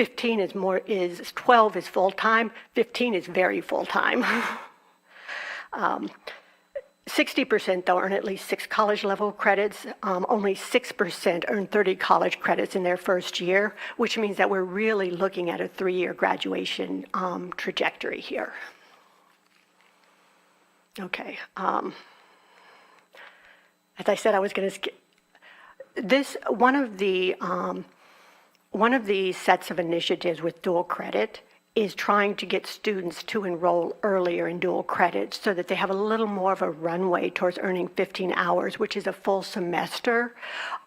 12 is full-time, 15 is very full-time. 60% though earn at least 6 college-level credits. Only 6% earn 30 college credits in their first year, which means that we're really looking at a 3-year graduation trajectory here. Okay. As I said, I was going to skip this. One of the sets of initiatives with dual credit is trying to get students to enroll earlier in dual credit so that they have a little more of a runway towards earning 15 hours, which is a full semester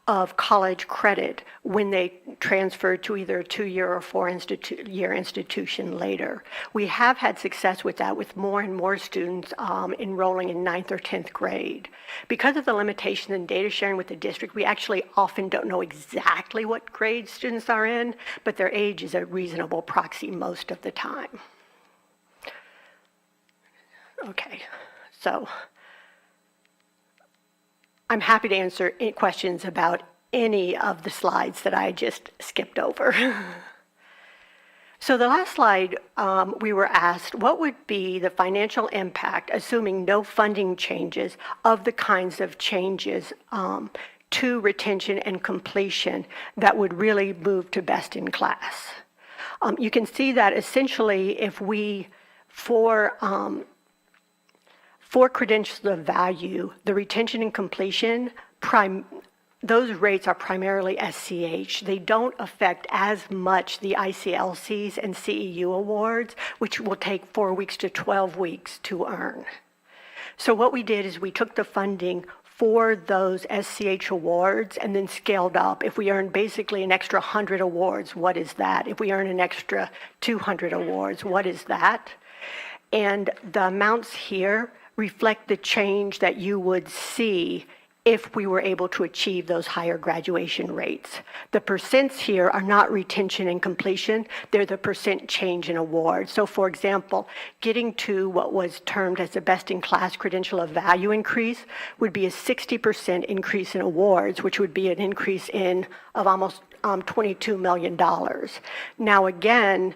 of college credit when they transfer to either a 2-year or 4-year institution later. We have had success with that, with more and more students enrolling in 9th or 10th grade. Because of the limitations in data sharing with the district, we actually often don't know exactly what grade students are in, but their age is a reasonable proxy most of the time. Okay, so I'm happy to answer any questions about any of the slides that I just skipped over. So the last slide, we were asked, what would be the financial impact, assuming no funding changes, of the kinds of changes to retention and completion that would really move to best in class? You can see that essentially if we, for credentials of value, the retention and completion, those rates are primarily SCH. They don't affect as much the ICLCs and CEU awards, which will take 4 weeks to 12 weeks to earn. So what we did is we took the funding for those SCH awards and then scaled up. If we earn basically an extra 100 awards, what is that? If we earn an extra 200 awards, what is that? And the amounts here reflect the change that you would see if we were able to achieve those higher graduation rates. The percents here are not retention and completion, they're the percent change in awards. So for example, getting to what was termed as the best-in-class credential of value increase would be a 60% increase in awards, which would be an increase of almost $22 million. Now again,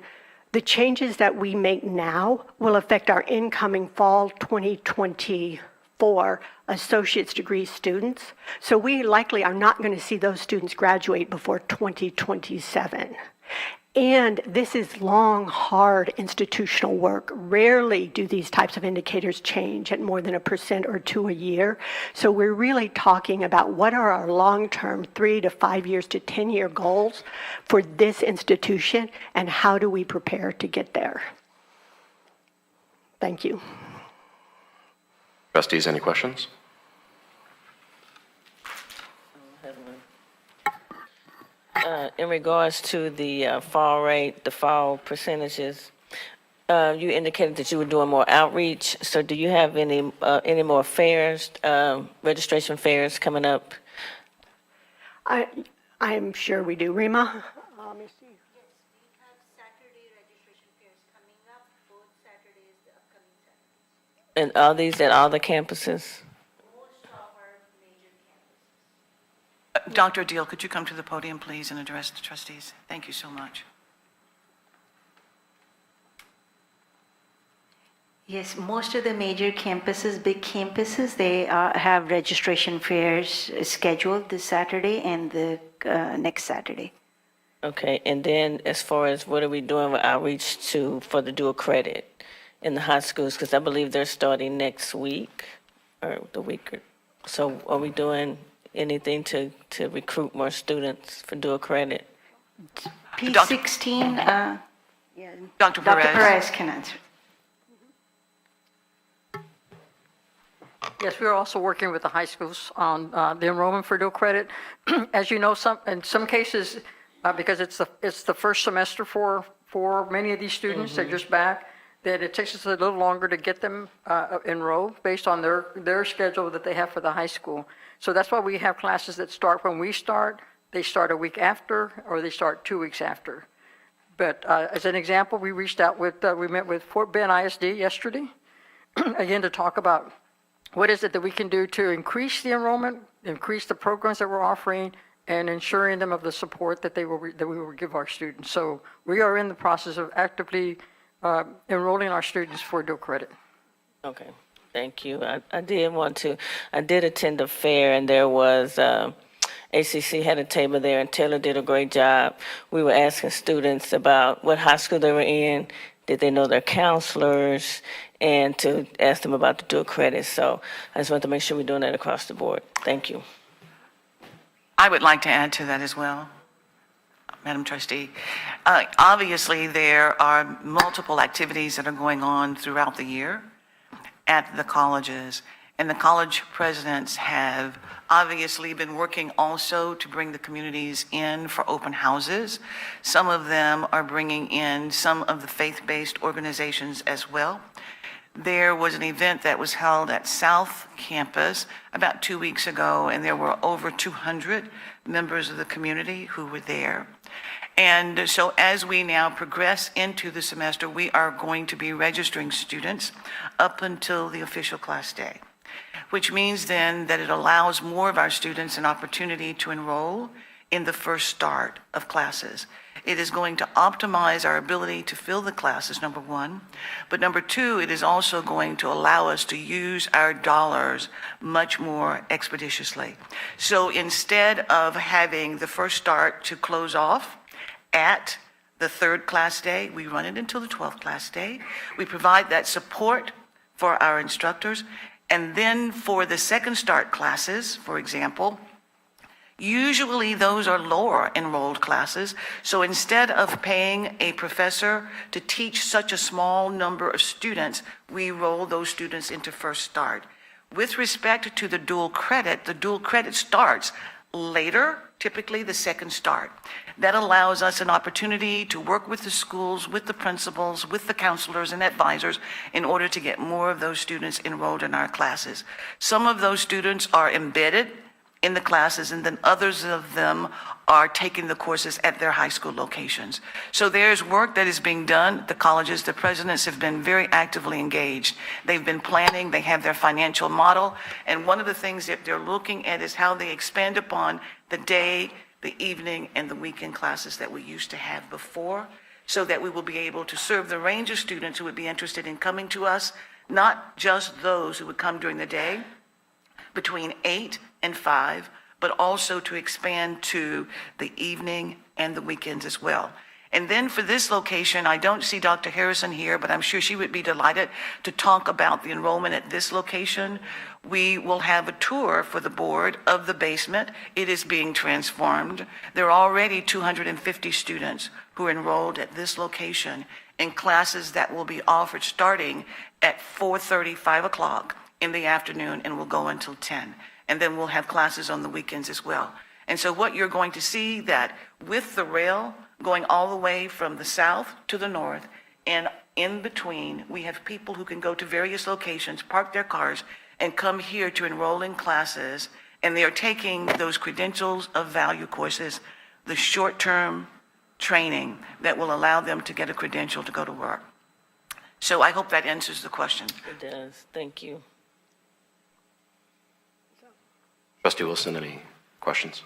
the changes that we make now will affect our incoming fall 2024 associate's degree students. So we likely are not going to see those students graduate before 2027. And this is long, hard institutional work. Rarely do these types of indicators change at more than 1% or 2% a year. So we're really talking about what are our long-term 3 to 5 years to 10-year goals for this institution, and how do we prepare to get there? Thank you. Trustees, any questions? In regards to the fall rate, the fall percentages, you indicated that you were doing more outreach. So do you have any more fairs, registration fairs coming up? I'm sure we do. Rima? Let me see. Yes, we have Saturday registration fairs coming up, both Saturdays, the upcoming Saturdays. And are these at all the campuses? Most of our major campuses. Dr. Deal, could you come to the podium, please, and address the trustees? Thank you so much. Yes, most of the major campuses, big campuses, they have registration fairs scheduled this Saturday and the next Saturday. Okay, and then as far as what are we doing with outreach for the dual credit in the high schools? Because I believe they're starting next week or the week. So are we doing anything to recruit more students for dual credit? P16, Dr. Dr. Perez. Perez can answer. Yes, we're also working with the high schools on the enrollment for dual credit. As you know, in some cases, because it's the first semester for many of these students, they're just back, that it takes us a little longer to get them enrolled based on their schedule that they have for the high school. So that's why we have classes that start when we start, they start a week after, or they start 2 weeks after. But as an example, we met with Fort Bend ISD yesterday, again, to talk about what is it that we can do to increase the enrollment, increase the programs that we're offering, and ensuring them of the support that that we will give our students. So we are in the process of actively enrolling our students for dual credit. Okay, thank you. I did attend the fair, and there was, ACC had a table there, and Taylor did a great job. We were asking students about what high school they were in, did they know their counselors, and to ask them about the dual credit. So I just want to make sure we're doing that across the board. Thank you. I would like to add to that as well, Madam Trustee. Obviously, there are multiple activities that are going on throughout the year at the colleges, and the college presidents have obviously been working also to bring the communities in for open houses. Some of them are bringing in some of the faith-based organizations as well. There was an event that was held at South Campus about 2 weeks ago, and there were over 200 members of the community who were there. And so as we now progress into the semester, we are going to be registering students up until the official class day, which means then that it allows more of our students an opportunity to enroll in the first start of classes. It is going to optimize our ability to fill the classes, number one. But number two, it is also going to allow us to use our dollars much more expeditiously. So instead of having the first start to close off at the third class day, we run it until the 12th class day. We provide that support for our instructors. And then for the second start classes, for example, usually those are lower enrolled classes. So instead of paying a professor to teach such a small number of students, we roll those students into first start. With respect to the dual credit starts later, typically the second start. That allows us an opportunity to work with the schools, with the principals, with the counselors and advisors in order to get more of those students enrolled in our classes. Some of those students are embedded in the classes, and then others of them are taking the courses at their high school locations. So there's work that is being done at the colleges. The presidents have been very actively engaged. They've been planning, they have their financial model, and one of the things that they're looking at is how they expand upon the day, the evening, and the weekend classes that we used to have before, so that we will be able to serve the range of students who would be interested in coming to us, not just those who would come during the day, between 8 and 5, but also to expand to the evening and the weekends as well. And then for this location, I don't see Dr. Harrison here, but I'm sure she would be delighted to talk about the enrollment at this location. We will have a tour for the board of the basement. It is being transformed. There are already 250 students who are enrolled at this location in classes that will be offered starting at 4:30, 5 o'clock in the afternoon, and will go until 10. And then we'll have classes on the weekends as well. And so what you're going to see that with the rail going all the way from the south to the north, and in between, we have people who can go to various locations, park their cars, and come here to enroll in classes, and they are taking those credentials of value courses, the short-term training that will allow them to get a credential to go to work. So I hope that answers the question. It does. Thank you. Trustee Wilson, any questions?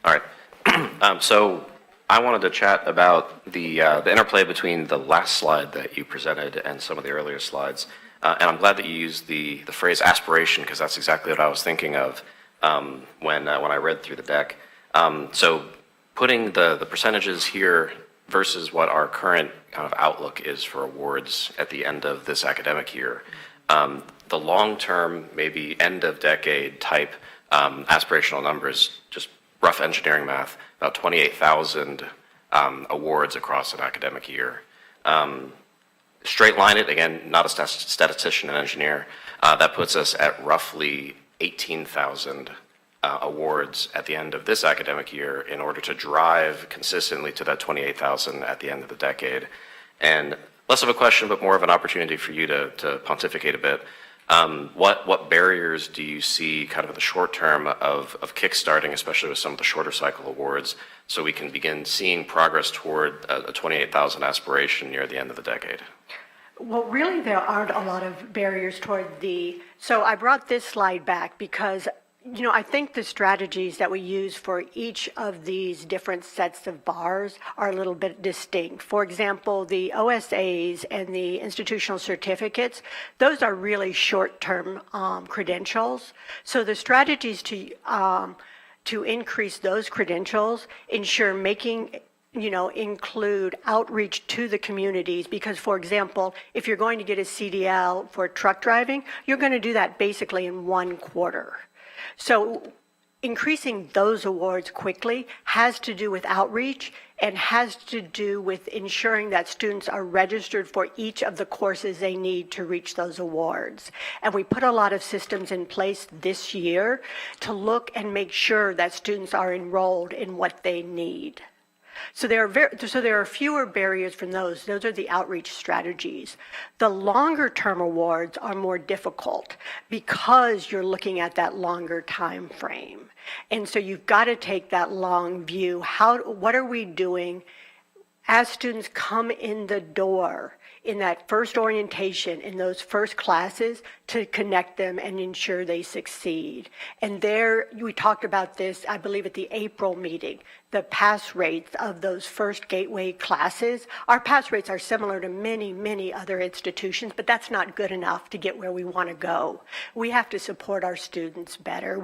All right. So I wanted to chat about the interplay between the last slide that you presented and some of the earlier slides. And I'm glad that you used the phrase aspiration, because that's exactly what I was thinking of when I read through the deck. So putting the percentages here versus what our current kind of outlook is for awards at the end of this academic year, the long-term, maybe end-of-decade type aspirational numbers, just rough engineering math, about 28,000 awards across an academic year. Straight line it, again, not a statistician and engineer, that puts us at roughly 18,000 awards at the end of this academic year in order to drive consistently to that 28,000 at the end of the decade. And less of a question, but more of an opportunity for you to pontificate a bit. What barriers do you see kind of in the short term of kickstarting, especially with some of the shorter cycle awards, so we can begin seeing progress toward a 28,000 aspiration near the end of the decade? Well, really, there aren't a lot of barriers toward so I brought this slide back because I think the strategies that we use for each of these different sets of bars are a little bit distinct. For example, the OSAs and the institutional certificates, those are really short-term credentials. So the strategies to increase those credentials ensure include outreach to the communities because, for example, if you're going to get a CDL for truck driving, you're going to do that basically in 1 quarter. So increasing those awards quickly has to do with outreach and has to do with ensuring that students are registered for each of the courses they need to reach those awards. And we put a lot of systems in place this year to look and make sure that students are enrolled in what they need. So there are fewer barriers from those. Those are the outreach strategies. The longer term awards are more difficult because you're looking at that longer time frame. And so you've got to take that long view. What are we doing as students come in the door in that first orientation, in those first classes, to connect them and ensure they succeed? And there, we talked about this, I believe, at the April meeting, the pass rates of those first gateway classes. Our pass rates are similar to many, many other institutions, but that's not good enough to get where we want to go. We have to support our students better,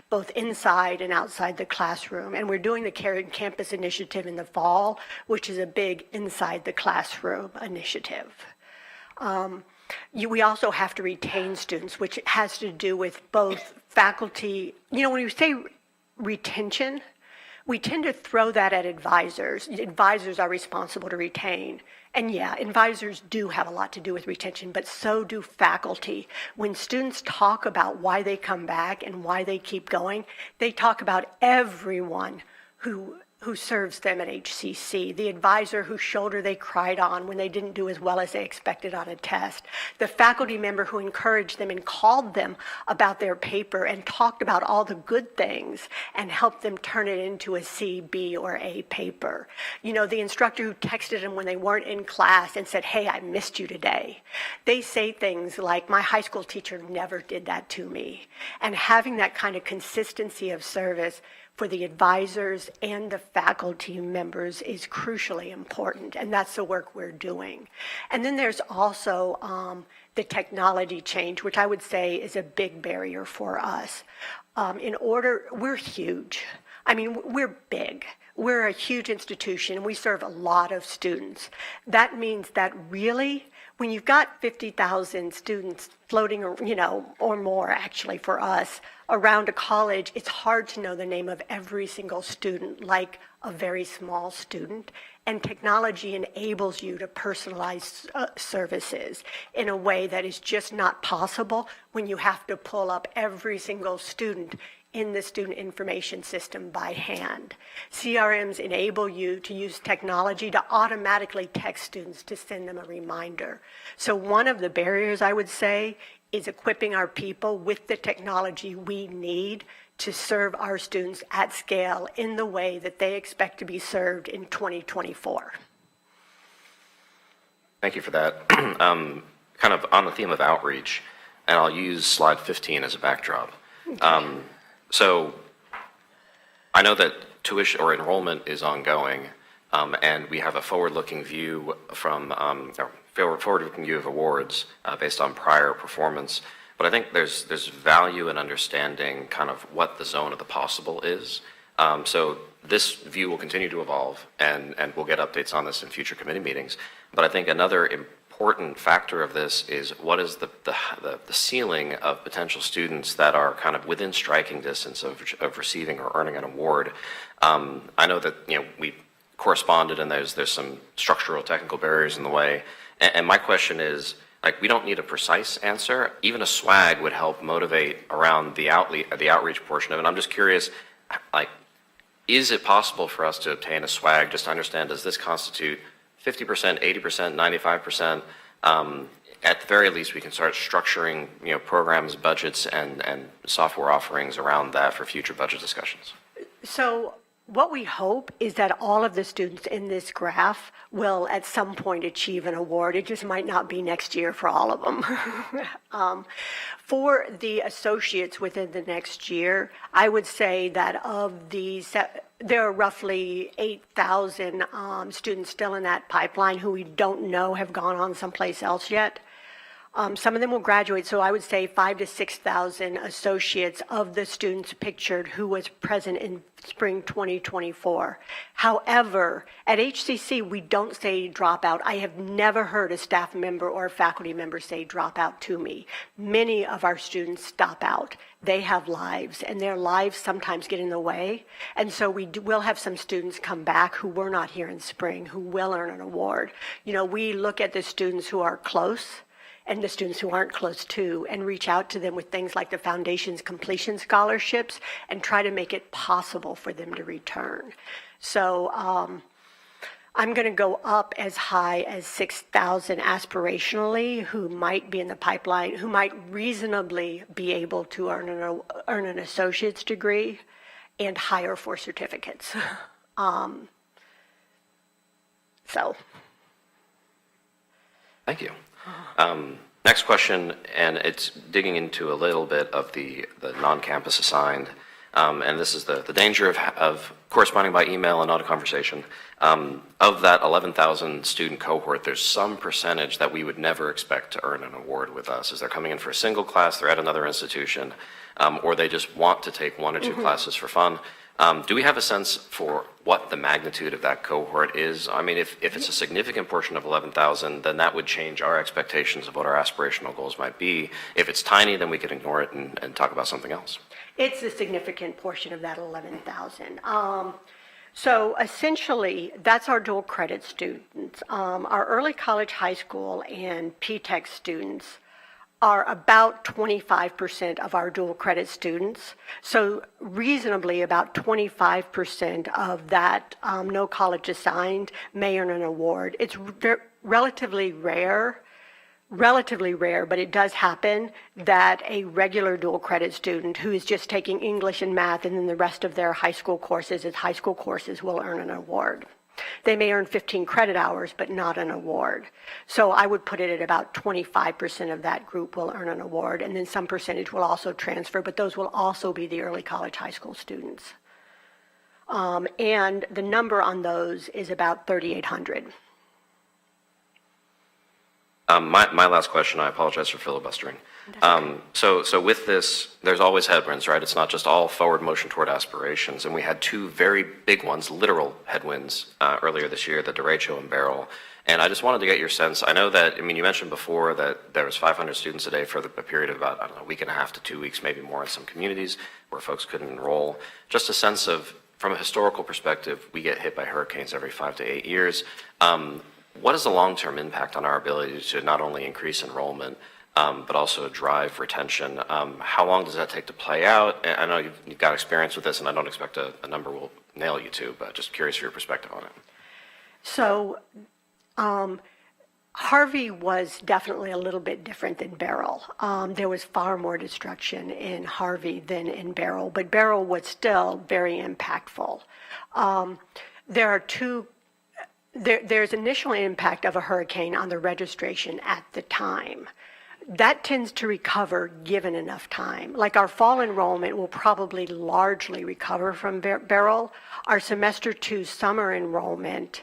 both inside and outside the classroom. And we're doing the Caring Campus Initiative in the fall, which is a big inside the classroom initiative. We also have to retain students, which has to do with both faculty. When you say retention, we tend to throw that at advisors. Advisors are responsible to retain. And yeah, advisors do have a lot to do with retention, but so do faculty. When students talk about why they come back and why they keep going, they talk about everyone who serves them at HCC, the advisor whose shoulder they cried on when they didn't do as well as they expected on a test, the faculty member who encouraged them and called them about their paper and talked about all the good things and helped them turn it into a C, B, or A paper. The instructor who texted them when they weren't in class and said, "Hey, I missed you today." They say things like, "My high school teacher never did that to me." And having that kind of consistency of service for the advisors and the faculty members is crucially important, and that's the work we're doing. And then there's also the technology change, which I would say is a big barrier for us. We're huge. We're big. We're a huge institution, and we serve a lot of students. That means that really, when you've got 50,000 students floating, or more actually for us, around a college, it's hard to know the name of every single student like a very small student. And technology enables you to personalize services in a way that is just not possible when you have to pull up every single student in the student information system by hand. CRMs enable you to use technology to automatically text students to send them a reminder. So one of the barriers, I would say, is equipping our people with the technology we need to serve our students at scale in the way that they expect to be served in 2024. Thank you for that. Kind of on the theme of outreach, and I'll use slide 15 as a backdrop. So I know that tuition or enrollment is ongoing, and we have a forward-looking view forward-looking view of awards based on prior performance. But I think there's value in understanding kind of what the zone of the possible is. So this view will continue to evolve, and we'll get updates on this in future committee meetings. But I think another important factor of this is what is the ceiling of potential students that are kind of within striking distance of receiving or earning an award. I know that we corresponded, and there's some structural technical barriers in the way. And my question is, we don't need a precise answer. Even a swag would help motivate around the outreach portion of it. I'm just curious, is it possible for us to obtain a swag just to understand, does this constitute 50%, 80%, 95%? At the very least, we can start structuring, programs, budgets, and software offerings around that for future budget discussions. So What we hope is that all of the students in this graph will at some point achieve an award. It just might not be next year for all of them. For the associates within the next year, I would say that of these, there are roughly 8,000 students still in that pipeline who we don't know have gone on someplace else yet. Some of them will graduate, so I would say 5,000 to 6,000 associates of the students pictured who was present in spring 2024. However, at HCC, we don't say dropout. I have never heard a staff member or a faculty member say dropout to me. Many of our students stop out. They have lives, and their lives sometimes get in the way. And so we will have some students come back who were not here in spring, who will earn an award. You know, we look at the students who are close and the students who aren't close to, and reach out to them with things like the Foundation's completion scholarships and try to make it possible for them to return. So I'm going to go up as high as 6,000 aspirationally who might be in the pipeline, who might reasonably be able to earn an associate's degree, and higher for certificates. So. Thank you. Next question, and it's digging into a little bit of the non-campus assigned, and this is the danger of corresponding by email and not a conversation. Of that 11,000 student cohort, there's some percentage that we would never expect to earn an award with us, as they're coming in for a single class, they're at another institution, or they just want to take one or two classes for fun. Do we have a sense for what the magnitude of that cohort is? I mean, if it's a significant portion of 11,000, then that would change our expectations of what our aspirational goals might be. If it's tiny, then we could ignore it and talk about something else. It's a significant portion of that 11,000. So essentially, that's our dual credit students. Our early college, high school, and P-TECH students are about 25% of our dual credit students. So reasonably, about 25% of that no college assigned may earn an award. It's relatively rare, but it does happen that a regular dual credit student who is just taking English and math and then the rest of their high school courses as high school courses will earn an award. They may earn 15 credit hours, but not an award. So I would put it at about 25% of that group will earn an award, and then some percentage will also transfer, but those will also be the early college, high school students. And the number on those is about 3,800. My last question, I apologize for filibustering. So with this, there's always headwinds, right? It's not just all forward motion toward aspirations. And we had two very big ones, literal headwinds, earlier this year, the derecho and Beryl. And I just wanted to get your sense. I know that, I mean, you mentioned before that there was 500 students a day for a period of about, I don't know, a week and a half to 2 weeks, maybe more in some communities where folks couldn't enroll. Just a sense of, from a historical perspective, we get hit by hurricanes every 5 to 8 years. What is the long-term impact on our ability to not only increase enrollment, but also drive retention? How long does that take to play out? I know you've got experience with this, and I don't expect a number will nail you to, but just curious for your perspective on it. So Harvey was definitely a little bit different than Beryl. There was far more destruction in Harvey than in Beryl, but Beryl was still very impactful. There's initial impact of a hurricane on the registration at the time. That tends to recover given enough time. Like our fall enrollment will probably largely recover from Beryl. Our semester 2 summer enrollment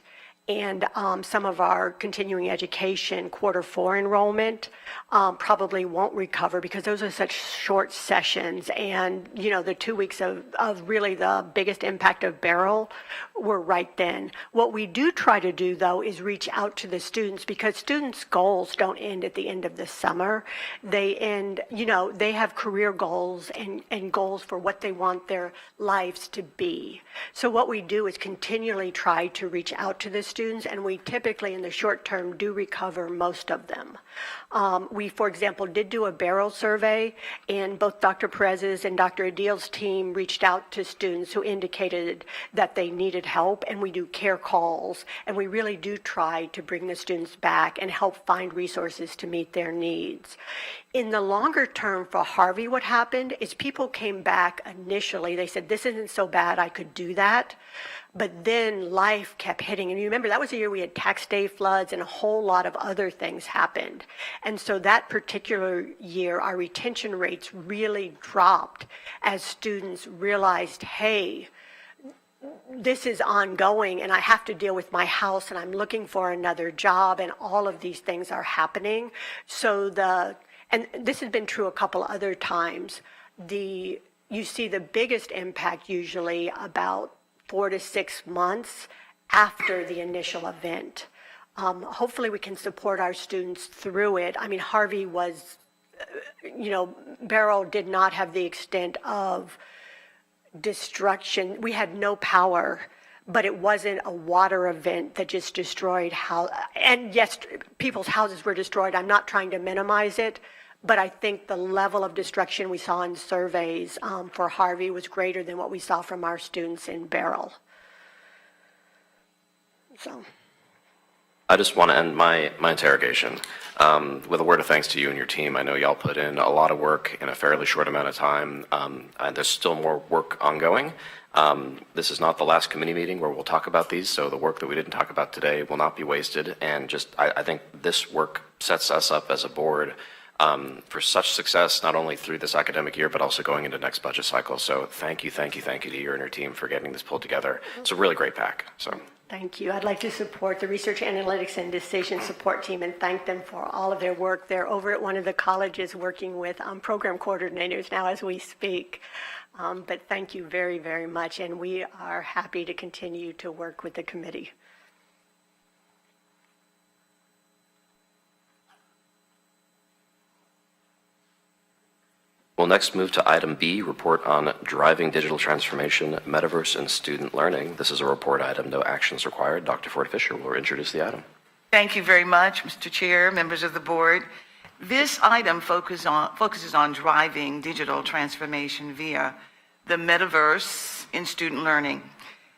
and some of our continuing education quarter 4 enrollment probably won't recover because those are such short sessions, and you know the 2 weeks of really the biggest impact of Beryl were right then. What we do try to do though is reach out to the students, because students' goals don't end at the end of the summer. They end, you know, they have career goals and goals for what they want their lives to be. So what we do is continually try to reach out to the students, and we typically in the short term do recover most of them. We, for example, did do a Beryl survey, and both Dr. Perez's and Dr. Adil's team reached out to students who indicated that they needed help, and we do care calls, and we really do try to bring the students back and help find resources to meet their needs. In the longer term for Harvey, what happened is people came back initially. They said, this isn't so bad, I could do that. But then life kept hitting. And you remember that was the year we had tax day floods and a whole lot of other things happened. And so that particular year, our retention rates really dropped as students realized, hey, this is ongoing and I have to deal with my house and I'm looking for another job and all of these things are happening. So and this has been true a couple other times, you see the biggest impact usually about 4 to 6 months after the initial event. Hopefully we can support our students through it. I mean, Harvey was, Beryl did not have the extent of destruction. We had no power, but it wasn't a water event that just destroyed and yes, people's houses were destroyed. I'm not trying to minimize it, but I think the level of destruction we saw in surveys for Harvey was greater than what we saw from our students in Beryl. So. I just want to end my interrogation with a word of thanks to you and your team. I know y'all put in a lot of work in a fairly short amount of time, and there's still more work ongoing. This is not the last committee meeting where we'll talk about these, so the work that we didn't talk about today will not be wasted. And I think this work sets us up as a board for such success, not only through this academic year, but also going into next budget cycle. So thank you to you and your team for getting this pulled together. It's a really great pack. So. Thank you. I'd like to support the Research Analytics and Decision Support Team and thank them for all of their work. They're over at one of the colleges working with program coordinators now as we speak. But thank you very, very much. And we are happy to continue to work with the committee. We'll next move to item B, report on driving digital transformation, metaverse, and student learning. This is a report item, no actions required. Dr. Ford Fisher will introduce the item. Thank you very much, Mr. Chair, members of the board. This item focuses on driving digital transformation via the metaverse in student learning.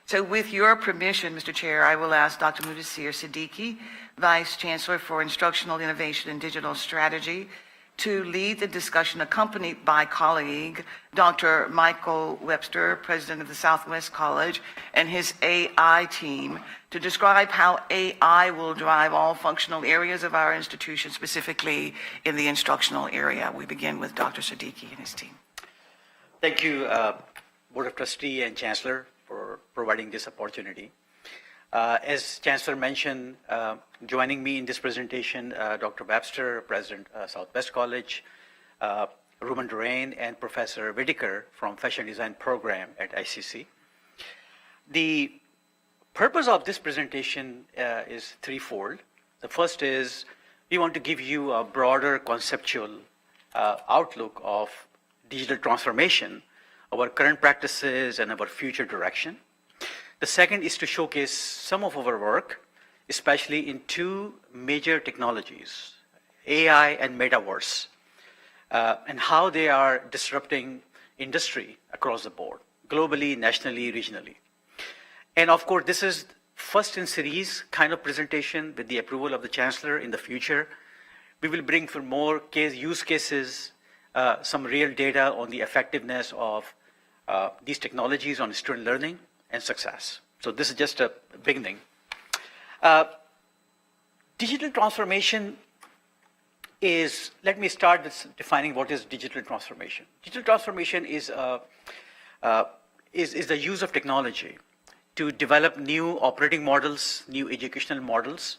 So with your permission, Mr. Chair, I will ask Dr. Muddassir Siddiqui, Vice Chancellor for Instructional Innovation and Digital Strategy, to lead the discussion accompanied by colleague Dr. Michael Webster, President of the Southwest College, and his AI team to describe how AI will drive all functional areas of our institution, specifically in the instructional area. We begin with Dr. Siddiqui and his team. Thank you, Board of Trustee and Chancellor, for providing this opportunity. As Chancellor mentioned, joining me in this presentation, Dr. Webster, President, Southwest College, Ruben Durain, and Professor Whitaker from Fashion Design Program at ICC. The purpose of this presentation is threefold. The first is we want to give you a broader conceptual outlook of digital transformation, our current practices, and our future direction. The second is to showcase some of our work, especially in two major technologies, AI and metaverse, and how they are disrupting industry across the board, globally, nationally, regionally. And of course, this is first in series kind of presentation with the approval of the Chancellor. In the future, we will bring for more use cases, some real data on the effectiveness of these technologies on student learning and success. So this is just a beginning. Digital transformation is, let me start with defining what is digital transformation. Digital transformation is the use of technology to develop new operating models, new educational models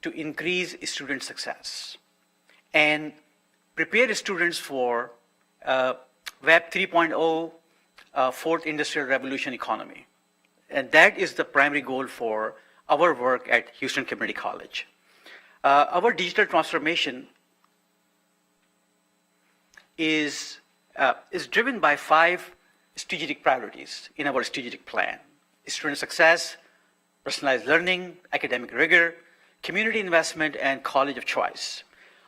to increase student success and prepare students for Web 3.0, fourth industrial revolution economy. And that is the primary goal for our work at Houston Community College. Our digital transformation is driven by 5 strategic priorities in our strategic plan: student success, personalized learning, academic rigor, community investment, and college of choice.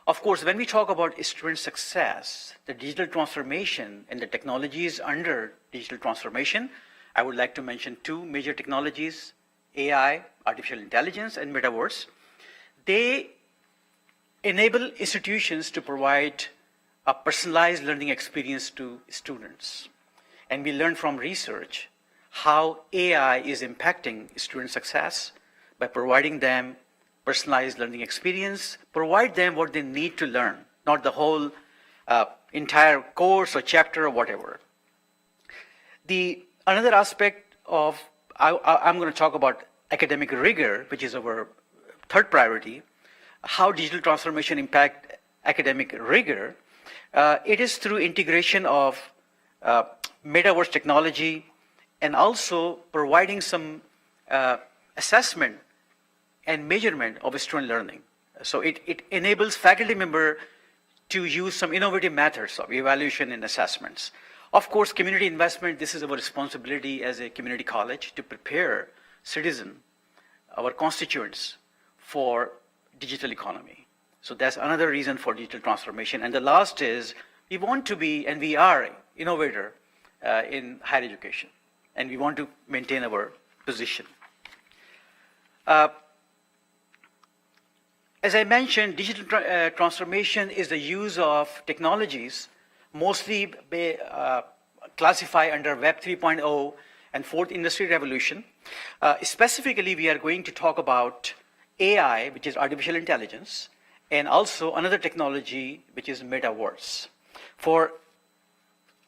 Of course, when we talk about student success, the digital transformation and the technologies under digital transformation, I would like to mention 2 major technologies, AI, artificial intelligence, and metaverse. They enable institutions to provide a personalized learning experience to students. And we learn from research how AI is impacting student success by providing them personalized learning experience, provide them what they need to learn, not the whole entire course or chapter or whatever. Another aspect of, I'm going to talk about academic rigor, which is our third priority, how digital transformation impact academic rigor. It is through integration of metaverse technology and also providing some assessment and measurement of student learning. So it enables faculty member to use some innovative methods of evaluation and assessments. Of course, community investment, this is our responsibility as a community college to prepare citizens, our constituents, for digital economy. So that's another reason for digital transformation. And the last is we want to be, and we are, innovator in higher education, and we want to maintain our position. As I mentioned, digital transformation is the use of technologies mostly classified under Web 3.0 and Fourth Industry Revolution. Specifically, we are going to talk about AI, which is artificial intelligence, and also another technology, which is metaverse. For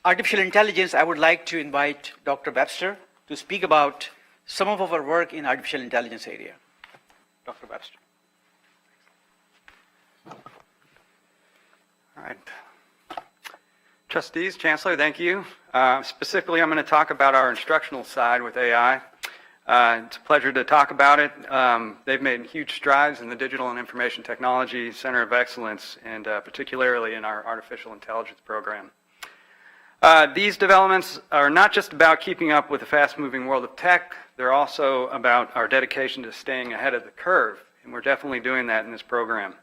artificial intelligence, I would like to invite Dr. Webster to speak about some of our work in artificial intelligence area. Dr. Webster. All right. Trustees, Chancellor, thank you. Specifically, I'm going to talk about our instructional side with AI. It's a pleasure to talk about it. They've made huge strides in the Digital and Information Technology Center of Excellence, and particularly in our artificial intelligence program. These developments are not just about keeping up with the fast-moving world of tech, they're also about our dedication to staying ahead of the curve, and we're definitely doing that in this program.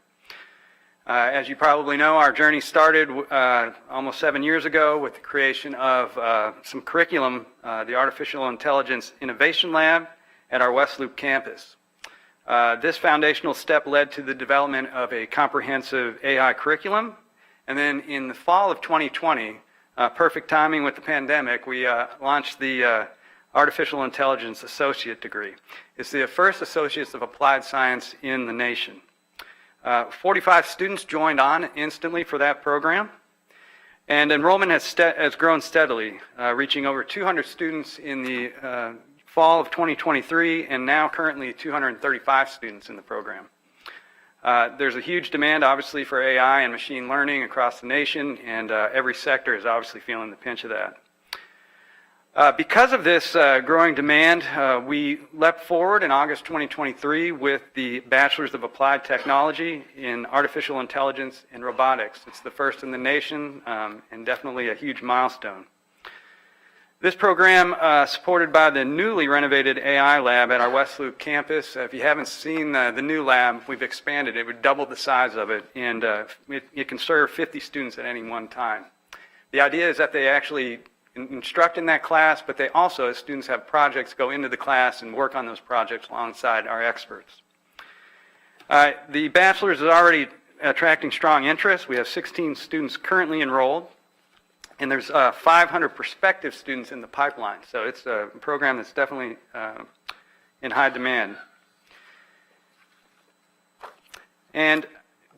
As you probably know, our journey started almost 7 years ago with the creation of some curriculum, the Artificial Intelligence Innovation Lab at our West Loop campus. This foundational step led to the development of a comprehensive AI curriculum, and then in the fall of 2020, perfect timing with the pandemic, we launched the Artificial Intelligence Associate degree. It's the first Associates of Applied Science in the nation. 45 students joined on instantly for that program, and enrollment has grown steadily, reaching over 200 students in the fall of 2023, and now currently 235 students in the program. There's a huge demand, obviously, for AI and machine learning across the nation, and every sector is obviously feeling the pinch of that. Because of this growing demand, we leapt forward in August 2023 with the Bachelor's of Applied Technology in Artificial Intelligence and Robotics. It's the first in the nation, and definitely a huge milestone. This program, supported by the newly renovated AI lab at our West Loop campus. If you haven't seen the new lab, we've expanded it. We've doubled the size of it, and it can serve 50 students at any one time. The idea is that they actually instruct in that class, but they also, as students have projects, go into the class and work on those projects alongside our experts. The bachelor's is already attracting strong interest. We have 16 students currently enrolled, and there's 500 prospective students in the pipeline. So it's a program that's definitely in high demand. And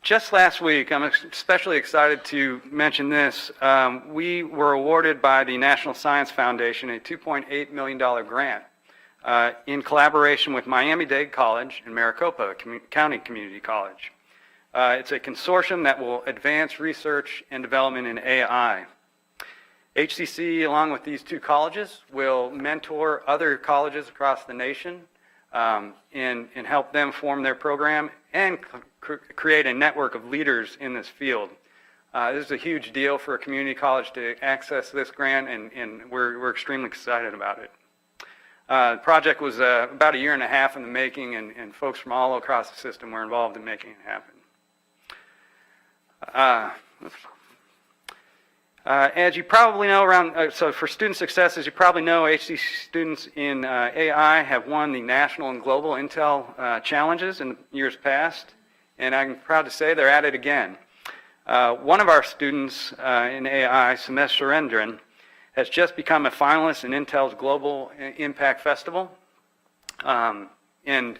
just last week, I'm especially excited to mention this. We were awarded by the National Science Foundation a $2.8 million grant in collaboration with Miami-Dade College and Maricopa County Community College. It's a consortium that will advance research and development in AI. HCC, along with these two colleges, will mentor other colleges across the nation and help them form their program and create a network of leaders in this field. This is a huge deal for a community college to access this grant, and we're extremely excited about it. The project was about 1.5 years in the making, and folks from all across the system were involved in making it happen. As you probably know, so for student success, as you probably know, HCC students in AI have won the national and global Intel challenges in years past, and I'm proud to say they're at it again. One of our students in AI, Sumesh Surendran, has just become a finalist in Intel's Global Impact Festival. And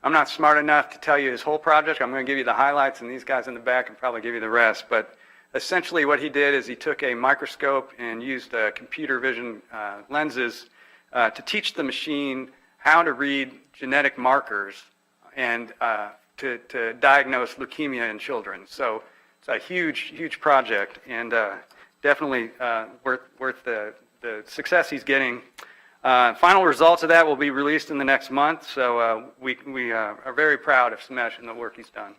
I'm not smart enough to tell you his whole project. I'm going to give you the highlights, and these guys in the back can probably give you the rest. But essentially what he did is he took a microscope and used computer vision lenses to teach the machine how to read genetic markers and to diagnose leukemia in children. So it's a huge, huge project, and definitely worth the success he's getting. Final results of that will be released in the next month, so we are very proud of Sumesh and the work he's done.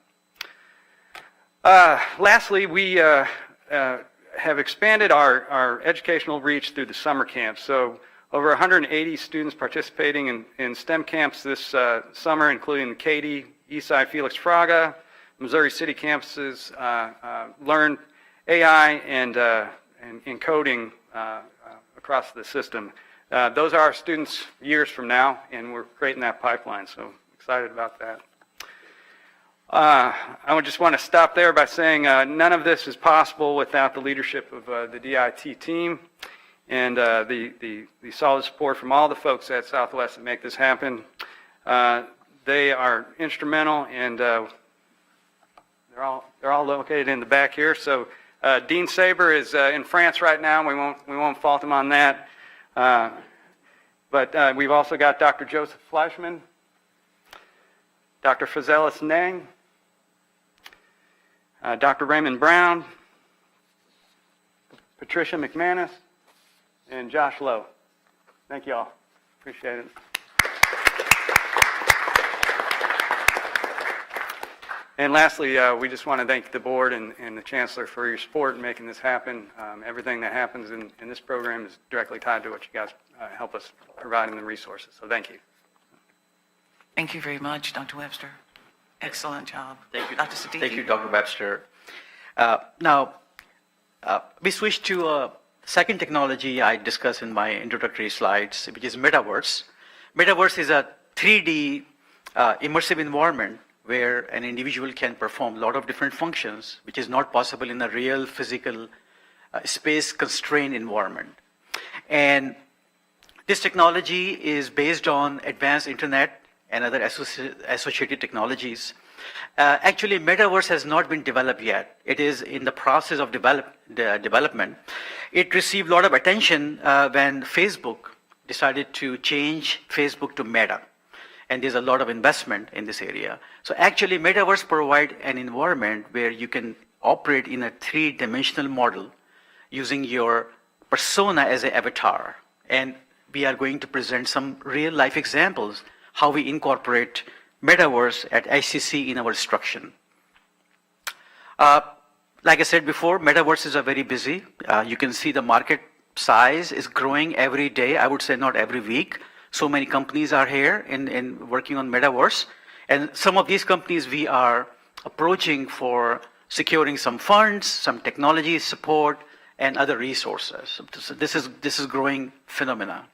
Lastly, we have expanded our educational reach through the summer camps. So over 180 students participating in STEM camps this summer, including the Katy, Eastside Felix Fraga, Missouri City campuses, learn AI and coding across the system. Those are our students years from now, and we're creating that pipeline, so excited about that. I would just want to stop there by saying none of this is possible without the leadership of the DIT team and the solid support from all the folks at Southwest that make this happen. They are instrumental, and they're all located in the back here. So Dean Saber is in France right now. We won't fault him on that. But we've also got Dr. Joseph Fleischman, Dr. Fazelis Nang, Dr. Raymond Brown, Patricia McManus, and Josh Lowe. Thank you all. Appreciate it. And lastly, we just want to thank the board and the chancellor for your support in making this happen. Everything that happens in this program is directly tied to what you guys help us providing the resources. So thank you. Thank you very much, Dr. Webster. Excellent job. Thank you, Dr. Siddiqui. Thank you, Dr. Webster. Now, we switch to a second technology I discussed in my introductory slides, which is Metaverse. Metaverse is a 3D immersive environment where an individual can perform a lot of different functions, which is not possible in a real physical space-constrained environment. And this technology is based on advanced internet and other associated technologies. Actually, Metaverse has not been developed yet. It is in the process of development. It received a lot of attention when Facebook decided to change Facebook to Meta. And there's a lot of investment in this area. So actually, Metaverse provides an environment where you can operate in a three-dimensional model using your persona as an avatar. And we are going to present some real-life examples how we incorporate Metaverse at ICC in our instruction. Like I said before, Metaverse is very busy. You can see the market size is growing every day. I would say not every week. So many companies are here in working on Metaverse. And some of these companies we are approaching for securing some funds, some technology support, and other resources. So this is growing phenomena.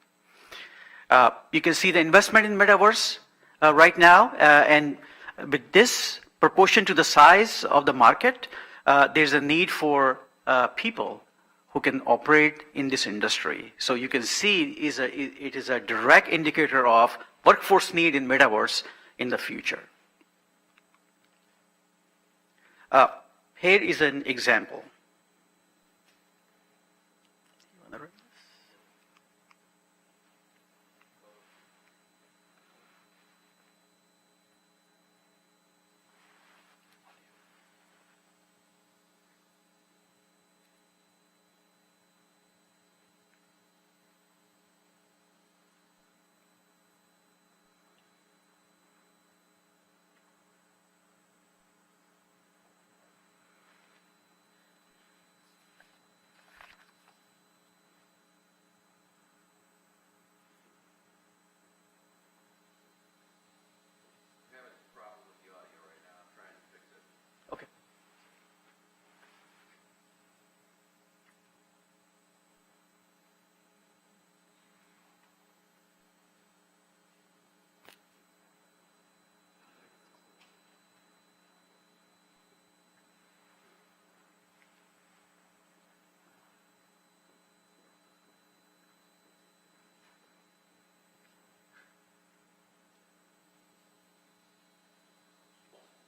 You can see the investment in Metaverse right now. And with this proportion to the size of the market, there's a need for people who can operate in this industry. So you can see it is a direct indicator of workforce need in Metaverse in the future. Here is an example.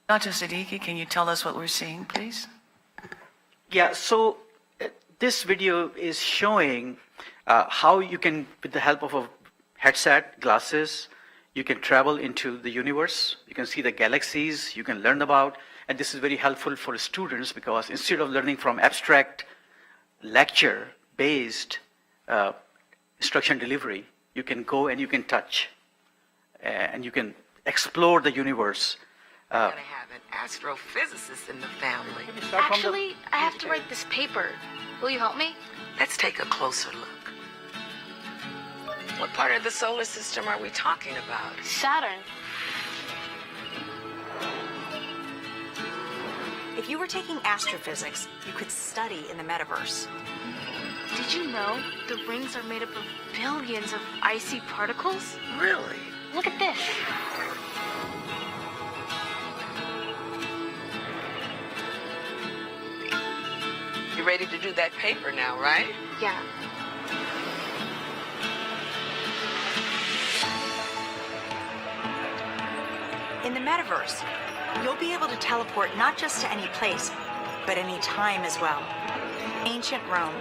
Dr. Siddiqui, can you tell us what we're seeing, please? Yeah, so this video is showing how you can, with the help of a headset, glasses, you can travel into the universe. You can see the galaxies, you can learn about, and this is very helpful for students because instead of learning from abstract lecture-based instruction delivery, you can go and you can touch, and you can explore the universe. Gonna have an astrophysicist in the family. Actually, I have to write this paper. Will you help me? Let's take a closer look. What part of the solar system are we talking about? Saturn. If you were taking astrophysics, you could study in the metaverse. Did you know the rings are made up of billions of icy particles? Really? Look at this. You ready to do that paper now, right? Yeah. In the metaverse, you'll be able to teleport not just to any place, but any time as well. Ancient Rome.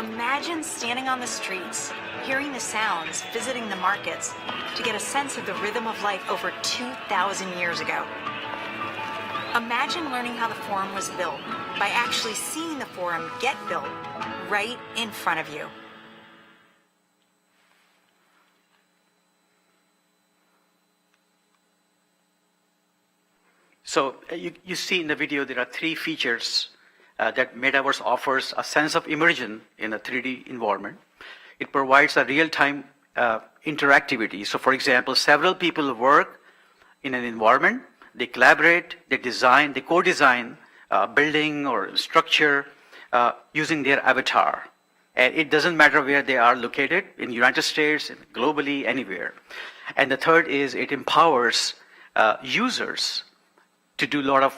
Imagine standing on the streets, hearing the sounds, visiting the markets, to get a sense of the rhythm of life over 2,000 years ago. Imagine learning how the Forum was built by actually seeing the Forum get built right in front of you. So you see in the video there are three features that Metaverse offers: a sense of immersion in a 3D environment. It provides a real-time interactivity. So for example, several people work in an environment, they collaborate, they design, they co-design a building or structure using their avatar. And it doesn't matter where they are located, in the United States, globally, anywhere. And the third is it empowers users to do a lot of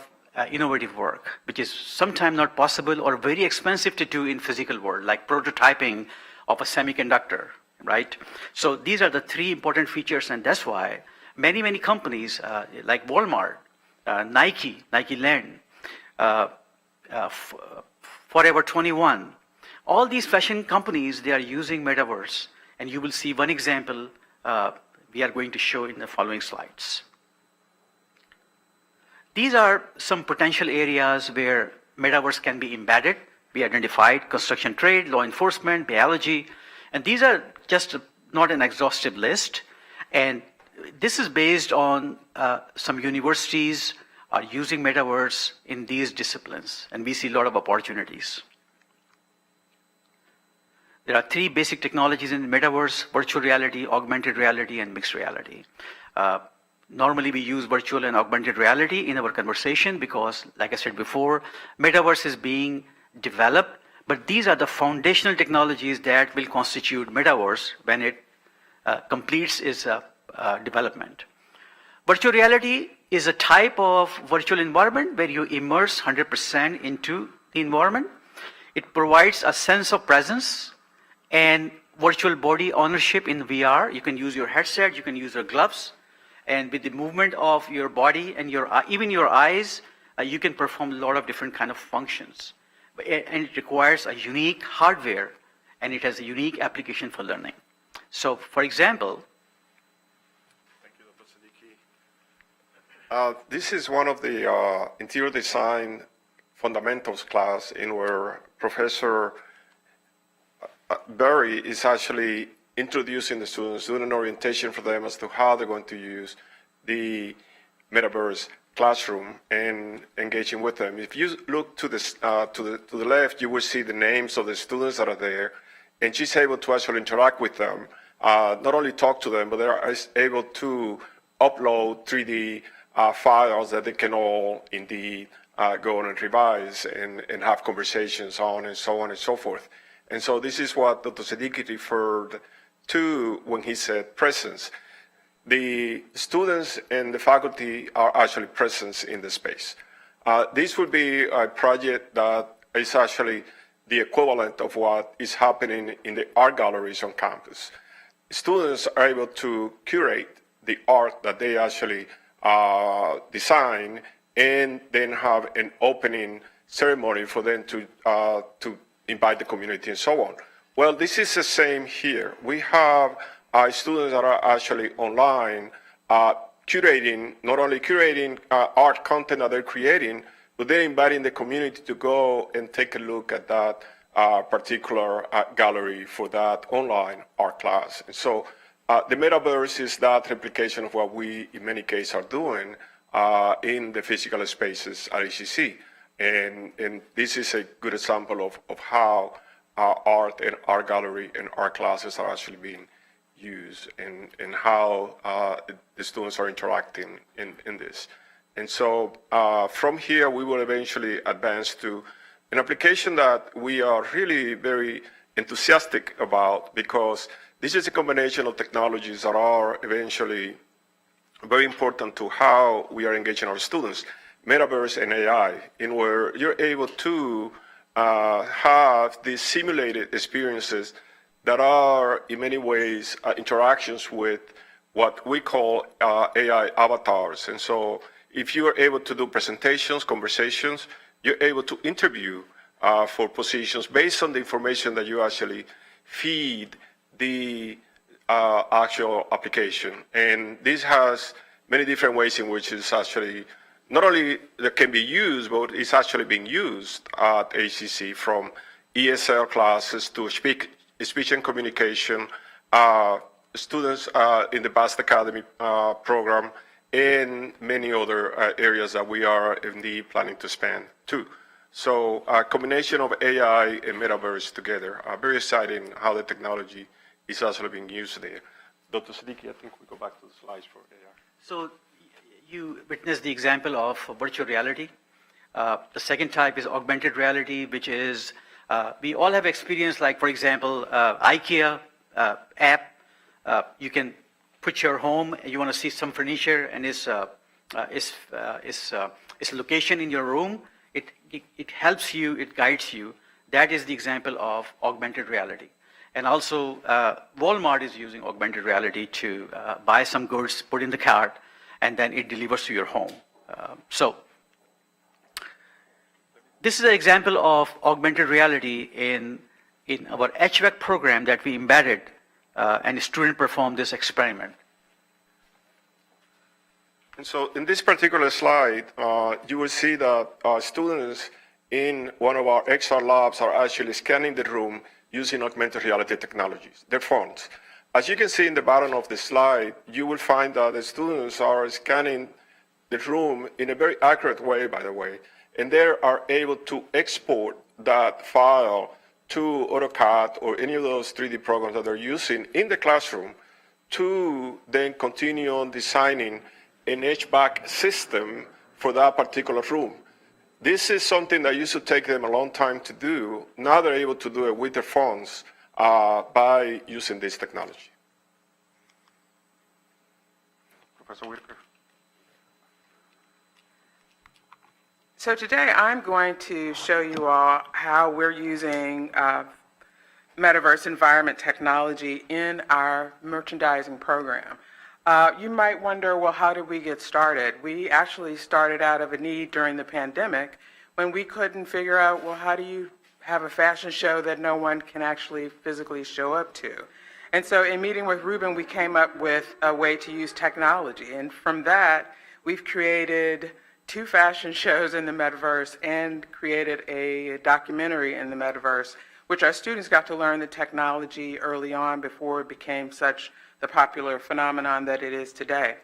innovative work, which is sometimes not possible or very expensive to do in physical world, like prototyping of a semiconductor, right? So these are the three important features, and that's why many companies like Walmart, Nike Land, Forever 21, all these fashion companies, they are using Metaverse, and you will see one example we are going to show in the following slides. These are some potential areas where Metaverse can be embedded. We identified construction trade, law enforcement, biology, and these are just not an exhaustive list. And this is based on some universities are using Metaverse in these disciplines, and we see a lot of opportunities. There are three basic technologies in the Metaverse: virtual reality, augmented reality, and mixed reality. Normally, we use virtual and augmented reality in our conversation because, like I said before, Metaverse is being developed, but these are the foundational technologies that will constitute Metaverse when it completes its development. Virtual reality is a type of virtual environment where you immerse 100% into the environment. It provides a sense of presence and virtual body ownership in VR. You can use your headset, you can use your gloves, and with the movement of your body and even your eyes, you can perform a lot of different kind of functions. And it requires a unique hardware, and it has a unique application for learning. So, for example, thank you, Dr. Siddiqui. This is one of the interior design fundamentals class in where Professor Berry is actually introducing the students, doing an orientation for them as to how they're going to use the Metaverse classroom and engaging with them. If you look to the left, you will see the names of the students that are there, and she's able to actually interact with them, not only talk to them, but they're able to upload 3D files that they can all indeed go on and revise and have conversations on and so on and so forth. And so this is what Dr. Siddiqui referred to when he said presence. The students and the faculty are actually present in the space. This would be a project that is actually the equivalent of what is happening in the art galleries on campus. Students are able to curate the art that they actually design, and then have an opening ceremony for them to invite the community and so on. Well, this is the same here. We have students that are actually online curating, not only curating art content that they're creating, but they're inviting the community to go and take a look at that particular gallery for that online art class. And so the metaverse is that replication of what we, in many cases, are doing in the physical spaces at HCC. And this is a good example of how art and art gallery and art classes are actually being used, and how the students are interacting in this. And so from here, we will eventually advance to an application that we are really very enthusiastic about, because this is a combination of technologies that are eventually very important to how we are engaging our students, metaverse and AI, in where you're able to have these simulated experiences that are in many ways interactions with what we call AI avatars. And so if you are able to do presentations, conversations, you're able to interview for positions based on the information that you actually feed the actual application. And this has many different ways in which it's actually not only that can be used, but it's actually being used at HCC, from ESL classes to speech and communication, students in the BAST Academy program, and many other areas that we are indeed planning to expand to. So a combination of AI and metaverse together, very exciting how the technology is actually being used there. Dr. Siddiqui, I think we go back to the slides for AI. So you witnessed the example of virtual reality. The second type is augmented reality, which is, we all have experience, like, for example, IKEA app. You can put your home, you want to see some furniture, and its location in your room. It helps you, it guides you. That is the example of augmented reality. And also, Walmart is using augmented reality to buy some goods, put in the cart, and then it delivers to your home. So this is an example of augmented reality in our HVAC program that we embedded, and a student performed this experiment. And so in this particular slide, you will see that students in one of our XR labs are actually scanning the room using augmented reality technologies, their phones. As you can see in the bottom of the slide, you will find that the students are scanning the room in a very accurate way, by the way, and they are able to export that file to AutoCAD or any of those 3D programs that they're using in the classroom to then continue on designing an HVAC system for that particular room. This is something that used to take them a long time to do. Now they're able to do it with their phones by using this technology. Professor Whitaker. So today I'm going to show you all how we're using metaverse environment technology in our merchandising program. You might wonder, well, how did we get started? We actually started out of a need during the pandemic when we couldn't figure out, well, how do you have a fashion show that no one can actually physically show up to? And so in meeting with Ruben, we came up with a way to use technology. And from that, we've created 2 fashion shows in the metaverse and created a documentary in the metaverse, which our students got to learn the technology early on before it became such the popular phenomenon that it is today.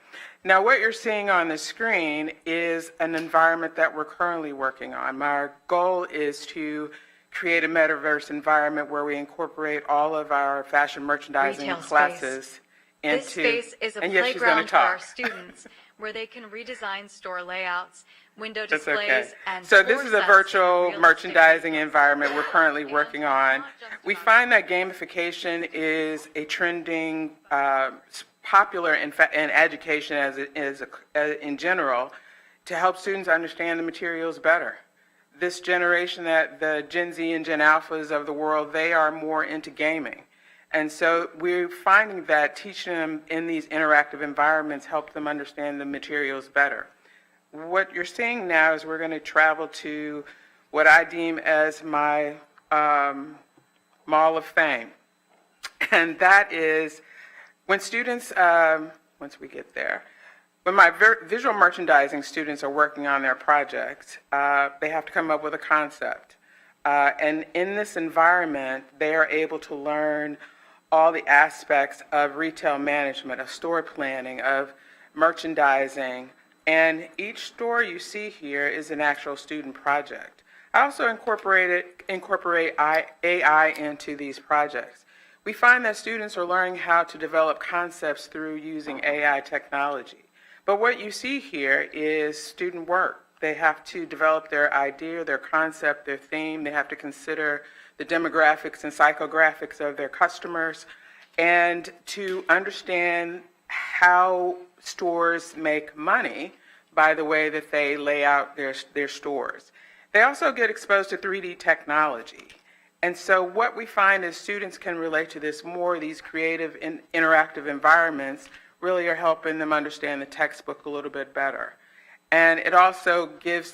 Now, what you're seeing on the screen is an environment that we're currently working on. Our goal is to create a metaverse environment where we incorporate all of our fashion merchandising Retail classes space. into... This space is a and yes, she's gonna playground for our talk. students where they can redesign store layouts, window That's displays, okay. and So this force is a us virtual into merchandising environment we're currently working on. We find that gamification is a trending, popular in education in general, to help students understand the materials better. This generation, that the Gen Z and Gen Alphas of the world, they are more into gaming. And so we're finding that teaching them in these interactive environments help them understand the materials better. What you're seeing now is we're going to travel to what I deem as my Mall of Fame. And that is when students, once we get there, when my visual merchandising students are working on their projects, they have to come up with a concept. And in this environment, they are able to learn all the aspects of retail management, of store planning, of merchandising. And each store you see here is an actual student project. I also incorporate AI into these projects. We find that students are learning how to develop concepts through using AI technology. But what you see here is student work. They have to develop their idea, their concept, their theme. They have to consider the demographics and psychographics of their customers, and to understand how stores make money by the way that they lay out their stores. They also get exposed to 3D technology. And so what we find is students can relate to this more. These creative and interactive environments really are helping them understand the textbook a little bit better. And it also helps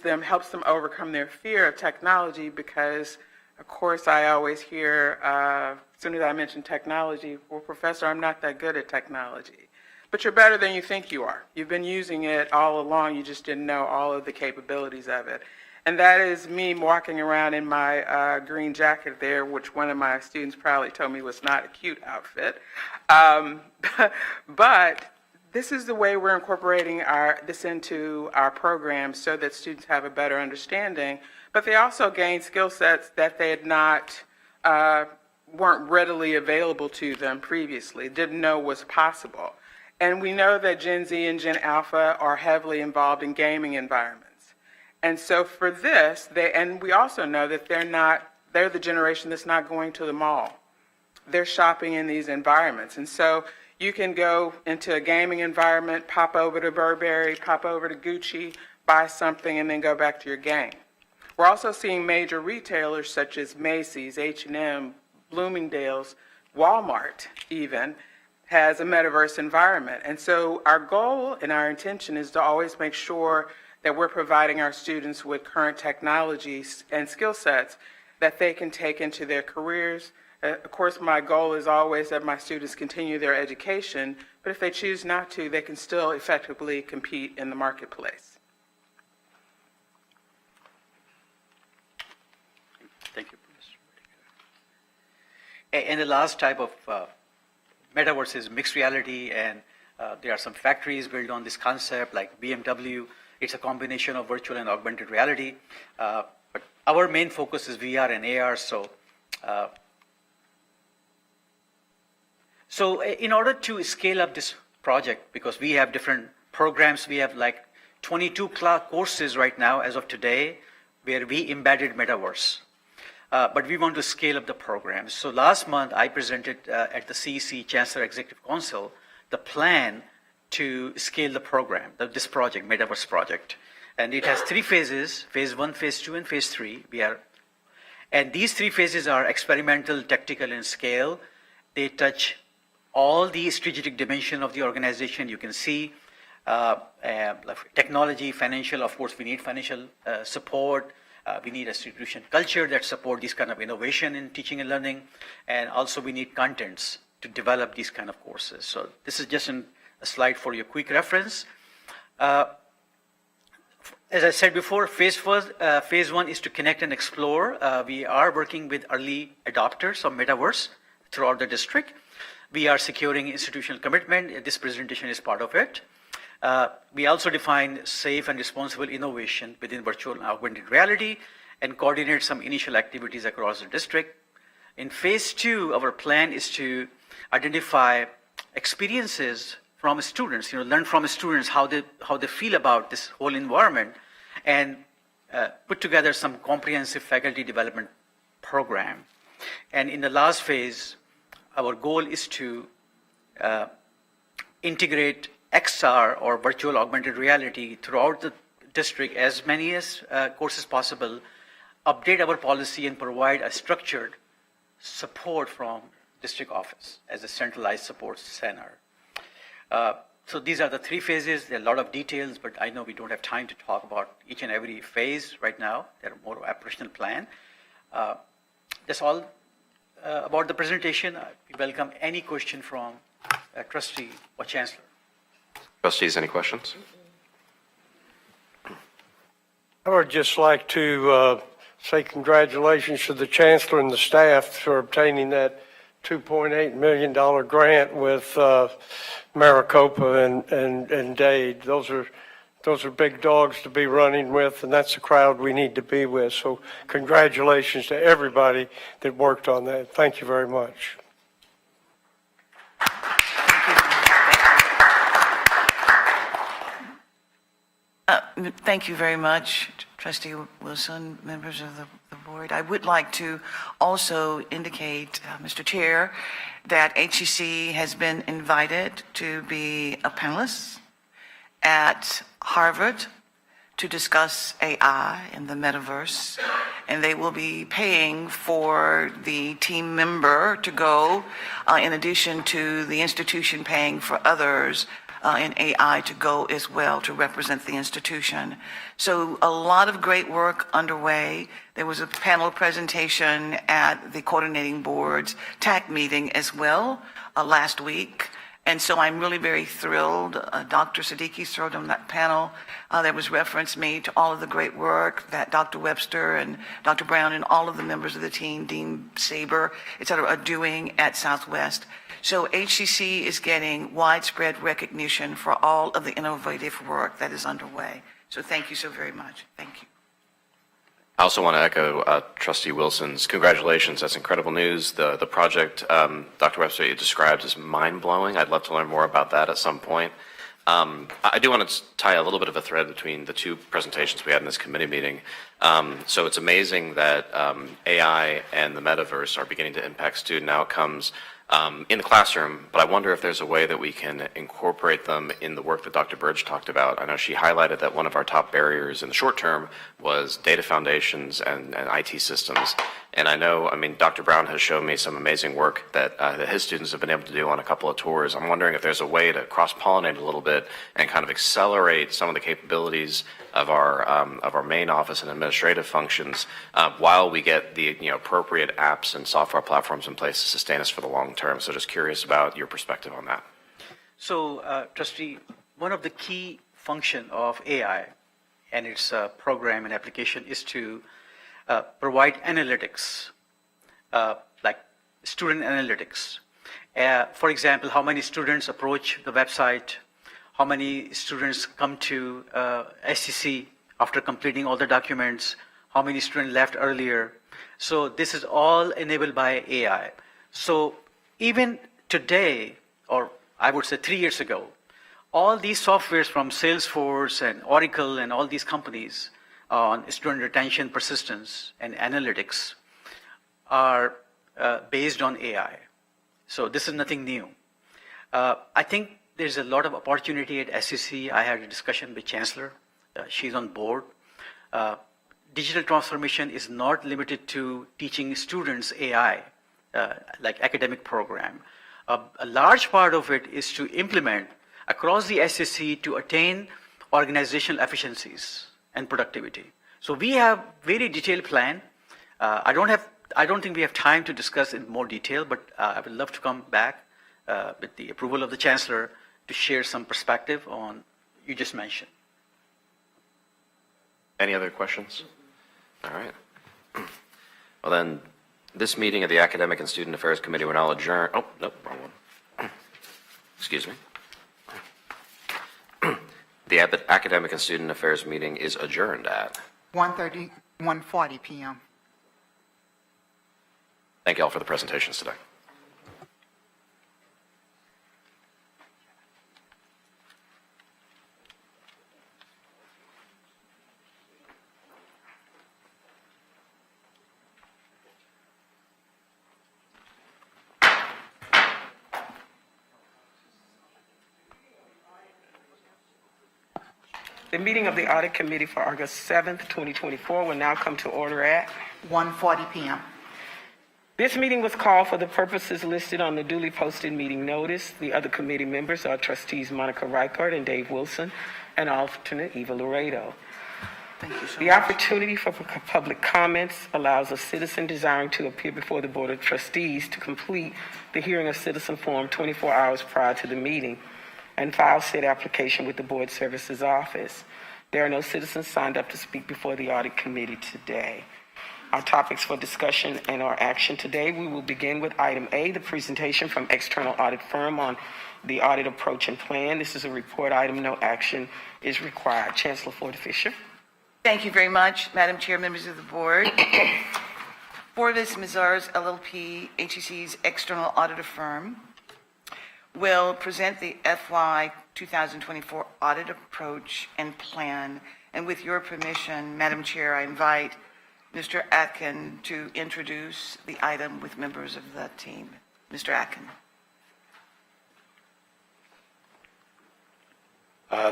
them overcome their fear of technology, because of course I always hear, as soon as I mention technology, well, Professor, I'm not that good at technology. But you're better than you think you are. You've been using it all along, you just didn't know all of the capabilities of it. And that is me walking around in my green jacket there, which one of my students probably told me was not a cute outfit. But this is the way we're incorporating this into our programs so that students have a better understanding, but they also gain skill sets that they had not, weren't readily available to them previously, didn't know was possible. And we know that Gen Z and Gen Alpha are heavily involved in gaming environments. And so for this, and we also know that they're the generation that's not going to the mall. They're shopping in these environments. And so you can go into a gaming environment, pop over to Burberry, pop over to Gucci, buy something, and then go back to your game. We're also seeing major retailers such as Macy's, H&M, Bloomingdale's, Walmart even, has a metaverse environment. And so our goal and our intention is to always make sure that we're providing our students with current technologies and skill sets that they can take into their careers. Of course, my goal is always that my students continue their education, but if they choose not to, they can still effectively compete in the marketplace. Thank you, Professor. And the last type of metaverse is mixed reality, and there are some factories built on this concept, like BMW. It's a combination of virtual and augmented reality. But our main focus is VR and AR, So in order to scale up this project, because we have different programs, we have like 22 courses right now as of today where we embedded metaverse. But we want to scale up the program. So last month I presented at the CEC Chancellor Executive Council the plan to scale the program, this project, Metaverse project. And it has 3 phases, phase 1, phase 2, and phase 3. And these 3 phases are experimental, tactical, and scale. They touch all the strategic dimension of the organization. You can see technology, financial, of course, we need financial support. We need institution culture that support this kind of innovation in teaching and learning. And also we need contents to develop these kind of courses. So this is just a slide for your quick reference. As I said before, phase 1 is to connect and explore. We are working with early adopters of metaverse throughout the district. We are securing institutional commitment. This presentation is part of it. We also define safe and responsible innovation within virtual and augmented reality and coordinate some initial activities across the district. In phase 2, our plan is to identify experiences from students, learn from students how they feel about this whole environment, and put together some comprehensive faculty development program. And in the last phase, our goal is to integrate XR or virtual augmented reality throughout the district, as many as courses possible, update our policy and provide a structured support from district office as a centralized support center. So these are the three phases. There are a lot of details, but I know we don't have time to talk about each and every phase right now. They're more of an operational plan. That's all about the presentation. We welcome any question from trustee or chancellor. Trustees, any questions? I would just like to say congratulations to the chancellor and the staff for obtaining that $2.8 million grant with Maricopa and Dade. Those are big dogs to be running with, and that's the crowd we need to be with. So congratulations to everybody that worked on that. Thank you very much. Thank you very much, Trustee Wilson, members of the board. I would like to also indicate, Mr. Chair, that HEC has been invited to be a panelist at Harvard to discuss AI in the metaverse, and they will be paying for the team member to go, in addition to the institution paying for others in AI to go as well to represent the institution. So a lot of great work underway. There was a panel presentation at the coordinating board's TAC meeting as well last week. And so I'm really very thrilled. Dr. Siddiqui served on that panel. There was reference made to all of the great work that Dr. Webster and Dr. Brown and all of the members of the team, Dean Saber, et cetera, are doing at Southwest. So HCC is getting widespread recognition for all of the innovative work that is underway. So thank you so very much. Thank you. I also want to echo Trustee Wilson's congratulations. That's incredible news. The project Dr. Webster described is mind-blowing. I'd love to learn more about that at some point. I do want to tie a little bit of a thread between the two presentations we had in this committee meeting. So it's amazing that AI and the metaverse are beginning to impact student outcomes in the classroom, but I wonder if there's a way that we can incorporate them in the work that Dr. Burge talked about. I know she highlighted that one of our top barriers in the short term was data foundations and IT systems. And I know, Dr. Brown has shown me some amazing work that his students have been able to do on a couple of tours. I'm wondering if there's a way to cross-pollinate a little bit and kind of accelerate some of the capabilities of our main office and administrative functions while we get the appropriate apps and software platforms in place to sustain us for the long term. So just curious about your perspective on that. So, Trustee, one of the key function of AI and its program and application is to provide analytics, like student analytics. For example, how many students approach the website, how many students come to SCC after completing all the documents, how many students left earlier. So this is all enabled by AI. So even today, or I would say 3 years ago, all these softwares from Salesforce and Oracle and all these companies on student retention, persistence, and analytics are based on AI. So this is nothing new. I think there's a lot of opportunity at SCC. I had a discussion with Chancellor. She's on board. Digital transformation is not limited to teaching students AI, like academic program. A large part of it is to implement across the SCC to attain organizational efficiencies and productivity. So we have very detailed plan. I don't think we have time to discuss in more detail, but I would love to come back with the approval of the Chancellor to share some perspective on you just mentioned. Any other questions? All right. Well then, this meeting of the Academic and Student Affairs Committee will now adjourn. Oh, nope, wrong one. Excuse me. The Academic and Student Affairs meeting is adjourned at 1:40 p.m. Thank you all for the presentations today. The meeting of the Audit Committee for August 7th, 2024 will now come to order at 1:40 p.m. This meeting was called for the purposes listed on the duly posted meeting notice. The other committee members are trustees Monica Reichert and Dave Wilson, and alternate Eva Laredo. Thank you so The much. opportunity for public comments allows a citizen desiring to appear before the Board of Trustees to complete the hearing of citizen form 24 hours prior to the meeting and file said application with the Board Services Office. There are no citizens signed up to speak before the Audit Committee today. Our topics for discussion and our action today, we will begin with item A, the presentation from external audit firm on the audit approach and plan. This is a report item, no action is required. Chancellor Ford Fisher. Thank you very much, Madam Chair, members of the board. Forvis Mazars LLP, HEC's external auditor firm, will present the FY 2024 audit approach and plan. And with your permission, Madam Chair, I invite Mr. Atkin to introduce the item with members of the team. Mr. Atkin.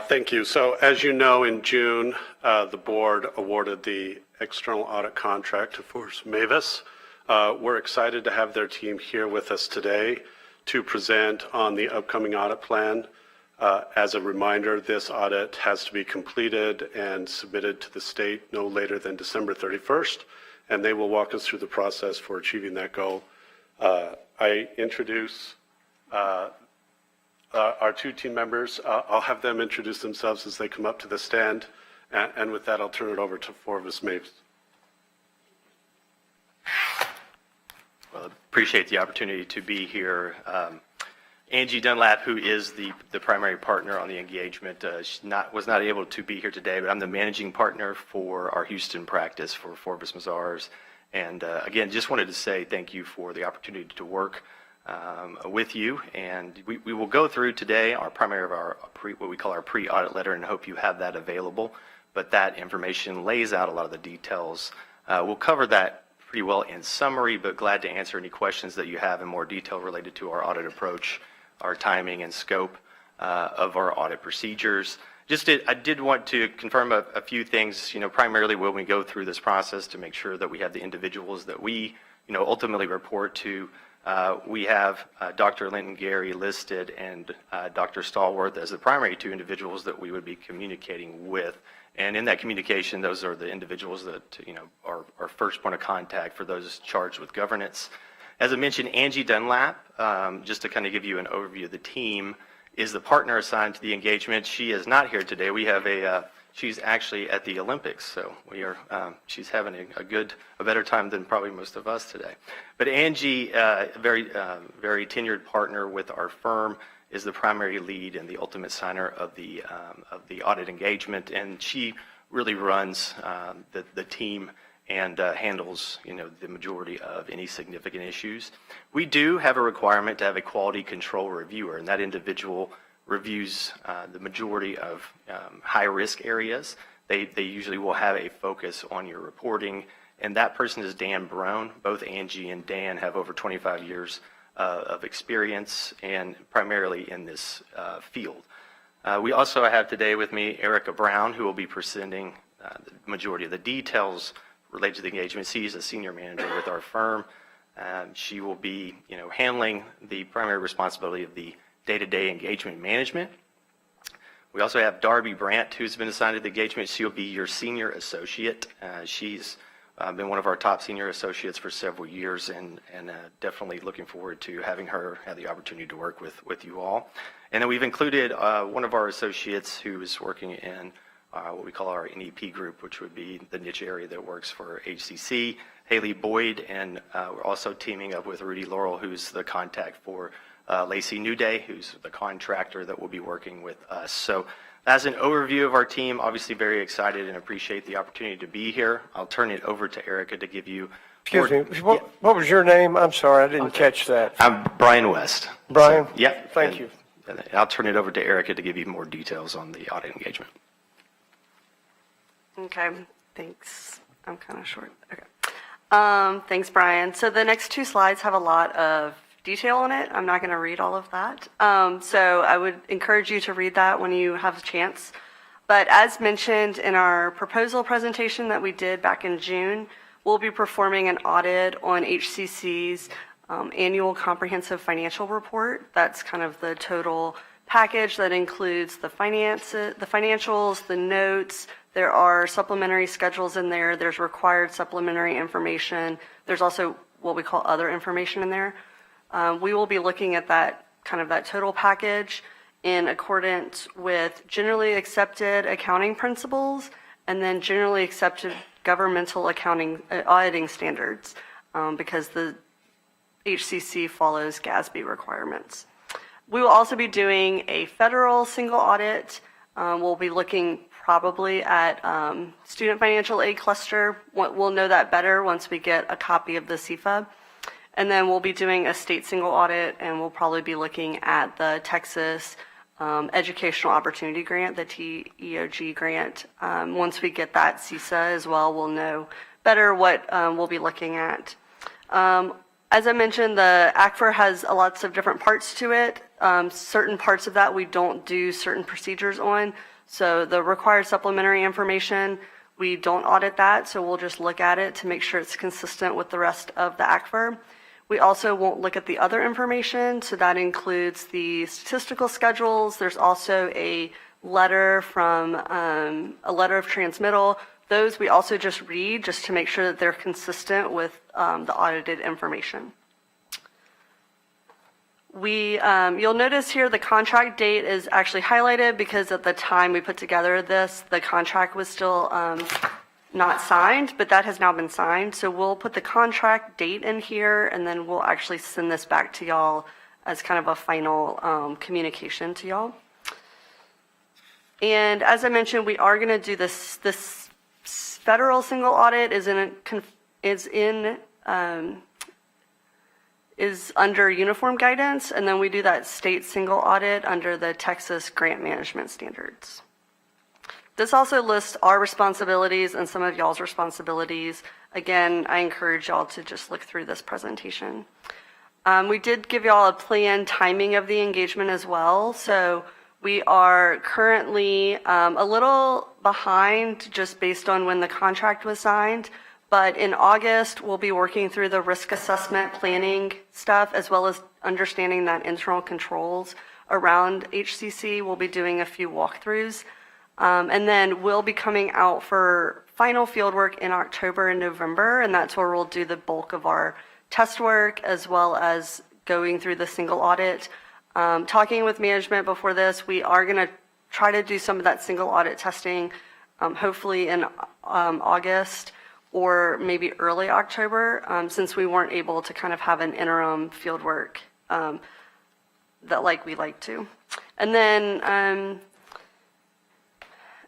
Thank you. So as you know, in June, the board awarded the external audit contract to Forvis Mavis. We're excited to have their team here with us today to present on the upcoming audit plan. As a reminder, this audit has to be completed and submitted to the state no later than December 31st, and they will walk us through the process for achieving that goal. I introduce our two team members. I'll have them introduce themselves as they come up to the stand, and with that, I'll turn it over to Forvis Mavis. Well, appreciate the opportunity to be here. Angie Dunlap, who is the primary partner on the engagement, was not able to be here today, but I'm the managing partner for our Houston practice for Forvis Mazars. And again, just wanted to say thank you for the opportunity to work with you. And we will go through today what we call our pre-audit letter, and hope you have that available. But that information lays out a lot of the details. We'll cover that pretty well in summary, but glad to answer any questions that you have in more detail related to our audit approach, our timing and scope of our audit procedures. I did want to confirm a few things, primarily when we go through this process to make sure that we have the individuals that we, ultimately report to. We have Dr. Linton Gary listed and Dr. Stallworth as the primary two individuals that we would be communicating with. And in that communication, those are the individuals that, are our first point of contact for those charged with governance. As I mentioned, Angie Dunlap, just to kind of give you an overview of the team, is the partner assigned to the engagement. She is not here today. We have she's actually at the Olympics, so she's having a better time than probably most of us today. But Angie, very tenured partner with our firm, is the primary lead and the ultimate signer of the audit engagement, and she really runs the team and handles the majority of any significant issues. We do have a requirement to have a quality control reviewer, and that individual reviews the majority of high-risk areas. They usually will have a focus on your reporting, and that person is Dan Brown. Both Angie and Dan have over 25 years of experience, and primarily in this field. We also have today with me Erica Brown, who will be presenting the majority of the details related to the engagement. She's a senior manager with our firm. She will be, handling the primary responsibility of the day-to-day engagement management. We also have Darby Brandt, who's been assigned to the engagement. She'll be your senior associate. She's been one of our top senior associates for several years, and definitely looking forward to having her have the opportunity to work with you all. And then we've included one of our associates who is working in what we call our NEP group, which would be the niche area that works for HCC, Haley Boyd, and we're also teaming up with Rudy Laurel, who's the contact for Lacey Newday, who's the contractor that will be working with us. So as an overview of our team, obviously very excited and appreciate the opportunity to be here. I'll turn it over to Erica to give you... Excuse me, what was your name? I'm sorry, I didn't catch that. I'm Brian West. Brian? Yep. Thank you. And I'll turn it over to Erica to give you more details on the audit engagement. Okay, thanks. I'm kind of short. Okay. Thanks, Brian. So the next two slides have a lot of detail on it. I'm not going to read all of that. So I would encourage you to read that when you have a chance. But as mentioned in our proposal presentation that we did back in June, we'll be performing an audit on HCC's annual comprehensive financial report. That's kind of the total package that includes the financials, the notes. There are supplementary schedules in there. There's required supplementary information. There's also what we call other information in there. We will be looking at that total package in accordance with generally accepted accounting principles and then generally accepted governmental accounting auditing standards, because the HCC follows GASB requirements. We will also be doing a federal single audit. We'll be looking probably at student financial aid cluster. We'll know that better once we get a copy of the CFA. And then we'll be doing a state single audit, and we'll probably be looking at the Texas Educational Opportunity Grant, the TEOG grant. Once we get that CISA as well, we'll know better what we'll be looking at. As I mentioned, the ACFR has lots of different parts to it. Certain parts of that we don't do certain procedures on. So the required supplementary information, we don't audit that, so we'll just look at it to make sure it's consistent with the rest of the ACFR. We also won't look at the other information, so that includes the statistical schedules. There's also a letter from a letter of transmittal. Those we also just read just to make sure that they're consistent with the audited information. You'll notice here the contract date is actually highlighted because at the time we put together this, the contract was still not signed, but that has now been signed. So we'll put the contract date in here, and then we'll actually send this back to y'all as kind of a final communication to y'all. And as I mentioned, we are going to do this federal single audit is under uniform guidance, and then we do that state single audit under the Texas Grant Management Standards. This also lists our responsibilities and some of y'all's responsibilities. Again, I encourage y'all to just look through this presentation. We did give y'all a planned timing of the engagement as well. So we are currently a little behind just based on when the contract was signed. But in August, we'll be working through the risk assessment planning stuff, as well as understanding that internal controls around HCC. We'll be doing a few walkthroughs. And then we'll be coming out for final field work in October and November, and that's where we'll do the bulk of our test work, as well as going through the single audit. Talking with management before this, we are going to try to do some of that single audit testing, hopefully in August or maybe early October, since we weren't able to kind of have an interim field work that we like to. And then,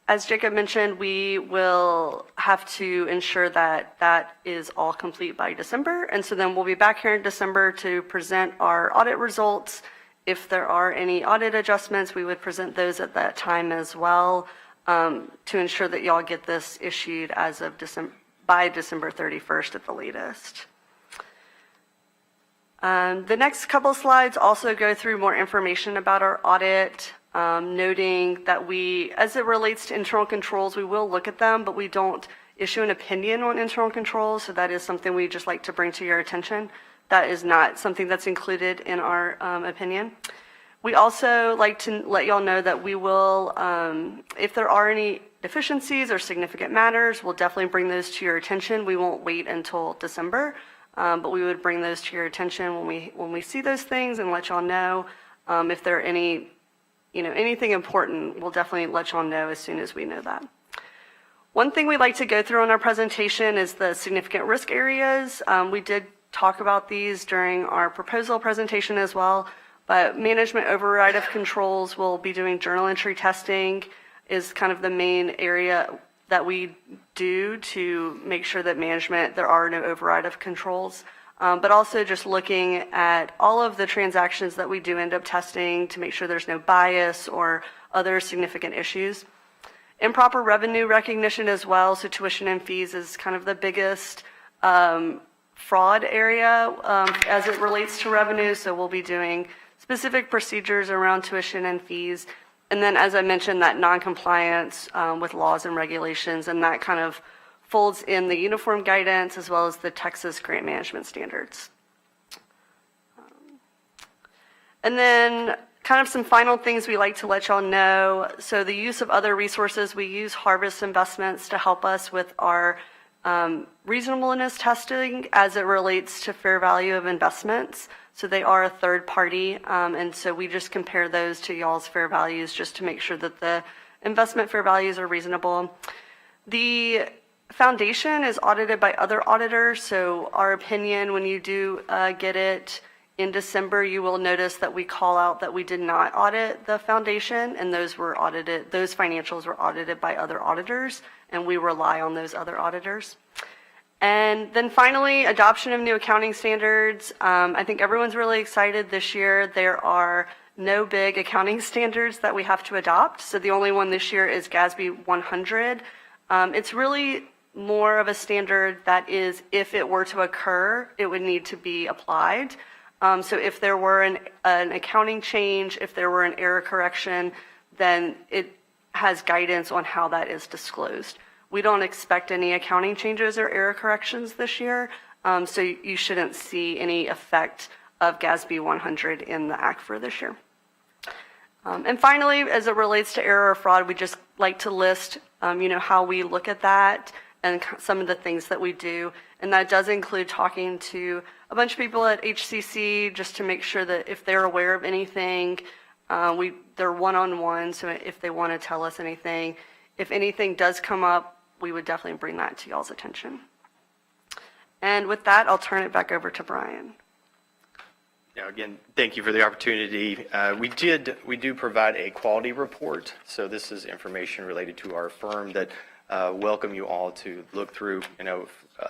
as Jacob mentioned, we will have to ensure that that is all complete by December. And so then we'll be back here in December to present our audit results. If there are any audit adjustments, we would present those at that time as well, to ensure that y'all get this issued as of by December 31st at the latest. The next couple slides also go through more information about our audit, noting that as it relates to internal controls, we will look at them, but we don't issue an opinion on internal controls, so that is something we just like to bring to your attention. That is not something that's included in our opinion. We also like to let y'all know that we will, if there are any deficiencies or significant matters, we'll definitely bring those to your attention. We won't wait until December, but we would bring those to your attention when we see those things and let y'all know. If there are anything important, we'll definitely let y'all know as soon as we know that. One thing we'd like to go through in our presentation is the significant risk areas. We did talk about these during our proposal presentation as well, but management override of controls will be doing journal entry testing is kind of the main area that we do to make sure that there are no override of controls. But also just looking at all of the transactions that we do end up testing to make sure there's no bias or other significant issues. Improper revenue recognition as well, so tuition and fees is kind of the biggest fraud area as it relates to revenue, so we'll be doing specific procedures around tuition and fees. And then, as I mentioned, that non-compliance with laws and regulations, and that kind of folds in the uniform guidance as well as the Texas grant management standards. And then kind of some final things we like to let y'all know. So the use of other resources, we use Harvest Investments to help us with our reasonableness testing as it relates to fair value of investments. So they are a third party, and so we just compare those to y'all's fair values just to make sure that the investment fair values are reasonable. The foundation is audited by other auditors, so our opinion, when you do get it in December, you will notice that we call out that we did not audit the foundation, and those financials were audited by other auditors, and we rely on those other auditors. And then finally, adoption of new accounting standards. I think everyone's really excited this year. There are no big accounting standards that we have to adopt. So the only one this year is GASB 100. It's really more of a standard that is, if it were to occur, it would need to be applied. So if there were an accounting change, if there were an error correction, then it has guidance on how that is disclosed. We don't expect any accounting changes or error corrections this year, so you shouldn't see any effect of GASB 100 in the Act for this year. And finally, as it relates to error or fraud, we just like to list, how we look at that and some of the things that we do. And that does include talking to a bunch of people at HCC just to make sure that if they're aware of anything, they're one-on-one, so if they want to tell us anything. If anything does come up, we would definitely bring that to y'all's attention. And with that, I'll turn it back over to Brian. Now, again, thank you for the opportunity. We do provide a quality report. So this is information related to our firm that welcome you all to look through.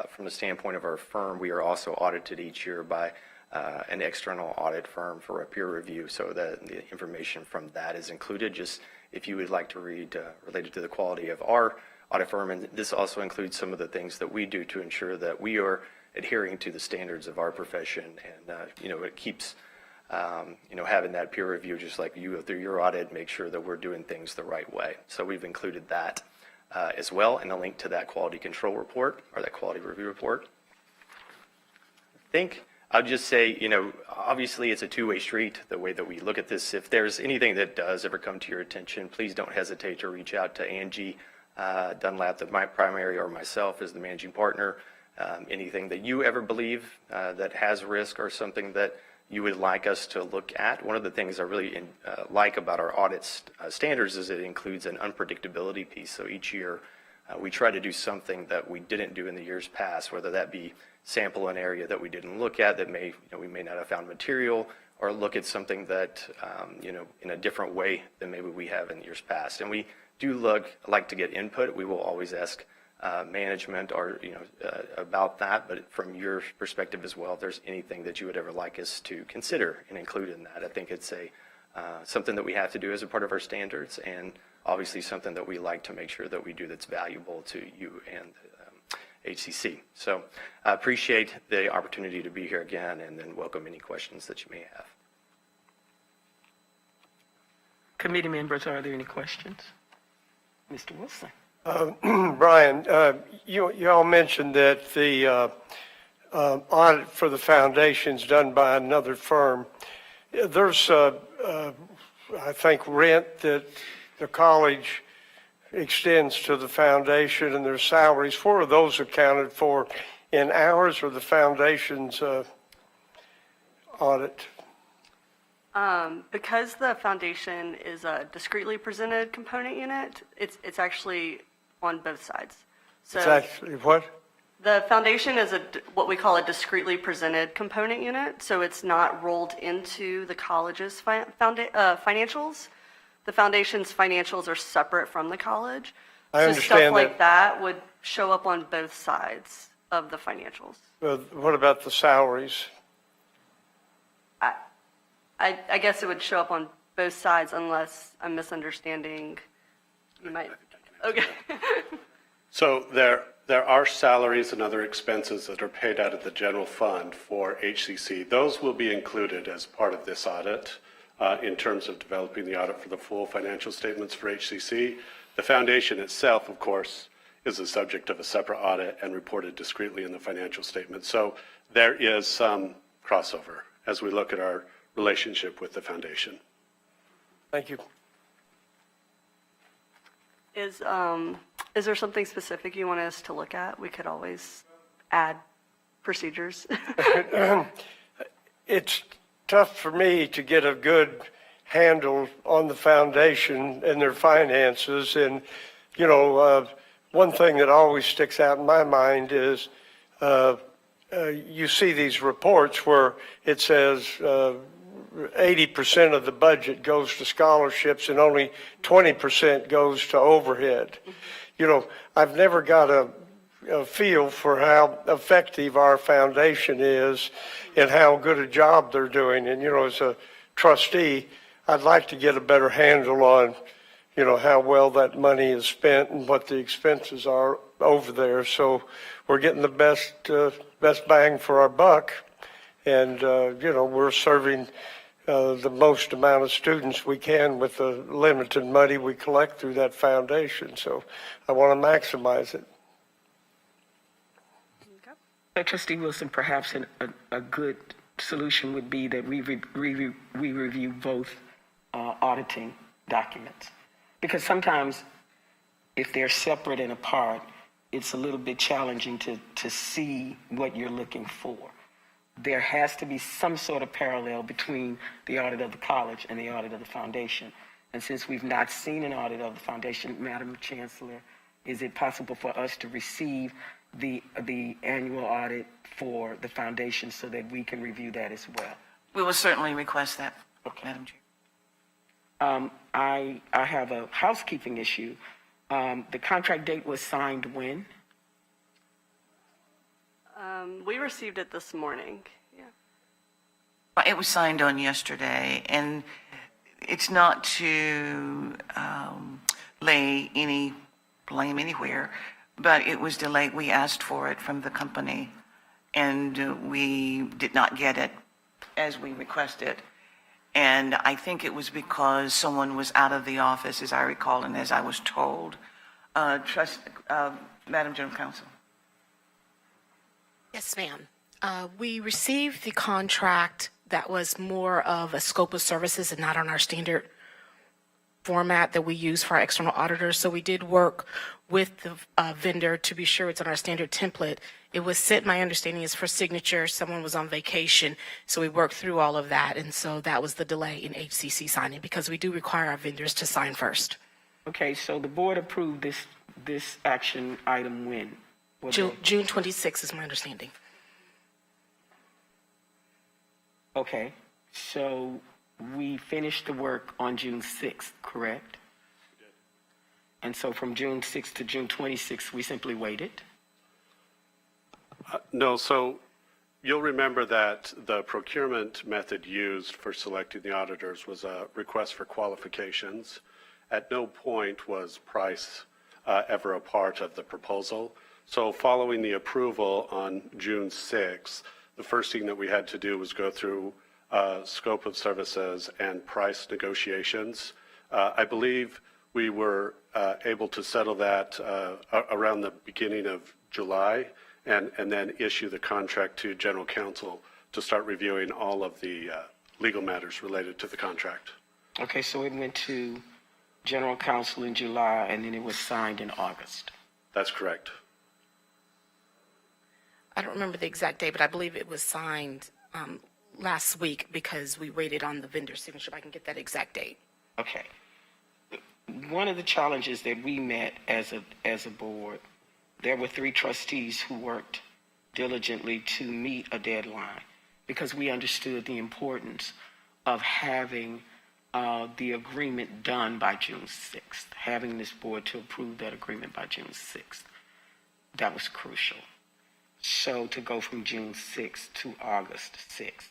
From the standpoint of our firm, we are also audited each year by an external audit firm for a peer review. So that the information from that is included. Just if you would like to read related to the quality of our audit firm, and this also includes some of the things that we do to ensure that we are adhering to the standards of our profession, and it keeps having that peer review, just like you go through your audit, make sure that we're doing things the right way. So we've included that as well, and a link to that quality control report or that quality review report. I think I'll just say, obviously it's a two-way street, the way that we look at this. If there's anything that does ever come to your attention, please don't hesitate to reach out to Angie Dunlap, my primary, or myself as the managing partner. Anything that you ever believe that has risk or something that you would like us to look at. One of the things I really like about our audit standards is it includes an unpredictability piece. So each year we try to do something that we didn't do in the years past, whether that be sample an area that we didn't look at that we may not have found material, or look at something that in a different way than maybe we have in years past. And we do like to get input. We will always ask management or about that, but from your perspective as well, if there's anything that you would ever like us to consider and include in that. I think it's something that we have to do as a part of our standards, and obviously something that we like to make sure that we do that's valuable to you and HCC. So I appreciate the opportunity to be here again, and then welcome any questions that you may have. Committee members, are there any questions? Mr. Wilson. Brian, you all mentioned that the audit for the foundation is done by another firm. There's, I think, rent that the college extends to the foundation, and their salaries. What are those accounted for in ours or the foundation's audit? Because the foundation is a discretely presented component unit, it's actually on both sides. So It's actually what? the foundation is what we call a discretely presented component unit, so it's not rolled into the college's financials. The foundation's financials are separate from the college. I so understand stuff like that would show up on both sides of the financials. What about the salaries? I guess it would show up on both sides unless I'm misunderstanding. You might. Okay. So there are salaries and other expenses that are paid out of the general fund for HCC. Those will be included as part of this audit in terms of developing the audit for the full financial statements for HCC. The foundation itself, of course, is the subject of a separate audit and reported discretely in the financial statement. So there is some crossover as we look at our relationship with the foundation. Thank you. Is there something specific you want us to look at? We could always add procedures. It's tough for me to get a good handle on the foundation and their finances. And, you know, one thing that always sticks out in my mind is you see these reports where it says 80% of the budget goes to scholarships and only 20% goes to overhead. You know, I've never got a feel for how effective our foundation is and how good a job they're doing. And, you know, as a trustee, I'd like to get a better handle on, you know, how well that money is spent and what the expenses are over there. So we're getting the best bang for our buck. And, you know, we're serving the most amount of students we can with the limited money we collect through that foundation. So I want to maximize it. Trustee Wilson, perhaps a good solution would be that we review both auditing documents. Because sometimes if they're separate and apart, it's a little bit challenging to see what you're looking for. There has to be some sort of parallel between the audit of the college and the audit of the foundation. And since we've not seen an audit of the foundation, Madam Chancellor, is it possible for us to receive the annual audit for the foundation so that we can review that as well? We will certainly request that, Madam Chair. I have a housekeeping issue. The contract date was signed when? We received it this morning. Yeah. It was signed on yesterday, and it's not to lay any blame anywhere, but it was delayed. We asked for it from the company, and we did not get it as we requested. And I think it was because someone was out of the office, as I recall, and as I was told. Madam General Counsel. Yes, ma'am. We received the contract that was more of a scope of services and not on our standard format that we use for our external auditors. So we did work with the vendor to be sure it's on our standard template. It was sent, my understanding is for signature. Someone was on vacation, so we worked through all of that. And so that was the delay in HCC signing because we do require our vendors to sign first. Okay, so the board approved this action item when? June 26th is my understanding. Okay, so we finished the work on June 6th, correct? We did. And so from June 6th to June 26th, we simply waited? No, so you'll remember that the procurement method used for selecting the auditors was a request for qualifications. At no point was price ever a part of the proposal. So following the approval on June 6th, the first thing that we had to do was go through scope of services and price negotiations. I believe we were able to settle that around the beginning of July and then issue the contract to General Counsel to start reviewing all of the legal matters related to the contract. Okay, so it went to General Counsel in July and then it was signed in August. That's correct. I don't remember the exact date, but I believe it was signed last week because we waited on the vendor's signature. If I can get that exact date. Okay. One of the challenges that we met as a board, there were 3 trustees who worked diligently to meet a deadline because we understood the importance of having the agreement done by June 6th, having this board to approve that agreement by June 6th. That was crucial. So to go from June 6th to August 6th,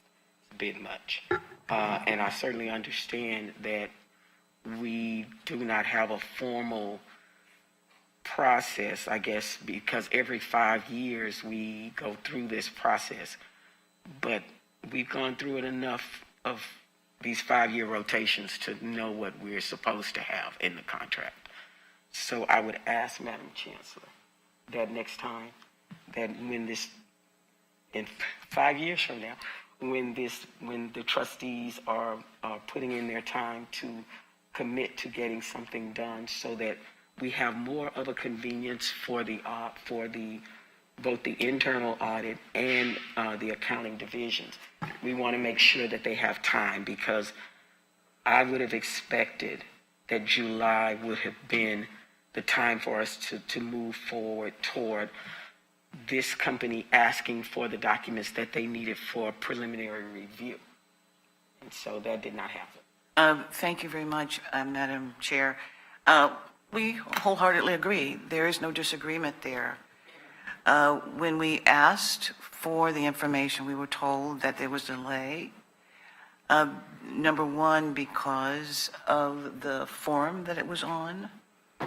a bit much. And I certainly understand that we do not have a formal process, I guess, because every 5 years we go through this process. But we've gone through it enough of these 5-year rotations to know what we're supposed to have in the contract. So I would ask Madam Chancellor that next time, that when this, in 5 years from now, when the trustees are putting in their time to commit to getting something done, so that we have more of a convenience for both the internal audit and the accounting divisions. We want to make sure that they have time, because I would have expected that July would have been the time for us to move forward toward this company asking for the documents that they needed for preliminary review. And so that did not happen. Thank you very much, Madam Chair. We wholeheartedly agree. There is no disagreement there. When we asked for the information, we were told that there was delay. Number one, because of the form that it was on,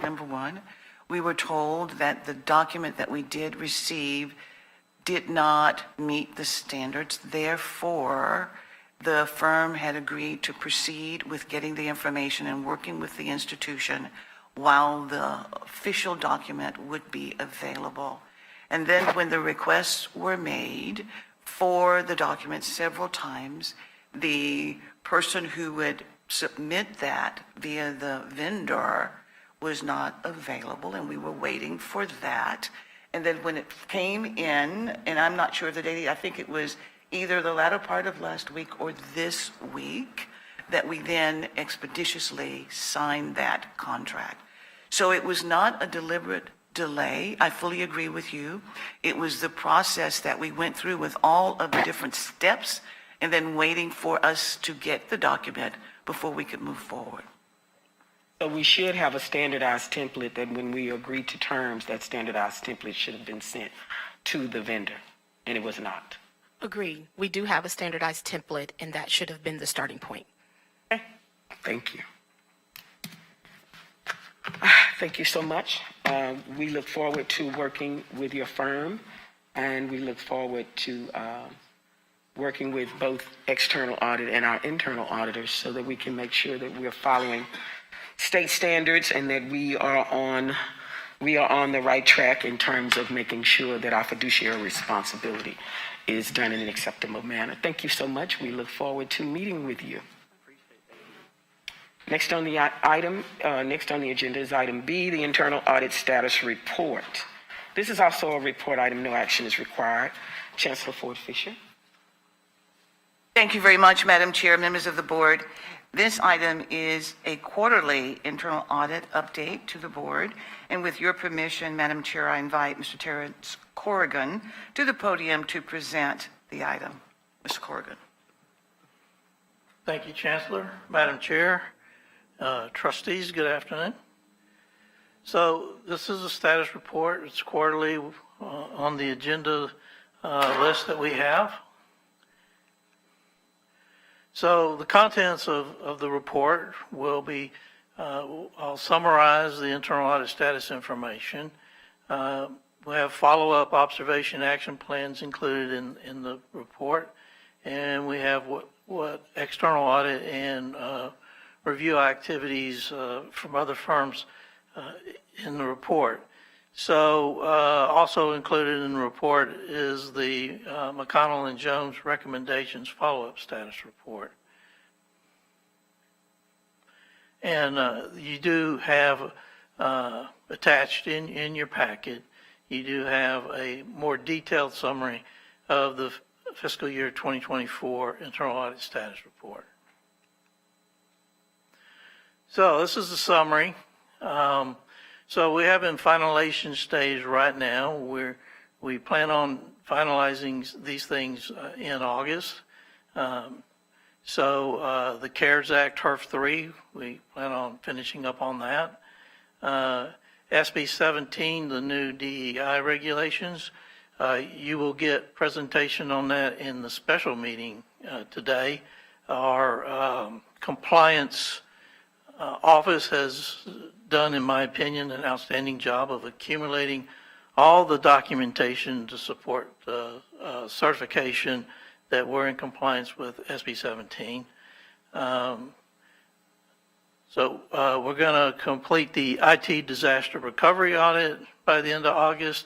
number one. We were told that the document that we did receive did not meet the standards. Therefore, the firm had agreed to proceed with getting the information and working with the institution while the official document would be available. And then when the requests were made for the document several times, the person who would submit that via the vendor was not available, and we were waiting for that. And then when it came in, and I'm not sure of the date, I think it was either the latter part of last week or this week, that we then expeditiously signed that contract. So it was not a deliberate delay. I fully agree with you. It was the process that we went through with all of the different steps and then waiting for us to get the document before we could move forward. So we should have a standardized template that when we agree to terms, that standardized template should have been sent to the vendor, and it was not. Agreed. We do have a standardized template, and that should have been the starting point. Okay. Thank you. Thank you so much. We look forward to working with your firm, and we look forward to working with both external audit and our internal auditors so that we can make sure that we're following state standards and that we are on the right track in terms of making sure that our fiduciary responsibility is done in an acceptable manner. Thank you so much. We look forward to meeting with you. Next on the agenda is item B, the internal audit status report. This is also a report item. No action is required. Chancellor Ford Fisher. Thank you very much, Madam Chair, members of the board. This item is a quarterly internal audit update to the board. And with your permission, Madam Chair, I invite Mr. Terrence Corrigan to the podium to present the item. Mr. Corrigan. Thank you, Chancellor. Madam Chair, trustees, good afternoon. So this is a status report. It's quarterly on the agenda list that we have. So the contents of the report will be, I'll summarize the internal audit status information. We have follow-up observation action plans included in the report. And we have what external audit and review activities from other firms in the report. So also included in the report is the McConnell and Jones recommendations follow-up status report. And you do have attached in your packet, you do have a more detailed summary of the fiscal year 2024 internal audit status report. So this is the summary. So we have in finalization stage right now. We plan on finalizing these things in August. So the CARES Act, HERF 3, we plan on finishing up on that. SB 17, the new DEI regulations, you will get presentation on that in the special meeting today. Our compliance office has done, in my opinion, an outstanding job of accumulating all the documentation to support certification that we're in compliance with SB 17. So we're going to complete the IT disaster recovery audit by the end of August.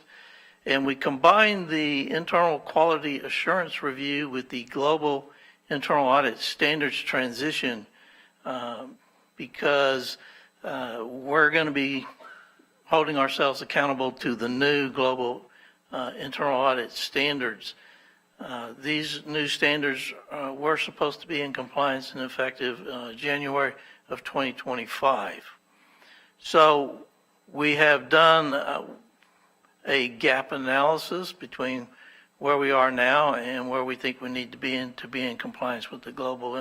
And we combined the internal quality assurance review with the global internal audit standards transition because we're going to be holding ourselves accountable to the new global internal audit standards. These new standards were supposed to be in compliance and effective January of 2025. So we have done a gap analysis between where we are now and where we think we need to be in compliance with the global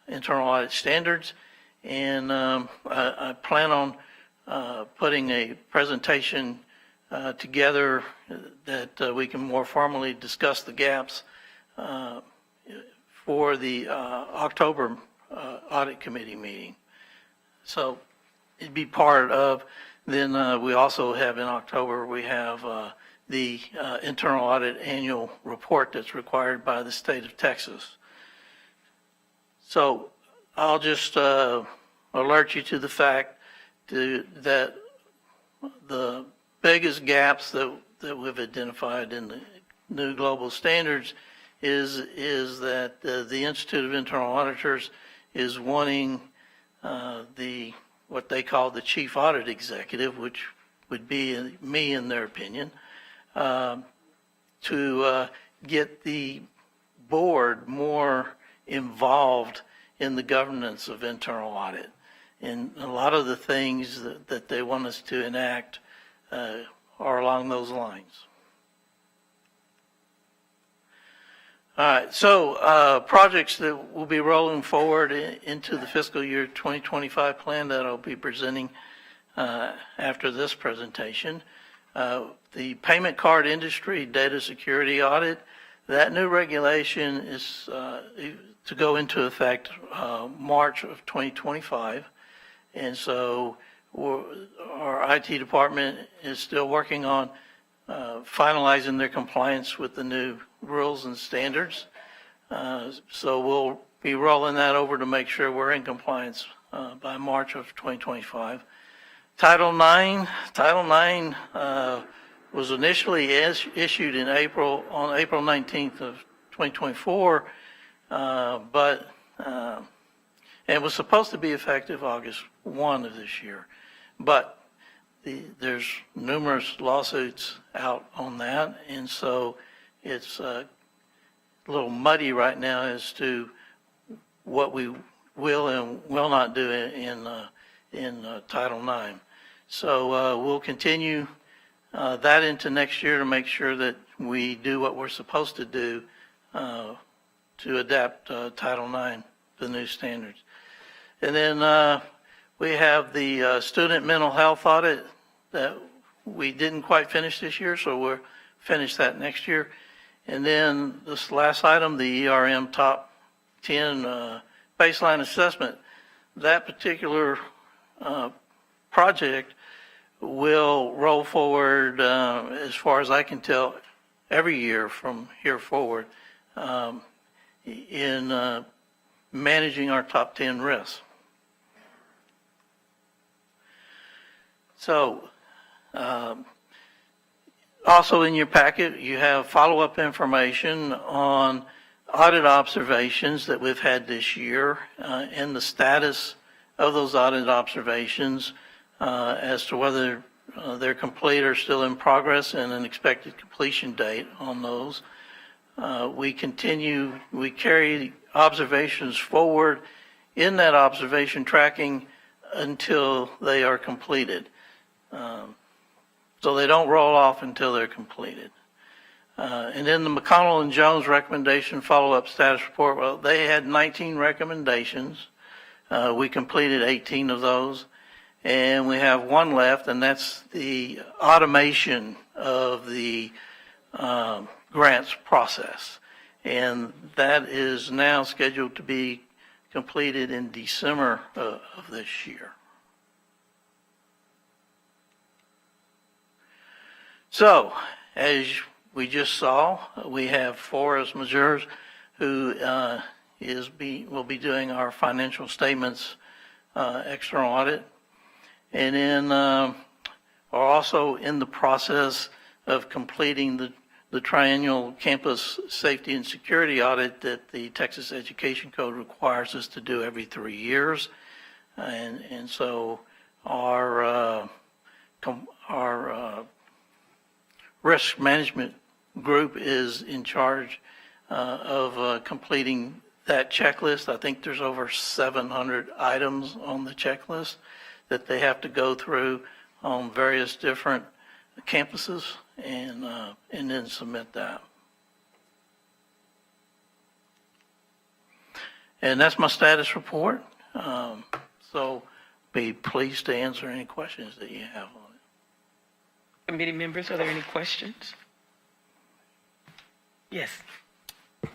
internal audit standards. And I plan on putting a presentation together that we can more formally discuss the gaps for the October audit committee meeting. So it'd be part of, then we also have in October, we have the internal audit annual report that's required by the state of Texas. So I'll just alert you to the fact that the biggest gaps that we've identified in the new global standards is that the Institute of Internal Auditors is wanting what they call the chief audit executive, which would be me in their opinion, to get the board more involved in the governance of internal audit. And a lot of the things that they want us to enact are along those lines. All right, so projects that will be rolling forward into the fiscal year 2025 plan that I'll be presenting after this presentation. The payment card industry data security audit, that new regulation is to go into effect March of 2025. And so our IT department is still working on finalizing their compliance with the new rules and standards. So we'll be rolling that over to make sure we're in compliance by March of 2025. Title IX was initially issued in on April 19th of 2024, but it was supposed to be effective August 1 of this year. But there's numerous lawsuits out on that, and so it's a little muddy right now as to what we will and will not do in Title IX. So we'll continue that into next year to make sure that we do what we're supposed to do to adapt Title IX to the new standards. And then we have the student mental health audit that we didn't quite finish this year, so we'll finish that next year. And then this last item, the ERM Top 10 baseline assessment, that particular project will roll forward, as far as I can tell, every year from here forward in managing our top 10 risks. So, also in your packet, you have follow-up information on audit observations that we've had this year and the status of those audit observations as to whether they're complete or still in progress and an expected completion date on those. We carry observations forward in that observation tracking until they are completed. So they don't roll off until they're completed. And then the McConnell and Jones recommendation follow-up status report, well, they had 19 recommendations. We completed 18 of those. And we have one left, and that's the automation of the grants process. And that is now scheduled to be completed in December of this year. So, as we just saw, we have Forrest Mazurs, who will be doing our financial statements external audit. And then are also in the process of completing the triennial campus safety and security audit that the Texas Education Code requires us to do every 3 years. And so our risk management group is in charge of completing that checklist. I think there's over 700 items on the checklist that they have to go through on various different campuses and then submit that. And that's my status report. So be pleased to answer any questions that you have on it. Committee members, are there any questions? Yes.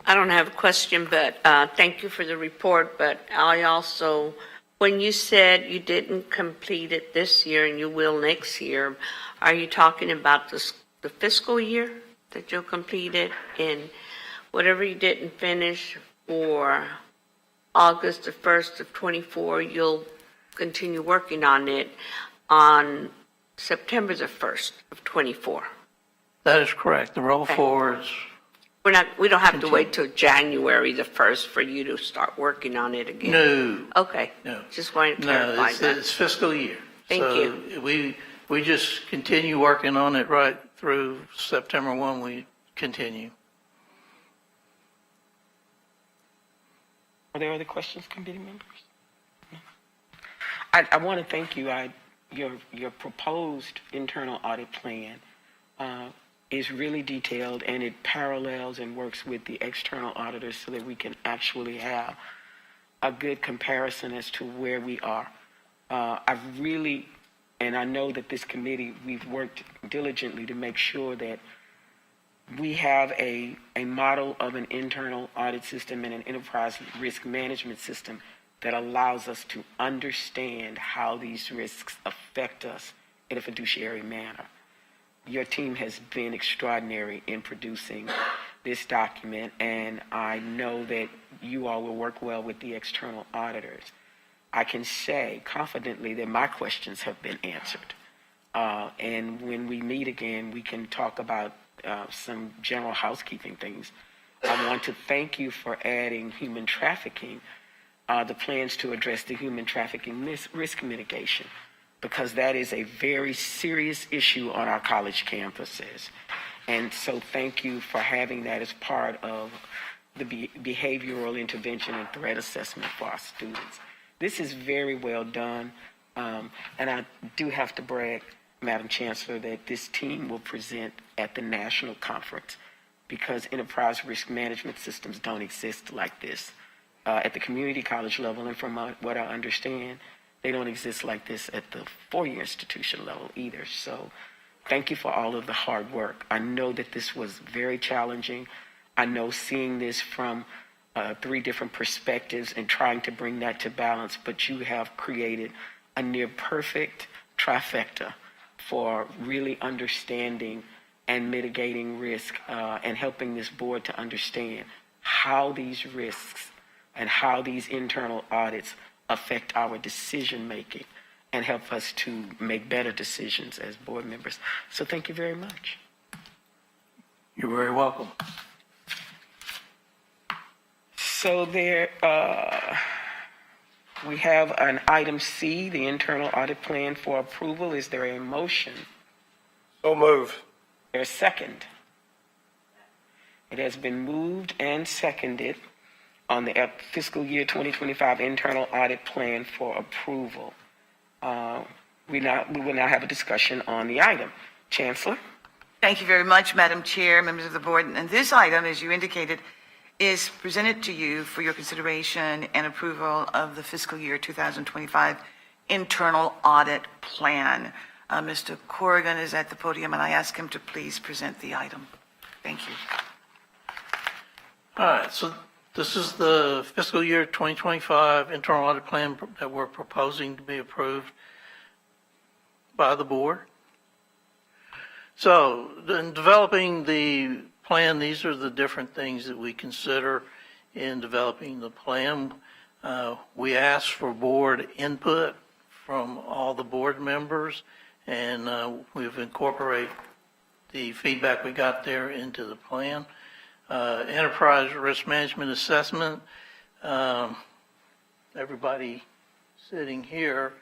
I don't have a question, but thank you for the report. But I also, when you said you didn't complete it this year and you will next year, are you talking about the fiscal year that you'll complete it in? Whatever you didn't finish for August the 1st of 24, you'll continue working on it on September the 1st of 24. That is correct. The roll forwards. We don't have to wait till January the 1st for you to start working on it again. No. Okay. No. Just wanted to No, clarify that. it's fiscal year. Thank you. We just continue working on it right through September 1. We continue. Are there other questions, committee members? No. I want to thank you. Your proposed internal audit plan is really detailed, and it parallels and works with the external auditors so that we can actually have a good comparison as to where we are. I've really, and I know that this committee, we've worked diligently to make sure that we have a model of an internal audit system and an enterprise risk management system that allows us to understand how these risks affect us in a fiduciary manner. Your team has been extraordinary in producing this document, and I know that you all will work well with the external auditors. I can say confidently that my questions have been answered. And when we meet again, we can talk about some general housekeeping things. I want to thank you for adding human trafficking, the plans to address the human trafficking risk mitigation, because that is a very serious issue on our college campuses. And so thank you for having that as part of the behavioral intervention and threat assessment for our students. This is very well done. And I do have to brag, Madam Chancellor, that this team will present at the national conference, because enterprise risk management systems don't exist like this at the community college level. And from what I understand, they don't exist like this at the four-year institution level either. So thank you for all of the hard work. I know that this was very challenging. I know seeing this from 3 different perspectives and trying to bring that to balance, but you have created a near perfect trifecta for really understanding and mitigating risk and helping this board to understand how these risks and how these internal audits affect our decision making and help us to make better decisions as board members. So thank you very much. You're very welcome. So there, we have an item C, the internal audit plan for approval. Is there a motion? So move. There's a second. It has been moved and seconded on the fiscal year 2025 internal audit plan for approval. We will now have a discussion on the item. Chancellor? Thank you very much, Madam Chair, members of the board. And this item, as you indicated, is presented to you for your consideration and approval of the fiscal year 2025 internal audit plan. Mr. Corrigan is at the podium, and I ask him to please present the item. Thank you. All right, so this is the fiscal year 2025 internal audit plan that we're proposing to be approved by the board. So in developing the plan, these are the different things that we consider in developing the plan. We ask for board input from all the board members, and we've incorporated the feedback we got there into the plan. Enterprise risk management assessment, everybody sitting here,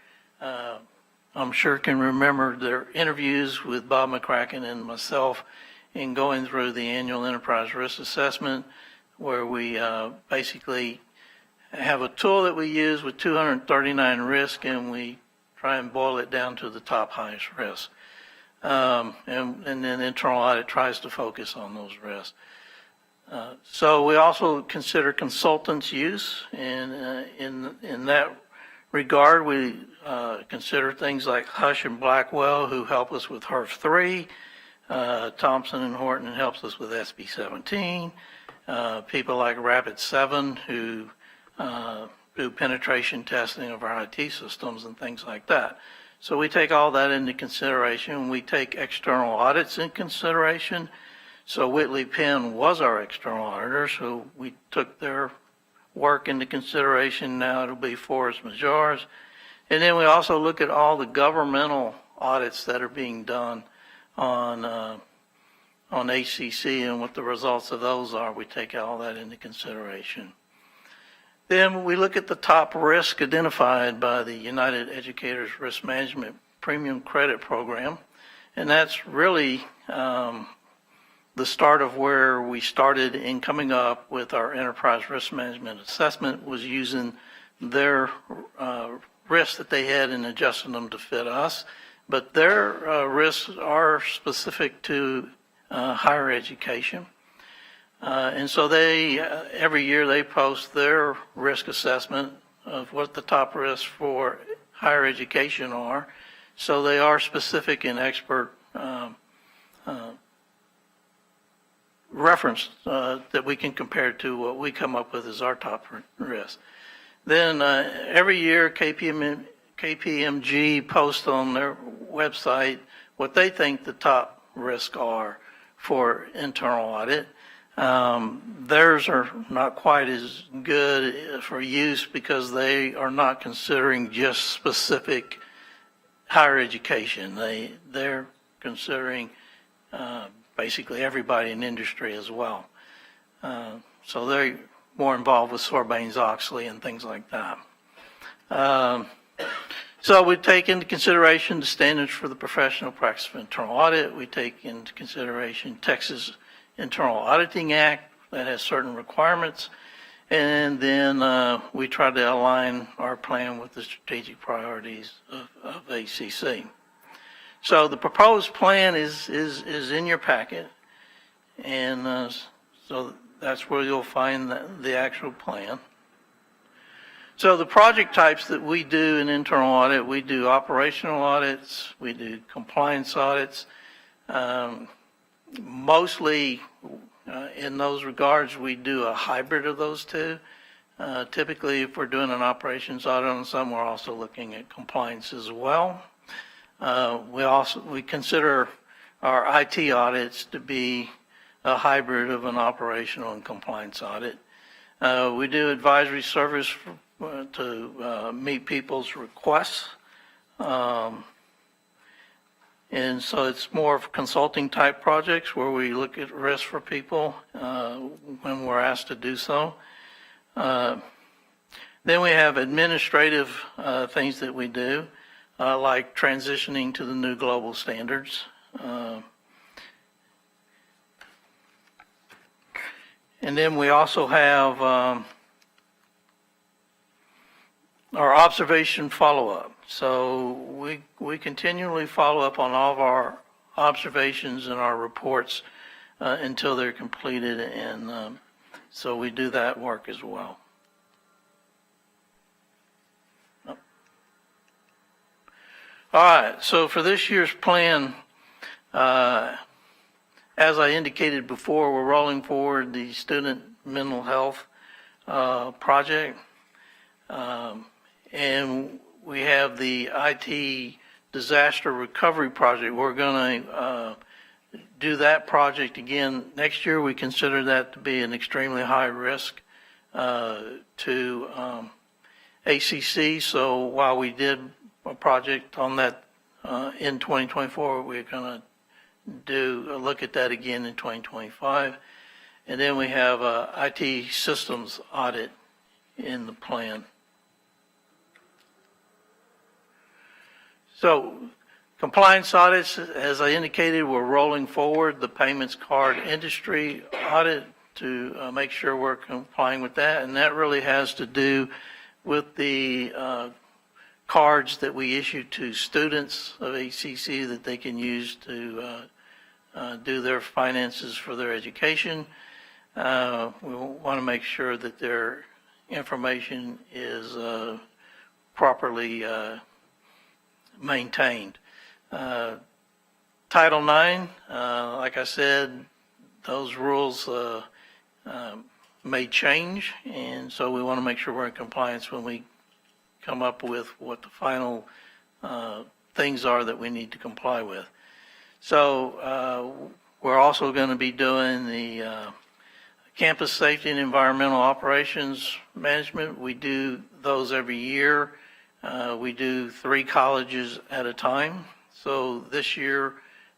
I'm sure can remember their interviews with Bob McCracken and myself in going through the annual enterprise risk assessment, where we basically have a tool that we use with 239 risks, and we try and boil it down to the top highest risk. And then internal audit tries to focus on those risks. So we also consider consultants' use, and in that regard, we consider things like Hush and Blackwell, who help us with HERF3. Thompson and Horton helps us with SB 17. People like Rapid7, who do penetration testing of our IT systems and things like that. So we take all that into consideration. We take external audits in consideration. So Whitley Penn was our external auditor, so we took their work into consideration. Now it'll be Forrest Majors. And then we also look at all the governmental audits that are being done on HCC and what the results of those are. We take all that into consideration. Then we look at the top risk identified by the United Educators Risk Management Premium Credit Program, and that's really the start of where we started in coming up with our enterprise risk management assessment, was using their risks that they had and adjusting them to fit us. But their risks are specific to higher education. And so they, every year they post their risk assessment of what the top risks for higher education are. So they are specific and expert reference that we can compare to what we come up with as our top risk. Then every year KPMG posts on their website what they think the top risks are for internal audit. Theirs are not quite as good for use because they are not considering just specific higher education. They're considering basically everybody in industry as well. So they're more involved with Sarbanes-Oxley and things like that. So we take into consideration the standards for the professional practice of internal audit. We take into consideration Texas Internal Auditing Act that has certain requirements. And then we try to align our plan with the strategic priorities of ACC. So the proposed plan is in your packet. And so that's where you'll find the actual plan. So the project types that we do in internal audit, we do operational audits, we do compliance audits. Mostly in those regards, we do a hybrid of those two. Typically, if we're doing an operations audit on some, we're also looking at compliance as well. We consider our IT audits to be a hybrid of an operational and compliance audit. We do advisory service to meet people's requests. And so it's more of consulting type projects where we look at risk for people when we're asked to do so. Then we have administrative things that we do, like transitioning to the new global standards. And then we also have our observation follow-up. So we continually follow up on all of our observations and our reports until they're completed, and so we do that work as well. All right, so for this year's plan, as I indicated before, we're rolling forward the student mental health project, and we have the IT disaster recovery project. We're going to do that project again next year. We consider that to be an extremely high risk to ACC. So while we did a project on that in 2024. We're going to do a look at that again in 2025. And then we have a IT systems audit in the plan. So compliance audits, as I indicated, we're rolling forward the payments card industry audit to make sure we're complying with that. And that really has to do with the cards that we issue to students of HCC that they can use to do their finances for their education. We want to make sure that their information is properly maintained. Title IX, like I said, those rules may change, and so we want to make sure we're in compliance when we come up with what the final things are that we need to comply with. So we're also going to be doing the campus safety and environmental operations management. We do those every year. We do 3 colleges at a time. So this year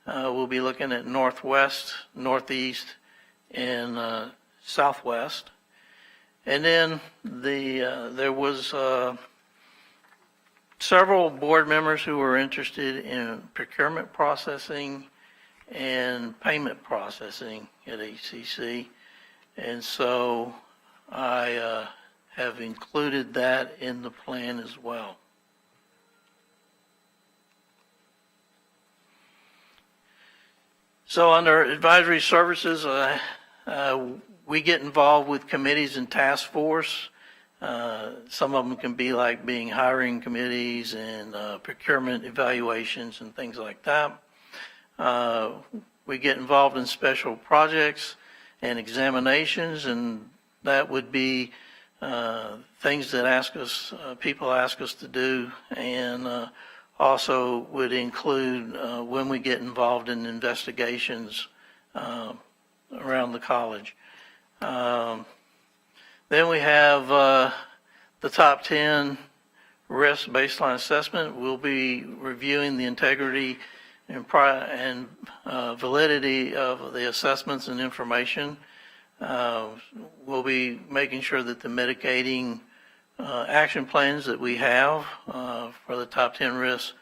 we'll be looking at Northwest, Northeast, and Southwest. And then there was several board members who were interested in procurement processing and payment processing at HCC. And so I have included that in the plan as well. So under advisory services, we get involved with committees and task force. Some of them can be like being hiring committees and procurement evaluations and things like that. We get involved in special projects and examinations, and that would be things that people ask us to do, and also would include when we get involved in investigations around the college. Then we have the top 10 risk baseline assessment. We'll be reviewing the integrity and validity of the assessments and information. We'll be making sure that the mitigating action plans that we have for the top 10 risks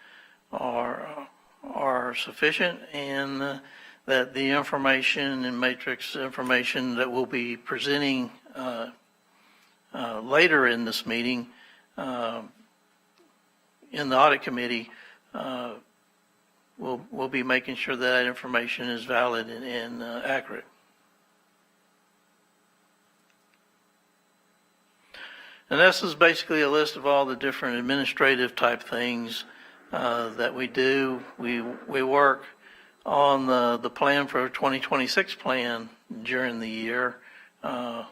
are sufficient, and that the information and matrix information that we'll be presenting later in this meeting in the audit committee, we'll be making sure that information is valid and accurate. And this is basically a list of all the different administrative type things that we do. We work on the plan for 2026 plan during the year. And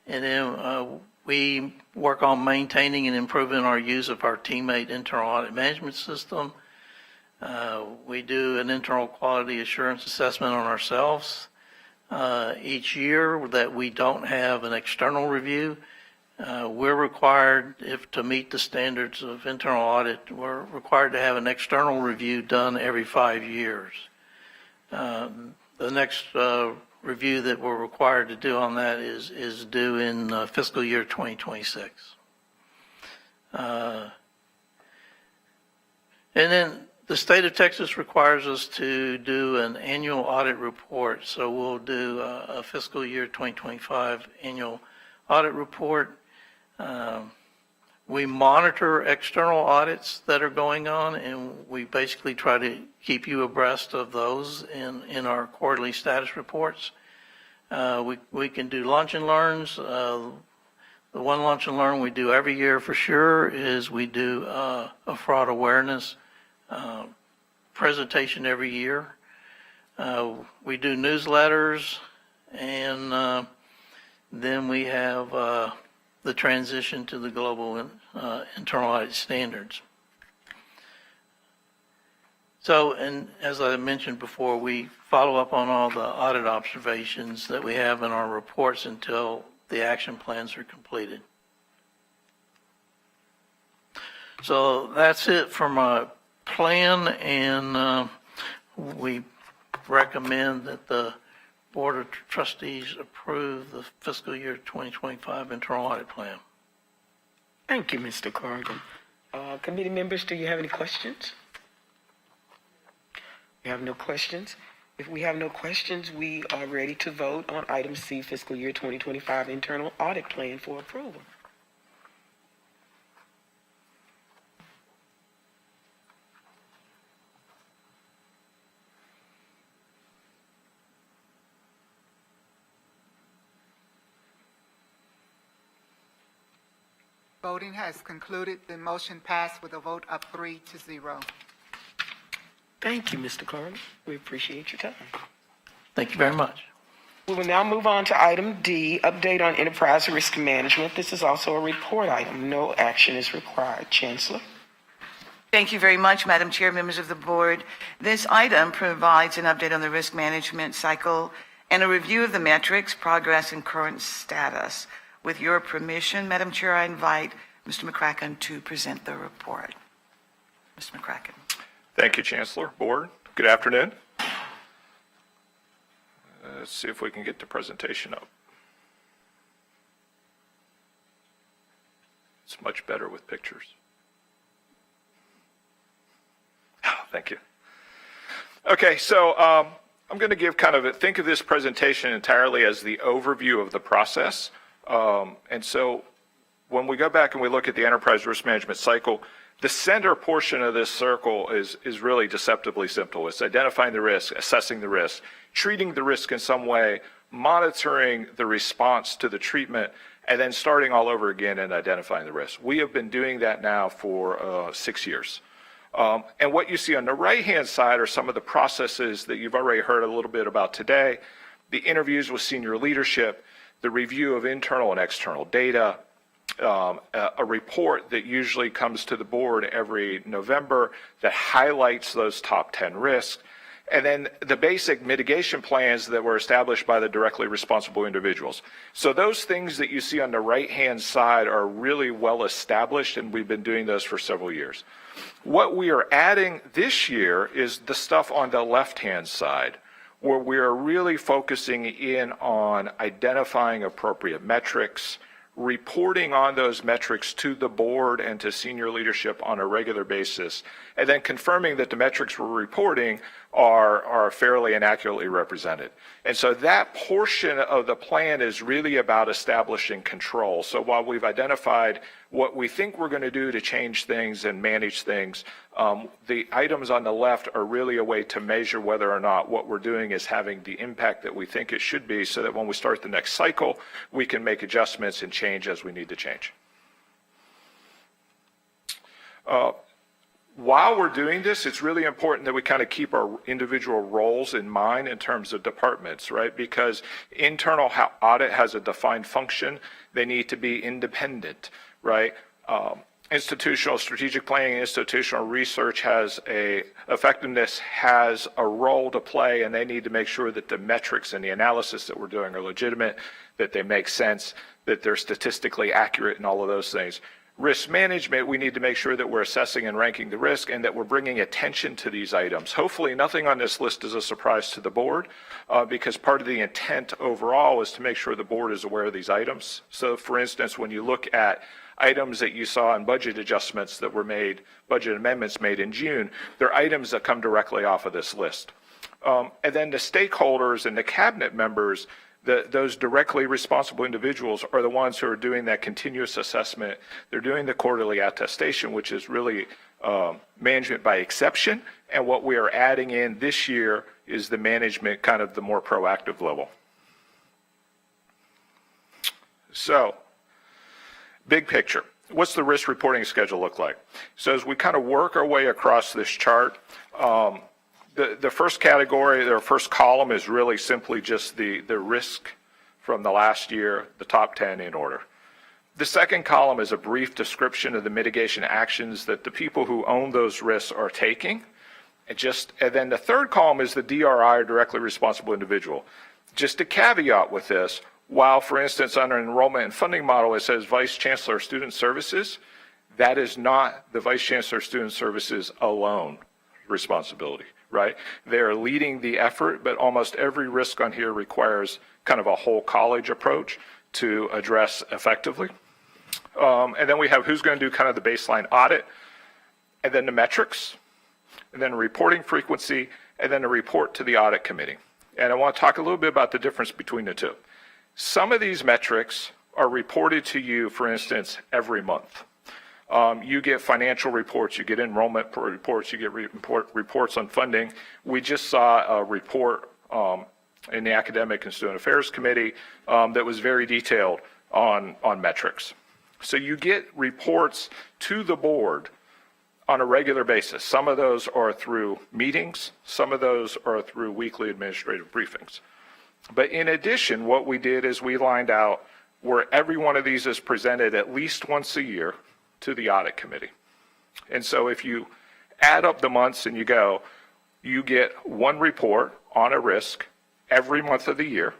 then we work on maintaining and improving our use of our teammate internal audit management system. We do an internal quality assurance assessment on ourselves each year that we don't have an external review. We're required, to meet the standards of internal audit, we're required to have an external review done every 5 years. The next review that we're required to do on that is due in fiscal year 2026. And then the state of Texas requires us to do an annual audit report. So we'll do a fiscal year 2025 annual audit report. We monitor external audits that are going on, and we basically try to keep you abreast of those in our quarterly status reports. We can do lunch and learns. The one lunch and learn we do every year for sure is we do a fraud awareness presentation every year. We do newsletters, and then we have the transition to the global internal audit standards. So, and as I mentioned before, we follow up on all the audit observations that we have in our reports until the action plans are completed. So that's it for my plan, and we recommend that the Board of Trustees approve the fiscal year 2025 internal audit plan. Thank you, Mr. Corrigan. Committee members, do you have any questions? We have no questions. If we have no questions, we are ready to vote on item C, fiscal year 2025 internal audit plan for approval. Voting has concluded. The motion passed with a vote of 3-0. Thank you, Mr. Corrigan. We appreciate your time. Thank you very much. We will now move on to item D, update on enterprise risk management. This is also a report item. No action is required. Chancellor. Thank you very much, Madam Chair, members of the board. This item provides an update on the risk management cycle and a review of the metrics, progress, and current status. With your permission, Madam Chair, I invite Mr. McCracken to present the report. Mr. McCracken. Thank you, Chancellor. Board, good afternoon. Let's see if we can get the presentation up. It's much better with pictures. Thank you. Okay, so I'm going to give think of this presentation entirely as the overview of the process. And so when we go back and we look at the enterprise risk management cycle, the center portion of this circle is really deceptively simple. It's identifying the risk, assessing the risk, treating the risk in some way, monitoring the response to the treatment, and then starting all over again and identifying the risk. We have been doing that now for 6 years. And what you see on the right-hand side are some of the processes that you've already heard a little bit about today, the interviews with senior leadership, the review of internal and external data, a report that usually comes to the board every November that highlights those top 10 risks, and then the basic mitigation plans that were established by the directly responsible individuals. So those things that you see on the right-hand side are really well established, and we've been doing those for several years. What we are adding this year is the stuff on the left-hand side, where we are really focusing in on identifying appropriate metrics, reporting on those metrics to the board and to senior leadership on a regular basis, and then confirming that the metrics we're reporting are fairly and accurately represented. And so that portion of the plan is really about establishing control. So while we've identified what we think we're going to do to change things and manage things, the items on the left are really a way to measure whether or not what we're doing is having the impact that we think it should be, so that when we start the next cycle, we can make adjustments and change as we need to change. While we're doing this, it's really important that we kind of keep our individual roles in mind in terms of departments, right? Because internal audit has a defined function. They need to be independent, right? Institutional strategic planning and institutional research effectiveness has a role to play, and they need to make sure that the metrics and the analysis that we're doing are legitimate, that they make sense, that they're statistically accurate, and all of those things. Risk management, we need to make sure that we're assessing and ranking the risk and that we're bringing attention to these items. Hopefully nothing on this list is a surprise to the board, because part of the intent overall is to make sure the board is aware of these items. So for instance, when you look at items that you saw in budget adjustments that were made, budget amendments made in June, they're items that come directly off of this list. And then the stakeholders and the cabinet members, those directly responsible individuals are the ones who are doing that continuous assessment. They're doing the quarterly attestation, which is really management by exception. And what we are adding in this year is the management, kind of the more proactive level. So, big picture. What's the risk reporting schedule look like? So as we kind of work our way across this chart, the first category, or first column, is really simply just the risk from the last year, the top 10 in order. The second column is a brief description of the mitigation actions that the people who own those risks are taking. And then the third column is the DRI, or directly responsible individual. Just a caveat with this, while, for instance, under enrollment and funding model, it says Vice Chancellor of Student Services, That is not the Vice Chancellor of Student Services alone responsibility, right? They're leading the effort, but almost every risk on here requires kind of a whole college approach to address effectively. And then we have who's going to do kind of the baseline audit, and then the metrics, and then reporting frequency, and then a report to the audit committee. And I want to talk a little bit about the difference between the two. Some of these metrics are reported to you, for instance, every month. You get financial reports, you get enrollment reports, you get reports on funding. We just saw a report in the Academic and Student Affairs Committee that was very detailed on metrics. So you get reports to the board on a regular basis. Some of those are through meetings, some of those are through weekly administrative briefings. But in addition, what we did is we lined out where every one of these is presented at least once a year to the audit committee. And so if you add up the months and you go, you get one report on a risk every month of the year,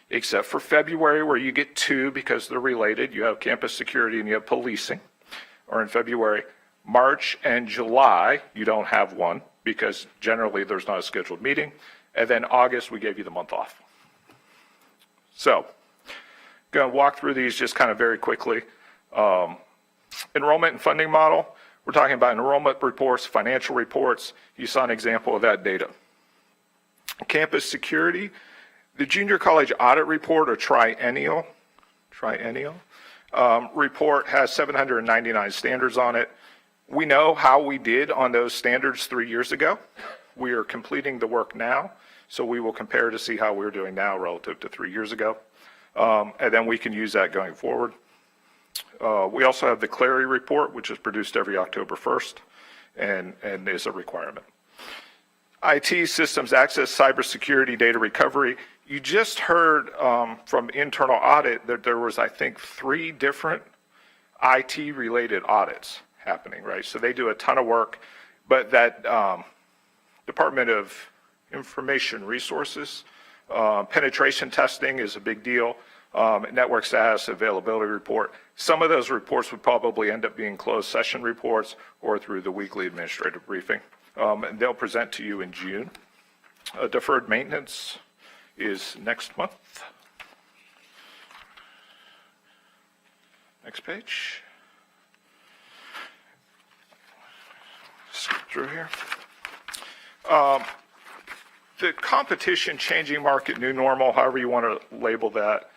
except for February where you get two because they're related. You have campus security and you have policing, or in February. March and July, you don't have one because generally there's not a scheduled meeting. And then August, we gave you the month off. So, going to walk through these just kind of very quickly. Enrollment and funding model, we're talking about enrollment reports, financial reports. You saw an example of that data. Campus security, the junior college audit report, or triennial report, has 799 standards on it. We know how we did on those standards 3 years ago. We are completing the work now, so we will compare to see how we're doing now relative to 3 years ago. And then we can use that going forward. We also have the Clarity report, which is produced every October 1st and is a requirement. IT, systems access, cybersecurity, data recovery. You just heard from internal audit that there was, I think, 3 different IT-related audits happening, right? So they do a ton of work, but that Department of Information Resources, penetration testing is a big deal. Network status, availability report. Some of those reports would probably end up being closed session reports or through the weekly administrative briefing. And they'll present to you in June. Deferred maintenance is next month. Next page. Skip through here. The competition, changing market, new normal, however you want to label that,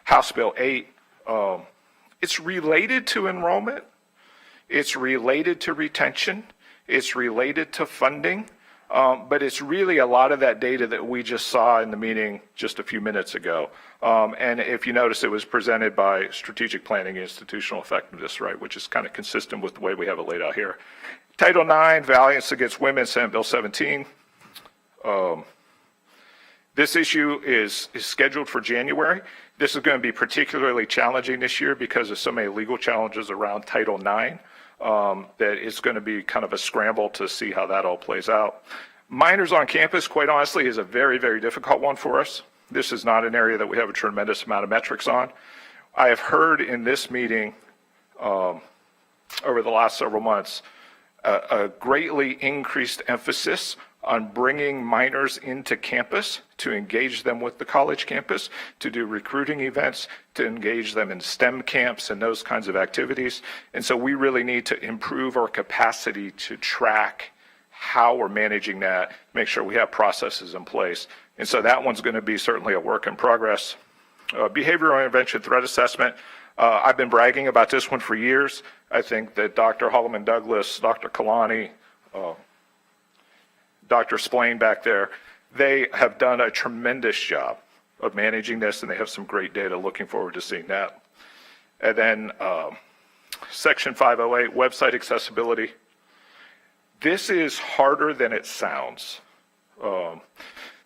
House Bill 8, it's related to enrollment, it's related to retention, it's related to funding, but it's really a lot of that data that we just saw in the meeting just a few minutes ago. And if you notice, it was presented by Strategic Planning and Institutional Effectiveness, right, which is kind of consistent with the way we have it laid out here. Title IX, Violence Against Women, Senate Bill 17. This issue is scheduled for January. This is going to be particularly challenging this year because of so many legal challenges around Title IX that it's going to be kind of a scramble to see how that all plays out. Minors on campus, quite honestly, is a very, very difficult one for us. This is not an area that we have a tremendous amount of metrics on. I have heard in this meeting over the last several months a greatly increased emphasis on bringing minors into campus to engage them with the college campus, to do recruiting events, to engage them in STEM camps and those kinds of activities. And so we really need to improve our capacity to track how we're managing that, make sure we have processes in place. And so that one's going to be certainly a work in progress. Behavioral intervention threat assessment. I've been bragging about this one for years. I think that Dr. Holloman Douglas, Dr. Kalani, Dr. Splain back there, they have done a tremendous job of managing this, and they have some great data. Looking forward to seeing that. And then Section 508, website accessibility. This is harder than it sounds.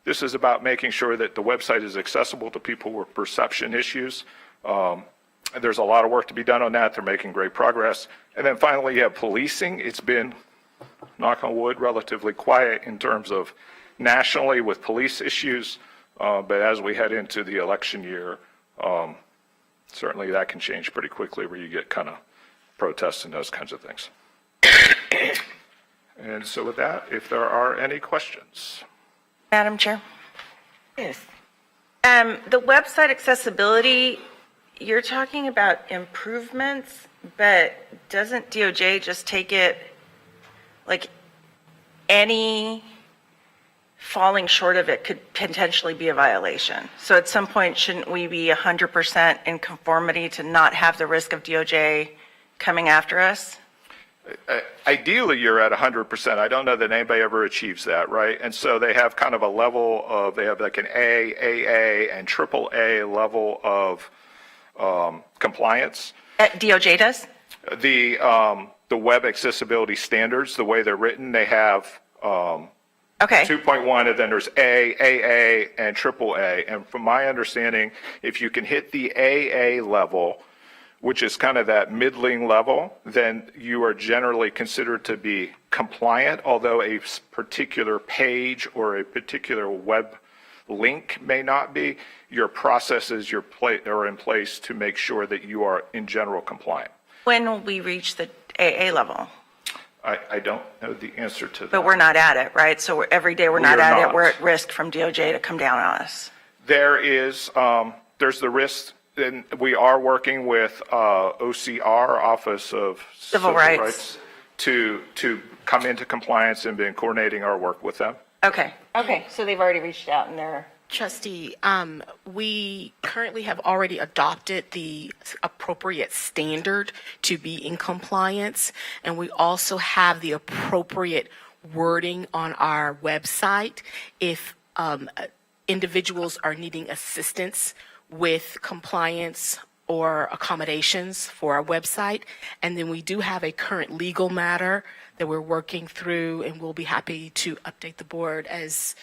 This is about making sure that the website is accessible to people with perception issues. There's a lot of work to be done on that. They're making great progress. And then finally, you have policing. It's been, knock on wood, relatively quiet in terms of nationally with police issues. But as we head into the election year, certainly that can change pretty quickly where you get kind of protests and those kinds of things. And so with that, if there are any questions. Madam Chair? Yes. The website accessibility, you're talking about improvements, but doesn't DOJ just take it, like, any falling short of it could potentially be a violation? So at some point, shouldn't we be 100% in conformity to not have the risk of DOJ coming after us? Ideally, you're at 100%. I don't know that anybody ever achieves that, right? And so they have kind of a level of, they have like an A, AA, and AAA level of compliance. DOJ does? The web accessibility standards, the way they're written, they have Okay. 2.1, and then there's A, AA, and AAA. And from my understanding, if you can hit the AA level, which is kind of that middling level, then you are generally considered to be compliant, although a particular page or a particular web link may not be. Your processes are in place to make sure that you are in general compliant. When will we reach the AA level? I don't know the answer to that. But we're not at it, right? So every day we're We not are at not. it, we're at risk from DOJ to come down on us. There is, there's the risk, and we are working with OCR, Office of Civil Rights, to come into compliance and been coordinating our work with them. Okay. Okay, so they've already reached out and they're. Trustee, we currently have already adopted the appropriate standard to be in compliance, and we also have the appropriate wording on our website if individuals are needing assistance with compliance or accommodations for our website. And then we do have a current legal matter that we're working through, and we'll be happy to update the board as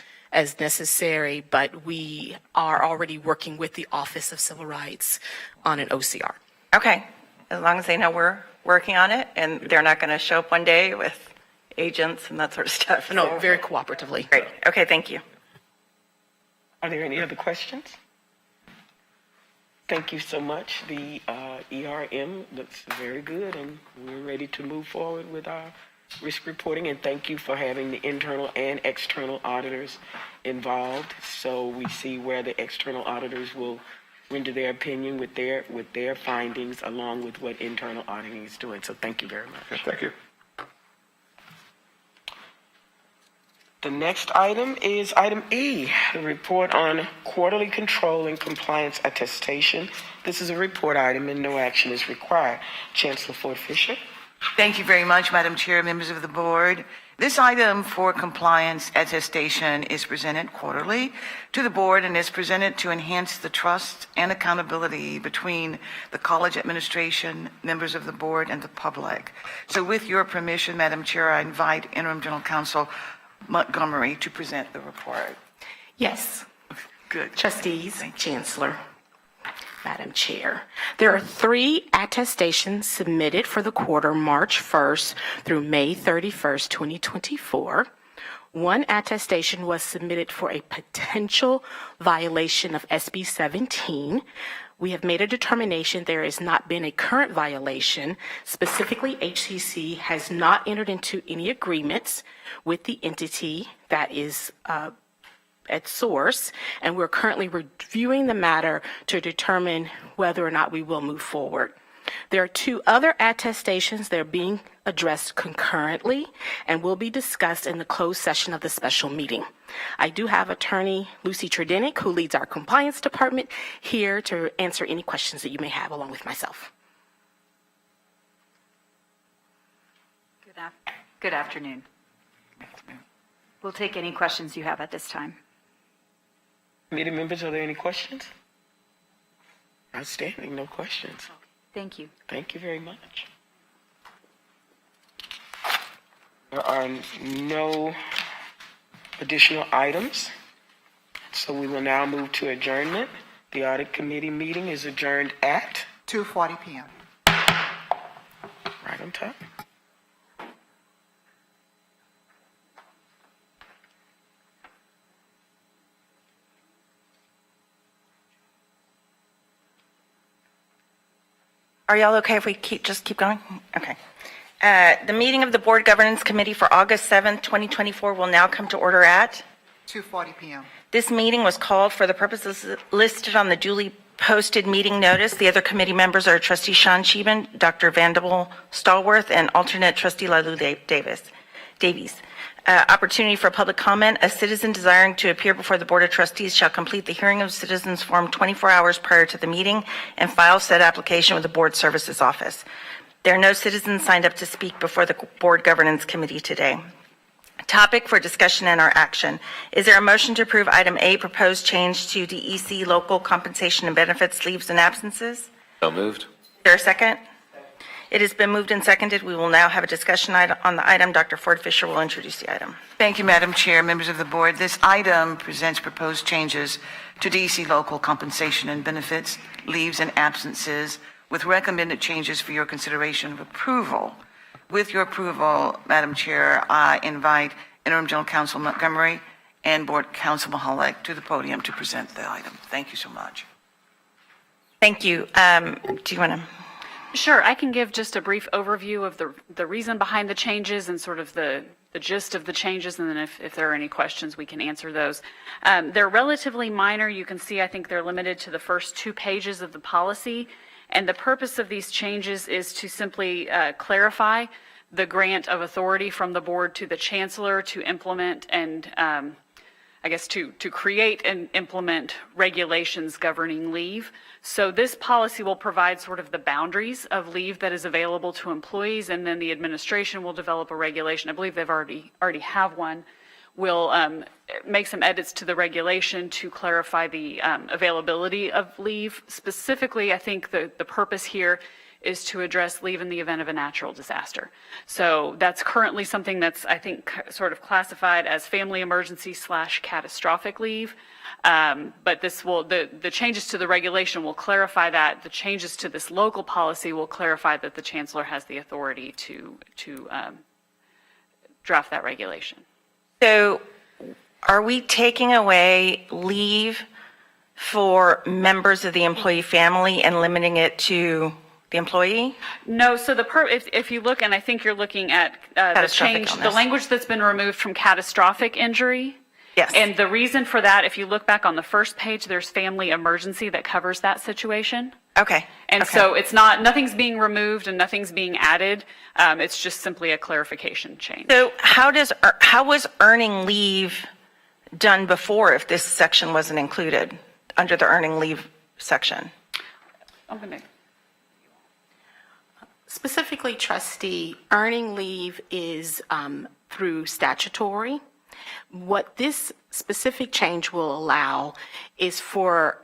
necessary, but we are already working with the Office of Civil Rights on an OCR. Okay, as long as they know we're working on it and they're not going to show up one day with agents and that sort of stuff. No, very cooperatively. Great, okay, thank you. Are there any other questions? Thank you so much. The ERM looks very good, and we're ready to move forward with our risk reporting, and thank you for having the internal and external auditors involved, so we see where the external auditors will render their opinion with their findings along with what internal auditing is doing. So thank you very much. Okay, thank you. The next item is item E, the report on quarterly control and compliance attestation. This is a report item and no action is required. Chancellor Ford Fisher. Thank you very much, Madam Chair, members of the board. This item for compliance attestation is presented quarterly to the board and is presented to enhance the trust and accountability between the college administration, members of the board, and the public. So with your permission, Madam Chair, I invite Interim General Counsel Montgomery to present the report. Yes. Good. Trustees, Chancellor, Madam Chair. There are 3 attestations submitted for the quarter March 1st through May 31st, 2024. One attestation was submitted for a potential violation of SB 17. We have made a determination there has not been a current violation. Specifically, HCC has not entered into any agreements with the entity that is at source, and we're currently reviewing the matter to determine whether or not we will move forward. There are 2 other attestations that are being addressed concurrently and will be discussed in the closed session of the special meeting. I do have Attorney Lucy Tredenick, who leads our compliance department, here to answer any questions that you may have along with myself. Good afternoon. We'll take any questions you have at this time. Committee members, are there any questions? Outstanding, no questions. Thank you. Thank you very much. There are no additional items, so we will now move to adjournment. The audit committee meeting is adjourned at 2:40 p.m. right on time. Are y'all okay if we just keep going? Okay. The meeting of the Board Governance Committee for August 7th, 2024 will now come to order at 2:40 p.m. This meeting was called for the purposes listed on the duly posted meeting notice. The other committee members are Trustee Sean Sheehan, Dr. Vanderbilt Stallworth, and alternate Trustee Lalu Davies. Opportunity for public comment. A citizen desiring to appear before the Board of Trustees shall complete the hearing of citizens form 24 hours prior to the meeting and file said application with the Board Services Office. There are no citizens signed up to speak before the Board Governance Committee today. Topic for discussion and or action. Is there a motion to approve item A, proposed change to DEC local compensation and benefits, leaves and absences? So moved. Is there a second? It has been moved and seconded. We will now have a discussion on the item. Dr. Ford Fisher will introduce the item. Thank you, Madam Chair, members of the board. This item presents proposed changes to DEC local compensation and benefits, leaves and absences, with recommended changes for your consideration of approval. With your approval, Madam Chair, I invite Interim General Counsel Montgomery and Board Counsel Mahalik to the podium to present the item. Thank you so much. Thank you. Do you want to? Sure, I can give just a brief overview of the reason behind the changes and sort of the gist of the changes, and then if there are any questions, we can answer those. They're relatively minor. You can see, I think they're limited to the first 2 pages of the policy, and the purpose of these changes is to simply clarify the grant of authority from the board to the chancellor to implement and I guess to create and implement regulations governing leave. So this policy will provide sort of the boundaries of leave that is available to employees, and then the administration will develop a regulation. I believe they've already have one. We'll make some edits to the regulation to clarify the availability of leave. Specifically, I think the purpose here is to address leave in the event of a natural disaster. So that's currently something that's, I think, sort of classified as family emergency / catastrophic leave. But this will, the changes to the regulation will clarify that. The changes to this local policy will clarify that the chancellor has the authority to draft that regulation. So are we taking away leave for members of the employee family and limiting it to the employee? No, so if you look, and I think you're looking at the change, the language that's been removed from catastrophic injury. Yes. And the reason for that, if you look back on the first page, there's family emergency that covers that situation. Okay. And so it's not, nothing's being removed and nothing's being added. It's just simply a clarification change. So how was earning leave done before if this section wasn't included under the earning leave section? I'm going to. Specifically, trustee, earning leave is through statutory. What this specific change will allow is for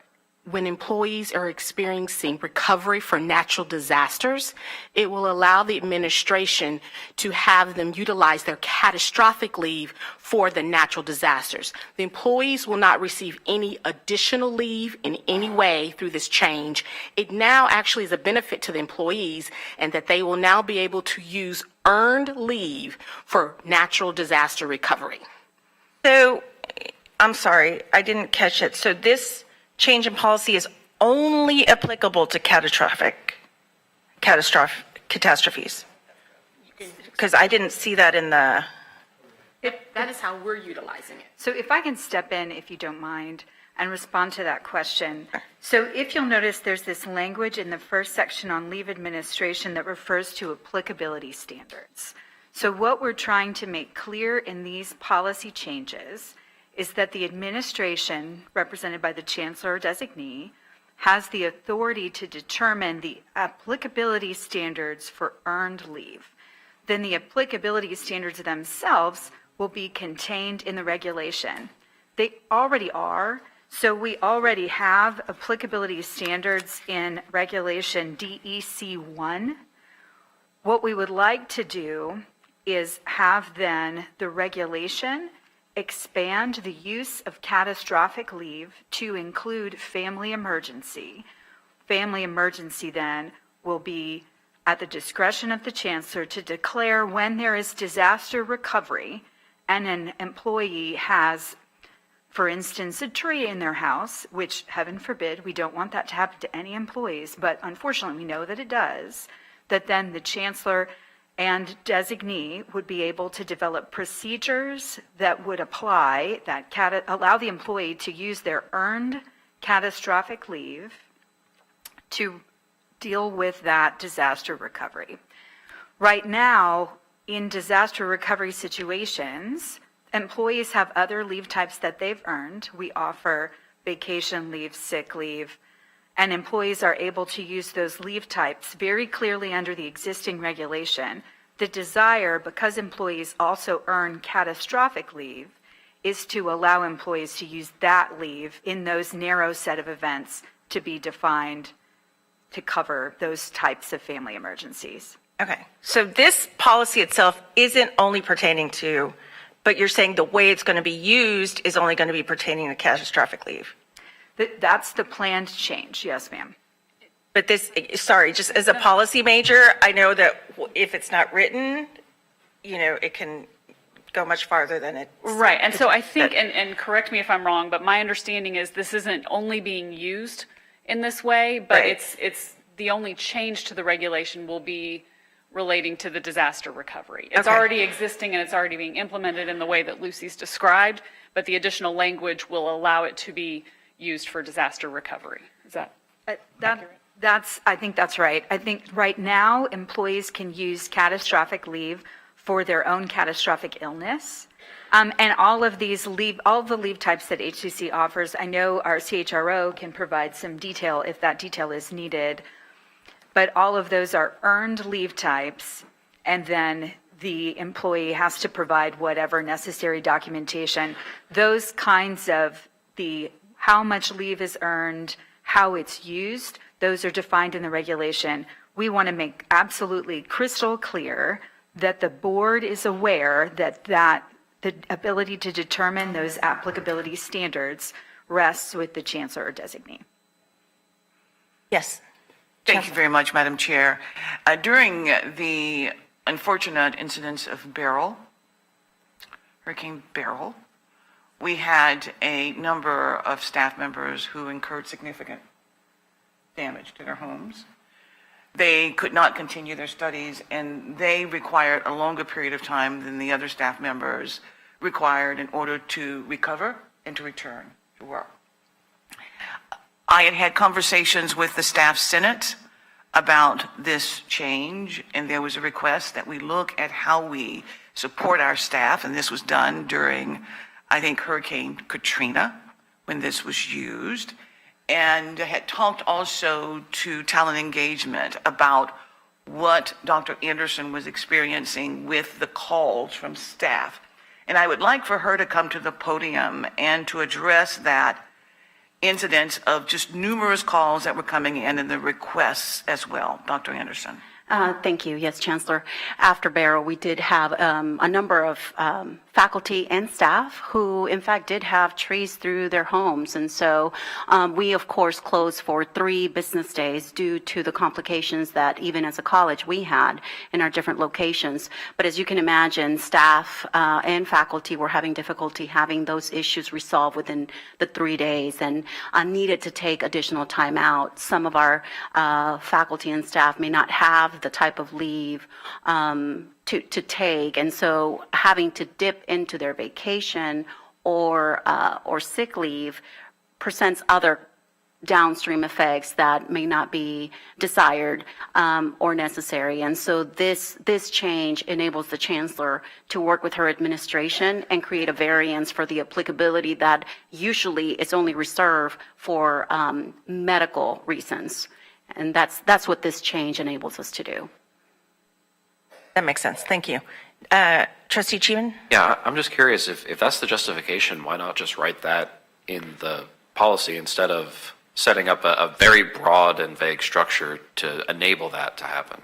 when employees are experiencing recovery for natural disasters, it will allow the administration to have them utilize their catastrophic leave for the natural disasters. The employees will not receive any additional leave in any way through this change. It now actually is a benefit to the employees, and that they will now be able to use earned leave for natural disaster recovery. So, I'm sorry, I didn't catch it. So this change in policy is only applicable to catastrophes? Because I didn't see that in the... That is how we're utilizing it. So if I can step in, if you don't mind, and respond to that question. So if you'll notice, there's this language in the first section on leave administration that refers to applicability standards. So what we're trying to make clear in these policy changes is that the administration, represented by the chancellor or designee, has the authority to determine the applicability standards for earned leave. Then the applicability standards themselves will be contained in the regulation. They already are, so we already have applicability standards in regulation DEC 1. What we would like to do is have then the regulation expand the use of catastrophic leave to include family emergency. Family emergency then will be at the discretion of the chancellor to declare when there is disaster recovery and an employee has for instance, a tree in their house, which heaven forbid, we don't want that to happen to any employees, but unfortunately we know that it does, that then the chancellor and designee would be able to develop procedures that would apply, that allow the employee to use their earned catastrophic leave to deal with that disaster recovery. Right now, in disaster recovery situations, employees have other leave types that they've earned. We offer vacation leave, sick leave, and employees are able to use those leave types very clearly under the existing regulation. The desire, because employees also earn catastrophic leave, is to allow employees to use that leave in those narrow set of events to be defined to cover those types of family emergencies. Okay, so this policy itself isn't only pertaining to, but you're saying the way it's going to be used is only going to be pertaining to catastrophic leave? That's the planned change, yes, ma'am. But this, sorry, just as a policy major, I know that if it's not written, it can go much farther than it. Right, and so I think, and correct me if I'm wrong, but my understanding is this isn't only being used in this way, but Right. it's the only change to the regulation will be relating to the disaster recovery. It's Okay. already existing and it's already being implemented in the way that Lucy's described, but the additional language will allow it to be used for disaster recovery. Is that? I think that's right. I think right now, employees can use catastrophic leave for their own catastrophic illness. And all of the leave types that HCC offers, I know our CHRO can provide some detail if that detail is needed. But all of those are earned leave types, and then the employee has to provide whatever necessary documentation. Those kinds of how much leave is earned, how it's used, those are defined in the regulation. We want to make absolutely crystal clear that the board is aware that the ability to determine those applicability standards rests with the chancellor or designee. Yes. Thank you very much, Madam Chair. During the unfortunate incidents of Hurricane Beryl, we had a number of staff members who incurred significant damage to their homes. They could not continue their studies, and they required a longer period of time than the other staff members required in order to recover and to return to work. I had had conversations with the staff senate about this change, and there was a request that we look at how we support our staff, and this was done during, I think, Hurricane Katrina, when this was used, and had talked also to talent engagement about what Dr. Anderson was experiencing with the calls from staff. And I would like for her to come to the podium and to address that incident of just numerous calls that were coming in and the requests as well. Dr. Anderson. Thank you. Yes, Chancellor. After Beryl, we did have a number of faculty and staff who, in fact, did have trees through their homes. And so we, of course, closed for 3 business days due to the complications that even as a college we had in our different locations. But as you can imagine, staff and faculty were having difficulty having those issues resolved within the 3 days and needed to take additional time out. Some of our faculty and staff may not have the type of leave to take, and so having to dip into their vacation or sick leave presents other downstream effects that may not be desired or necessary. And so this change enables the chancellor to work with her administration and create a variance for the applicability that usually is only reserved for medical reasons. And that's what this change enables us to do. That makes sense. Thank you. Trustee Cheeman? Yeah, I'm just curious, if that's the justification, why not just write that in the policy instead of setting up a very broad and vague structure to enable that to happen?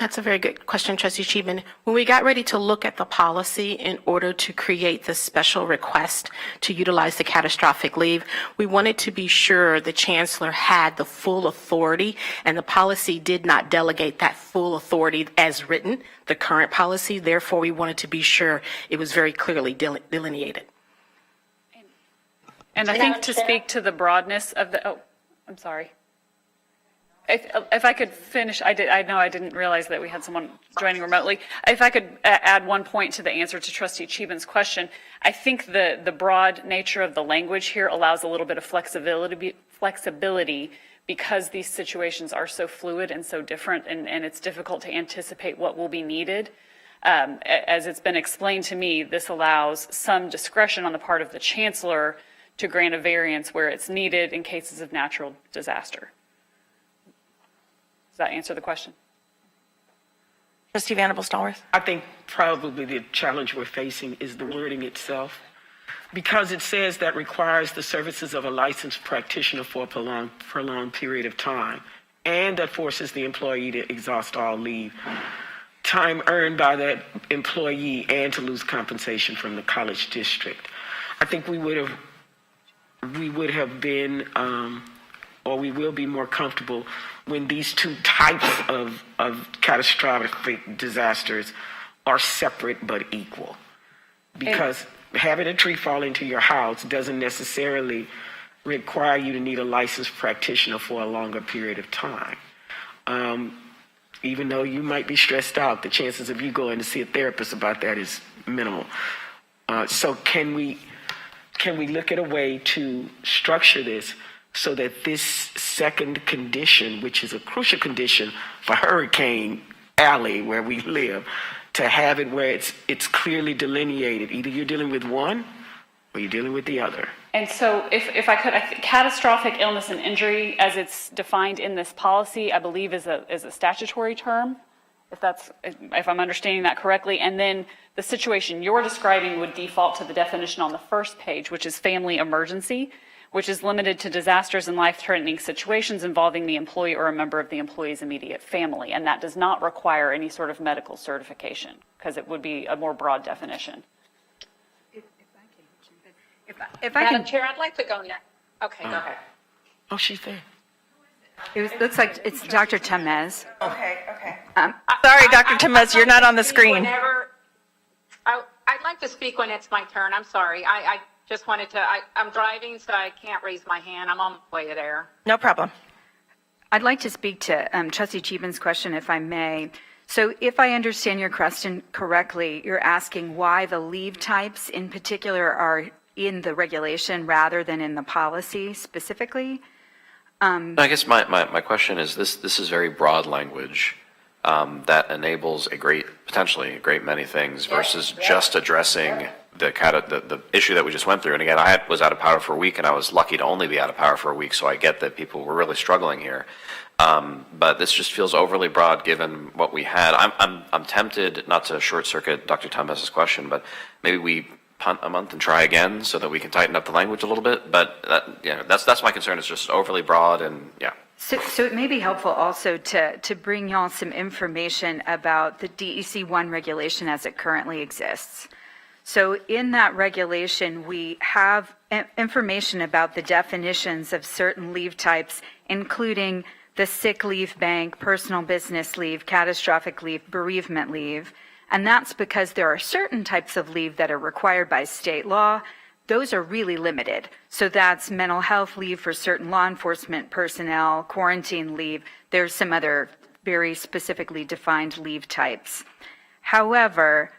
That's a very good question, Trustee Cheeman. When we got ready to look at the policy in order to create the special request to utilize the catastrophic leave, we wanted to be sure the chancellor had the full authority, and the policy did not delegate that full authority as written, the current policy. Therefore, we wanted to be sure it was very clearly delineated. And I think to speak to the broadness of the, I'm sorry. If I could finish, I know I didn't realize that we had someone joining remotely. If I could add one point to the answer to Trustee Cheeman's question, I think the broad nature of the language here allows a little bit of flexibility because these situations are so fluid and so different, and it's difficult to anticipate what will be needed. As it's been explained to me, this allows some discretion on the part of the chancellor to grant a variance where it's needed in cases of natural disaster. Does that answer the question? Trustee Vanderbilt Stallworth? I think probably the challenge we're facing is the wording itself, because it says that requires the services of a licensed practitioner for a prolonged period of time, and that forces the employee to exhaust all leave, time earned by that employee, and to lose compensation from the college district. I think we would have been, or we will be more comfortable when these two types of catastrophic disasters are separate but equal. Because having a tree fall into your house doesn't necessarily require you to need a licensed practitioner for a longer period of time. Even though you might be stressed out, the chances of you going to see a therapist about that is minimal. So can we look at a way to structure this so that this second condition, which is a crucial condition for Hurricane Alley, where we live, to have it where it's clearly delineated. Either you're dealing with one or you're dealing with the other. And so if I could, catastrophic illness and injury, as it's defined in this policy, I believe is a statutory term, if I'm understanding that correctly. And then the situation you're describing would default to the definition on the first page, which is family emergency, which is limited to disasters and life-threatening situations involving the employee or a member of the employee's immediate family. And that does not require any sort of medical certification, because it would be a more broad definition. Madam Chair, I'd like to go next. Okay, go ahead. Oh, she's there. It looks like it's Dr. Tamez. Okay. Sorry, Dr. Tamez, you're not on the screen. I'd like to speak when it's my turn. I'm sorry. I just wanted to, I'm driving, so I can't raise my hand. I'm on my way there. No problem. I'd like to speak to Trustee Cheeman's question, if I may. So if I understand your question correctly, you're asking why the leave types in particular are in the regulation rather than in the policy specifically? I guess my question is this is very broad language that enables potentially a great many things versus just addressing the issue that we just went through. And again, I was out of power for a week, and I was lucky to only be out of power for a week, so I get that people were really struggling here. But this just feels overly broad given what we had. I'm tempted not to short circuit Dr. Tamez's question, but maybe we punt a month and try again so that we can tighten up the language a little bit. But that's my concern. It's just overly broad, and yeah. So it may be helpful also to bring y'all some information about the DEC-1 regulation as it currently exists. So in that regulation, we have information about the definitions of certain leave types, including the sick leave bank, personal business leave, catastrophic leave, bereavement leave. And that's because there are certain types of leave that are required by state law. Those are really limited. So that's mental health leave for certain law enforcement personnel, quarantine leave. There's some other very specifically defined leave types. However,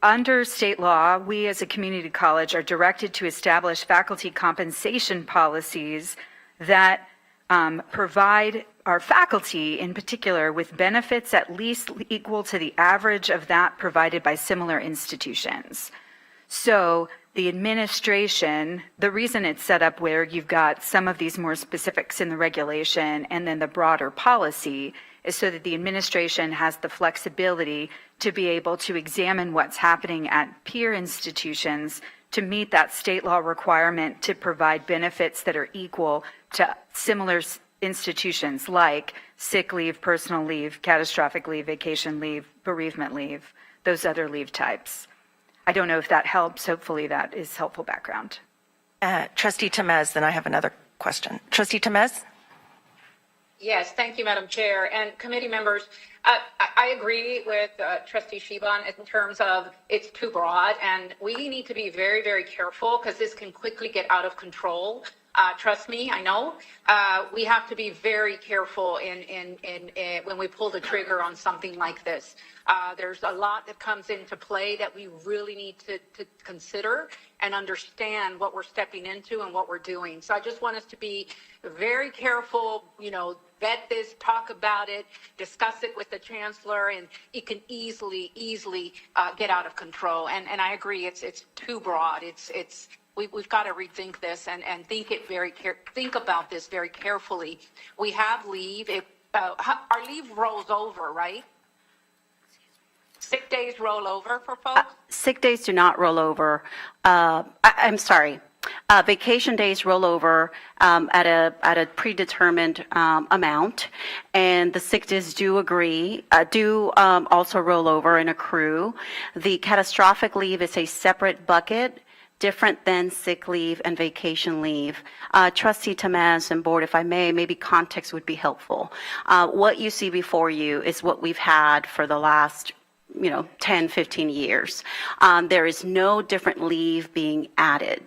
under state law, we as a community college are directed to establish faculty compensation policies that provide our faculty in particular with benefits at least equal to the average of that provided by similar institutions. So the administration, the reason it's set up where you've got some of these more specifics in the regulation and then the broader policy is so that the administration has the flexibility to be able to examine what's happening at peer institutions to meet that state law requirement to provide benefits that are equal to similar institutions like sick leave, personal leave, catastrophic leave, vacation leave, bereavement leave, those other leave types. I don't know if that helps. Hopefully that is helpful background. Trustee Temez, then I have another question. Trustee Temez? Yes, thank you, Madam Chair. And committee members, I agree with Trustee Sheban in terms of it's too broad, and we need to be very, very careful because this can quickly get out of control. Trust me, I know. We have to be very careful in when we pull the trigger on something like this. There's a lot that comes into play that we really need to consider and understand what we're stepping into and what we're doing. So I just want us to be very careful, vet this, talk about it, discuss it with the chancellor, and it can easily get out of control. And I agree, it's too broad. We've got to rethink this and think about this very carefully. We have leave. Our leave rolls over, right? Sick days roll over for folks? Sick days do not roll over. I'm sorry. Vacation days roll over at a predetermined amount, and the sick days do also roll over and accrue. The catastrophic leave is a separate bucket, different than sick leave and vacation leave. Trustee Temez and board, if I may, maybe context would be helpful. What you see before you is what we've had for the last 10, 15 years. There is no different leave being added.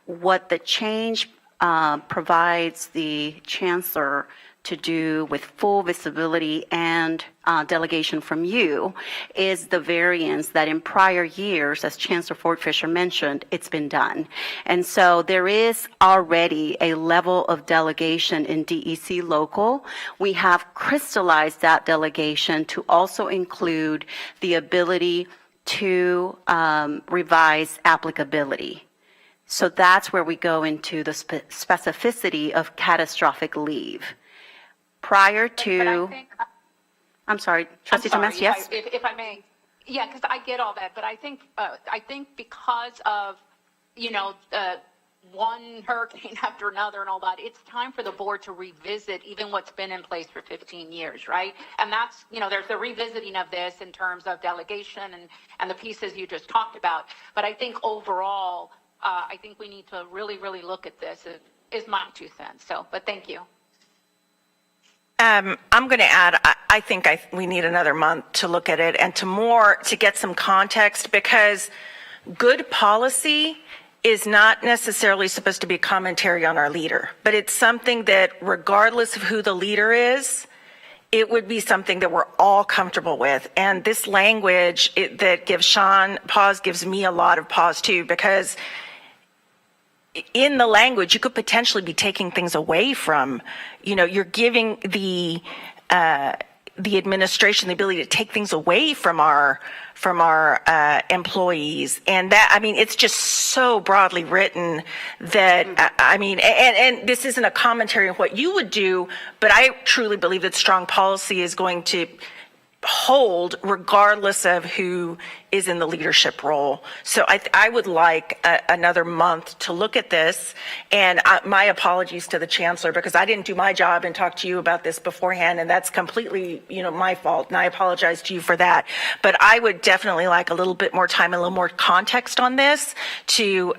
What the change provides the chancellor to do with full visibility and delegation from you is the variance that in prior years, as Chancellor Ford Fisher mentioned, it's been done. And so there is already a level of delegation in DEC local. We have crystallized that delegation to also include the ability to revise applicability. So that's where we go into the specificity of catastrophic leave. Prior to, I'm sorry, Trustee Temez, yes? If I may, yeah, because I get all that, but I think because of one hurricane after another and all that, it's time for the board to revisit even what's been in place for 15 years, right? And that's there's the revisiting of this in terms of delegation and the pieces you just talked about. But I think overall, I think we need to really look at this. Is my 2 cents. So, but thank you. I'm going to add, I think we need another month to look at it and to get some context, because good policy is not necessarily supposed to be a commentary on our leader, but it's something that regardless of who the leader is, it would be something that we're all comfortable with. And this language that gives Sean pause gives me a lot of pause too, because in the language, you could potentially be taking things away from, you're giving the administration the ability to take things away from our employees. And that, it's just so broadly written that, and this isn't a commentary on what you would do, but I truly believe that strong policy is going to hold regardless of who is in the leadership role. So I would like another month to look at this, and my apologies to the chancellor because I didn't do my job and talk to you about this beforehand, and that's completely my fault, and I apologize to you for that. But I would definitely like a little bit more time, a little more context on this to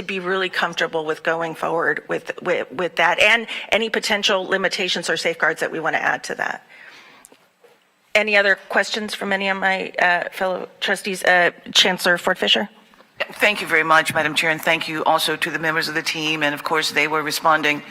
be really comfortable with going forward with that and any potential limitations or safeguards that we want to add to that. Any other questions from any of my fellow trustees? Chancellor Ford Fisher? Thank you very much, Madam Chair, and thank you also to the members of the team. And of course, they were responding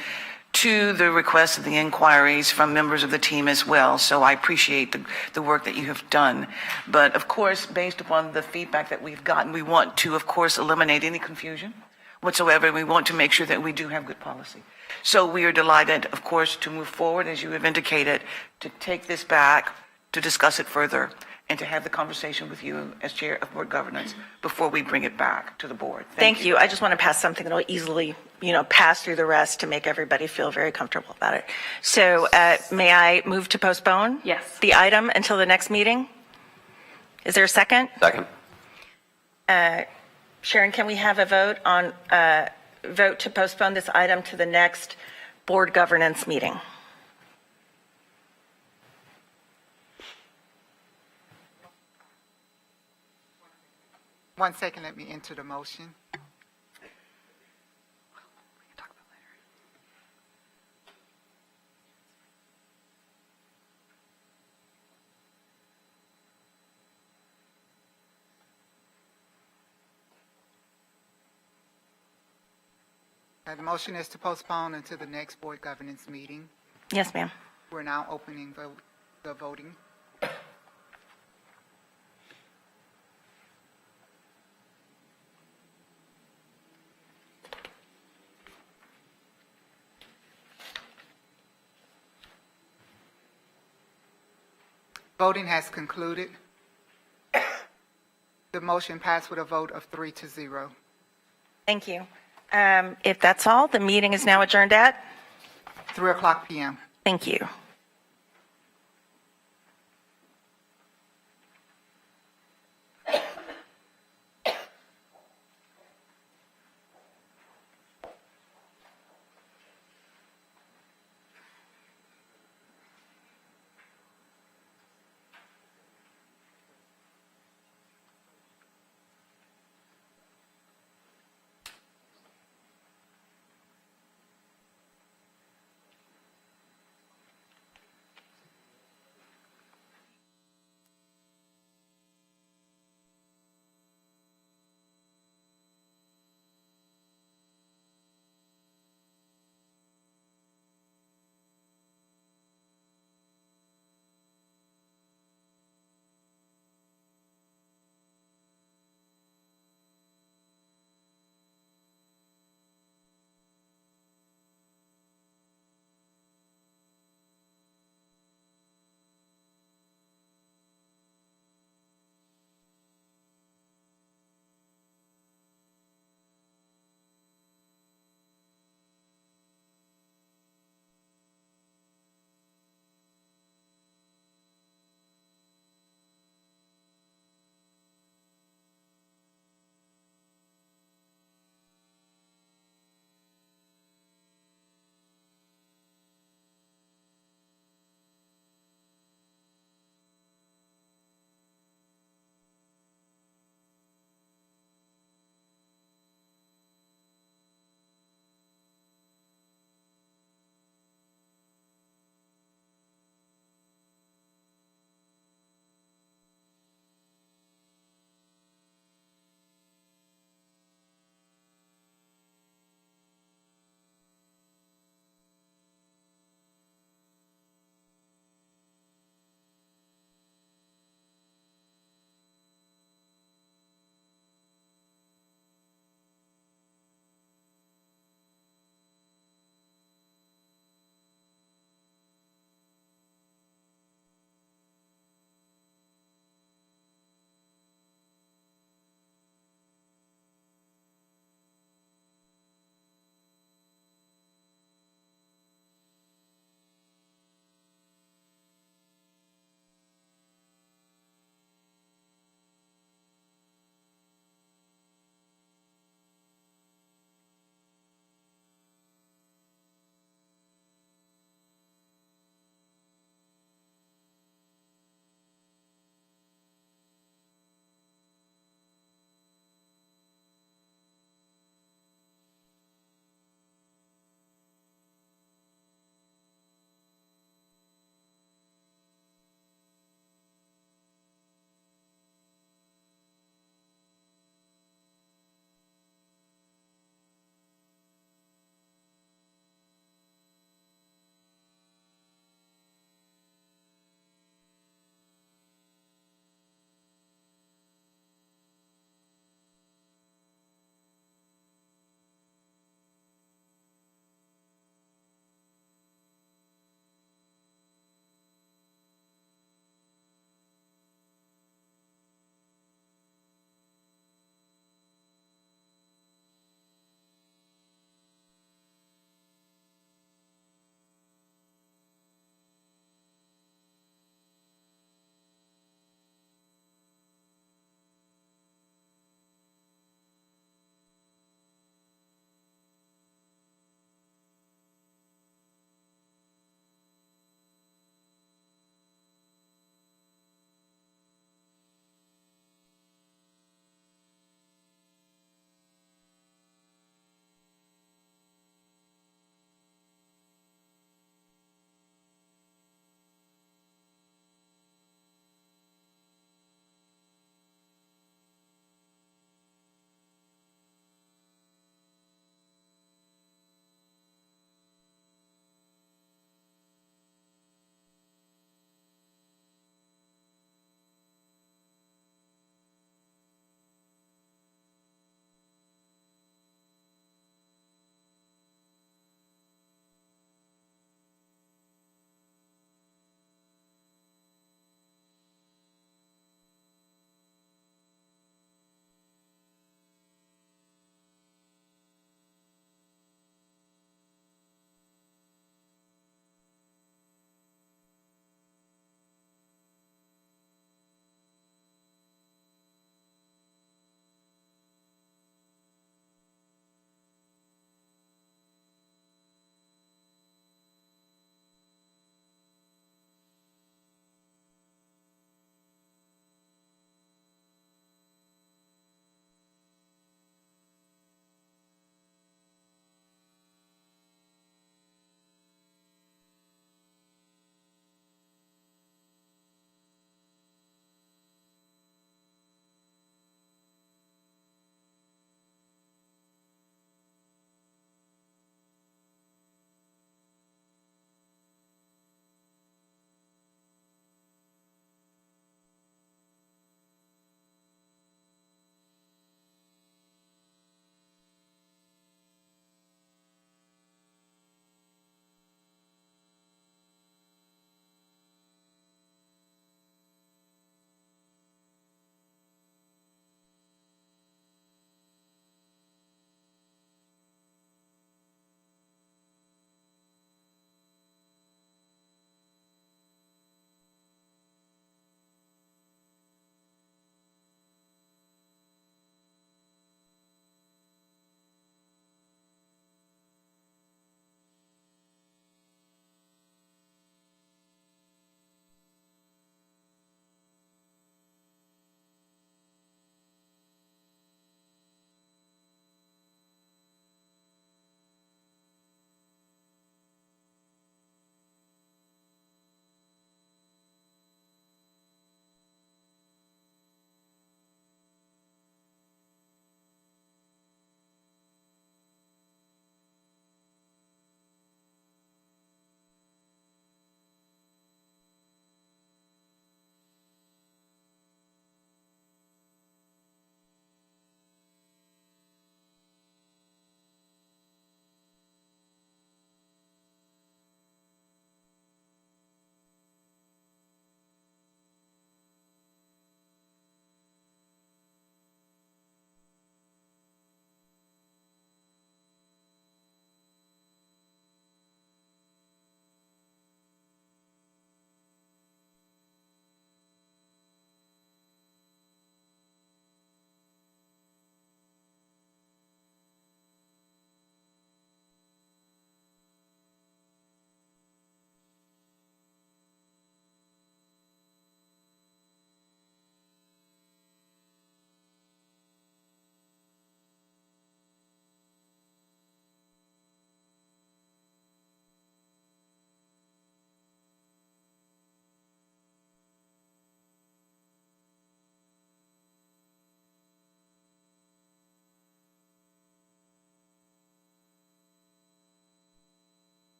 to the requests of the inquiries from members of the team as well. So I appreciate the work that you have done. But of course, based upon the feedback that we've gotten, we want to, of course, eliminate any confusion whatsoever. We want to make sure that we do have good policy. So we are delighted, of course, to move forward, as you have indicated, to take this back, to discuss it further, and to have the conversation with you as Chair of Board Governance before we bring it back to the board. Thank you. I just want to pass something that will easily, pass through the rest to make everybody feel very comfortable about it. So may I move to postpone? Yes. The item until the next meeting? Is there a second? Second. Sharon, can we have a vote to postpone this item to the next board governance meeting? 1 second, let me enter the motion. The motion is to postpone until the next board governance meeting. Yes, ma'am. We're now opening the voting. Voting has concluded. The motion passed with a vote of 3-0. Thank you. If that's all, the meeting is now adjourned at? 3:00 p.m. Thank you.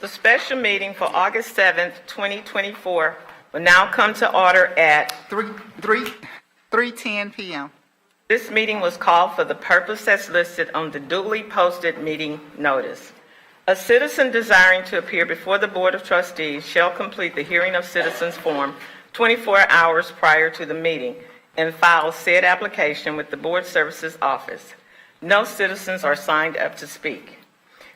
The special meeting for August 7th, 2024 will now come to order at 3:10 p.m. This meeting was called for the purpose as listed on the duly posted meeting notice. A citizen desiring to appear before the Board of Trustees shall complete the hearing of citizens form 24 hours prior to the meeting and file said application with the Board Services Office. No citizens are signed up to speak.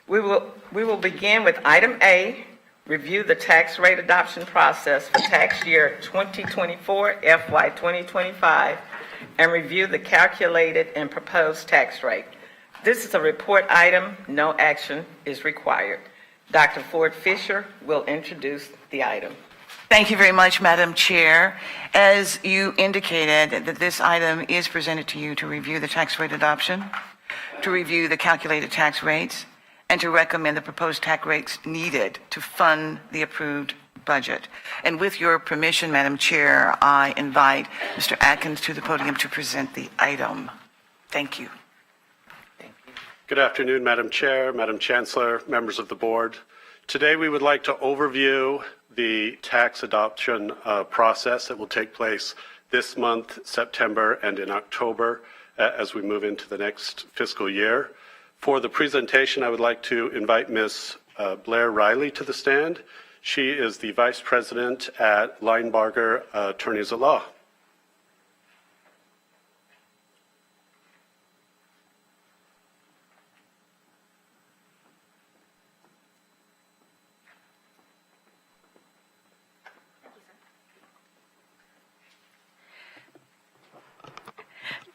We will begin with item A, review the tax rate adoption process for tax year 2024 FY 2025, and review the calculated and proposed tax rate. This is a report item. No action is required. Dr. Ford Fisher will introduce the item. Thank you very much, Madam Chair. As you indicated, that this item is presented to you to review the tax rate adoption, to review the calculated tax rates, and to recommend the proposed tax rates needed to fund the approved budget. And with your permission, Madam Chair, I invite Mr. Atkins to the podium to present the item. Thank you. Good afternoon, Madam Chair, Madam Chancellor, members of the board. Today we would like to overview the tax adoption process that will take place this month, September, and in October as we move into the next fiscal year. For the presentation, I would like to invite Ms. Blair Riley to the stand. She is the Vice President at Linebarger Attorneys at Law.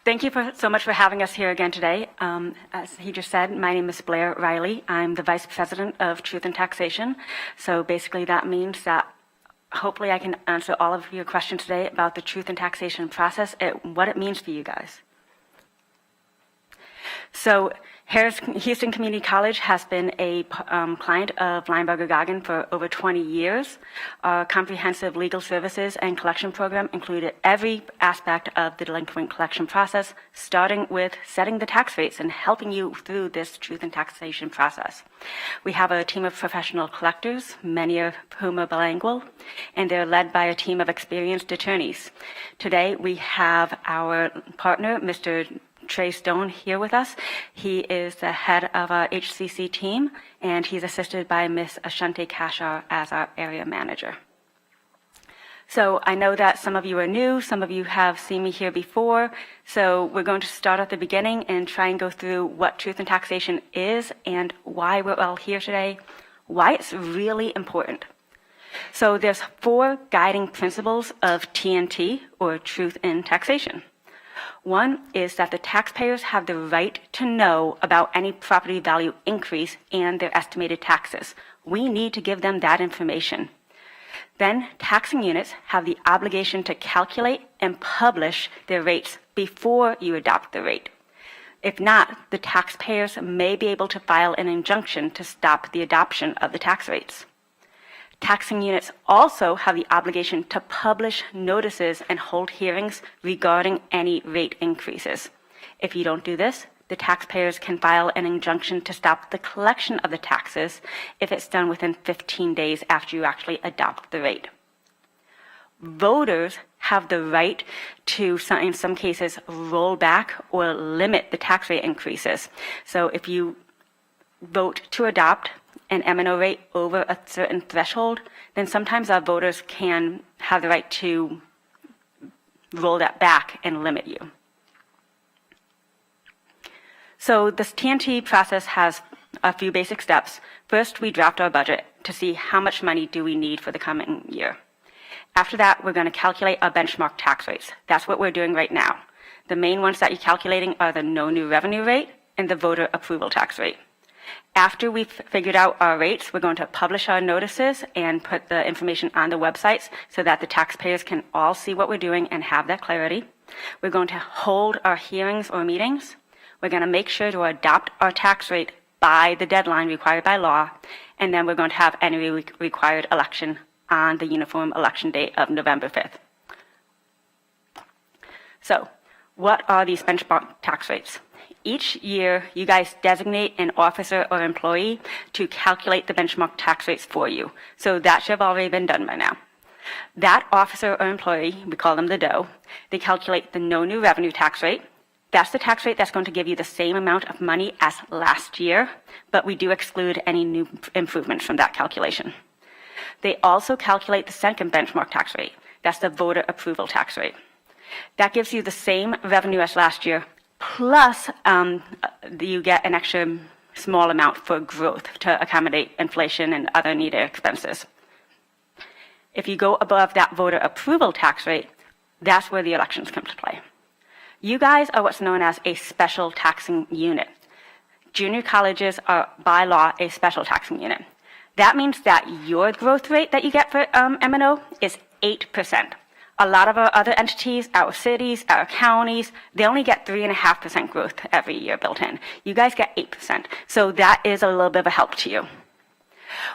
Thank you so much for having us here again today. As he just said, my name is Blair Riley. I'm the Vice President of Truth and Taxation. So basically that means that hopefully I can answer all of your questions today about the Truth and Taxation process and what it means for you guys. So Houston Community College has been a client of Linebarger Goggin for over 20 years. Our comprehensive legal services and collection program included every aspect of the delinquent collection process, starting with setting the tax rates and helping you through this truth and taxation process. We have a team of professional collectors, many of whom are bilingual, and they're led by a team of experienced attorneys. Today, we have our partner, Mr. Trey Stone, here with us. He is the head of our HCC team, and he's assisted by Ms. Ashante Kashar as our area manager. So I know that some of you are new, some of you have seen me here before, so we're going to start at the beginning and try and go through what truth and taxation is and why we're all here today, why it's really important. So there's 4 guiding principles of TNT, or truth in taxation. One is that the taxpayers have the right to know about any property value increase and their estimated taxes. We need to give them that information. Then taxing units have the obligation to calculate and publish their rates before you adopt the rate. If not, the taxpayers may be able to file an injunction to stop the adoption of the tax rates. Taxing units also have the obligation to publish notices and hold hearings regarding any rate increases. If you don't do this, the taxpayers can file an injunction to stop the collection of the taxes if it's done within 15 days after you actually adopt the rate. Voters have the right to, in some cases, roll back or limit the tax rate increases. So if you vote to adopt an M&O rate over a certain threshold, then sometimes our voters can have the right to roll that back and limit you. So this TNT process has a few basic steps. First, we draft our budget to see how much money do we need for the coming year. After that, we're going to calculate our benchmark tax rates. That's what we're doing right now. The main ones that you're calculating are the no new revenue rate and the voter approval tax rate. After we've figured out our rates, we're going to publish our notices and put the information on the websites so that the taxpayers can all see what we're doing and have that clarity. We're going to hold our hearings or meetings. We're going to make sure to adopt our tax rate by the deadline required by law, and then we're going to have any required election on the uniform election date of November 5th. So What are these benchmark tax rates? Each year, you guys designate an officer or employee to calculate the benchmark tax rates for you. So that should have already been done by now. That officer or employee, we call them the DOE, they calculate the no new revenue tax rate. That's the tax rate that's going to give you the same amount of money as last year, but we do exclude any new improvements from that calculation. They also calculate the second benchmark tax rate. That's the voter approval tax rate. That gives you the same revenue as last year, plus you get an extra small amount for growth to accommodate inflation and other needed expenses. If you go above that voter approval tax rate, that's where the elections come to play. You guys are what's known as a special taxing unit. Junior colleges are, by law, a special taxing unit. That means that your growth rate that you get for M&O is 8%. A lot of our other entities, our cities, our counties, they only get 3.5% growth every year built in. You guys get 8%. So that is a little bit of a help to you.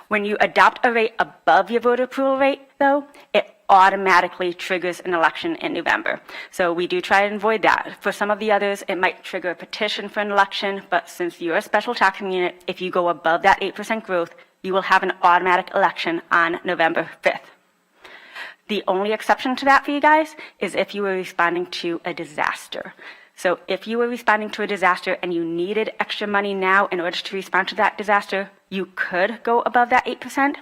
When you adopt a rate above your voter approval rate, though, it automatically triggers an election in November. So we do try and avoid that. For some of the others, it might trigger a petition for an election, but since you're a special taxing unit, if you go above that 8% growth, you will have an automatic election on November 5th. The only exception to that for you guys is if you were responding to a disaster. So if you were responding to a disaster and you needed extra money now in order to respond to that disaster, you could go above that 8%,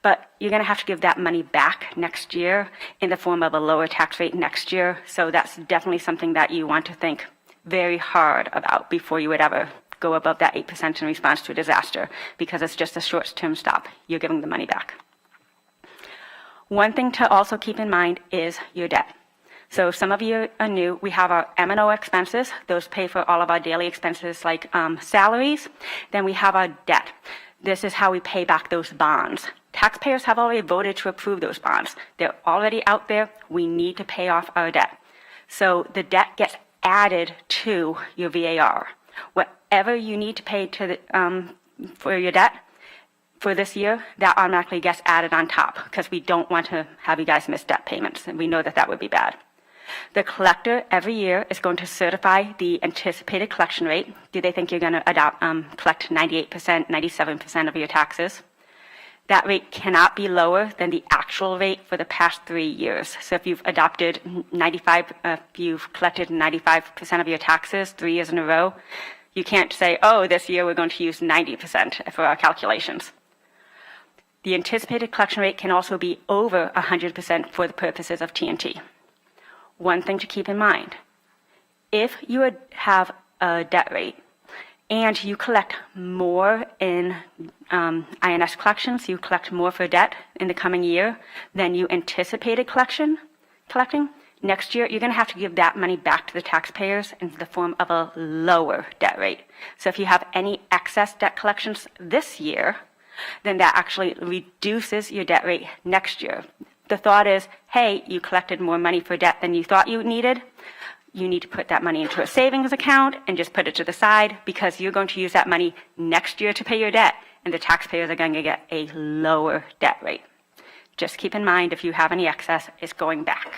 but you're going to have to give that money back next year in the form of a lower tax rate next year. So that's definitely something that you want to think very hard about before you would ever go above that 8% in response to a disaster, because it's just a short-term stop. You're giving the money back. One thing to also keep in mind is your debt. So some of you are new. We have our M&O expenses. Those pay for all of our daily expenses like salaries. Then we have our debt. This is how we pay back those bonds. Taxpayers have already voted to approve those bonds. They're already out there. We need to pay off our debt. So the debt gets added to your VAR. Whatever you need to pay to for your debt, for this year, that automatically gets added on top because we don't want to have you guys miss debt payments, and we know that that would be bad. The collector every year is going to certify the anticipated collection rate. Do they think you're going to collect 98%, 97% of your taxes? That rate cannot be lower than the actual rate for the past 3 years. So if you've adopted if you've collected 95% of your taxes 3 years in a row, you can't say, oh, this year we're going to use 90% for our calculations. The anticipated collection rate can also be over 100% for the purposes of TNT. One thing to keep in mind, if you would have a debt rate and you collect more in INS collections, you collect more for debt in the coming year than you anticipated collecting, next year you're going to have to give that money back to the taxpayers in the form of a lower debt rate. So if you have any excess debt collections this year, then that actually reduces your debt rate next year. The thought is, hey, you collected more money for debt than you thought you needed. You need to put that money into a savings account and just put it to the side because you're going to use that money next year to pay your debt, and the taxpayers are going to get a lower debt rate. Just keep in mind, if you have any excess, it's going back.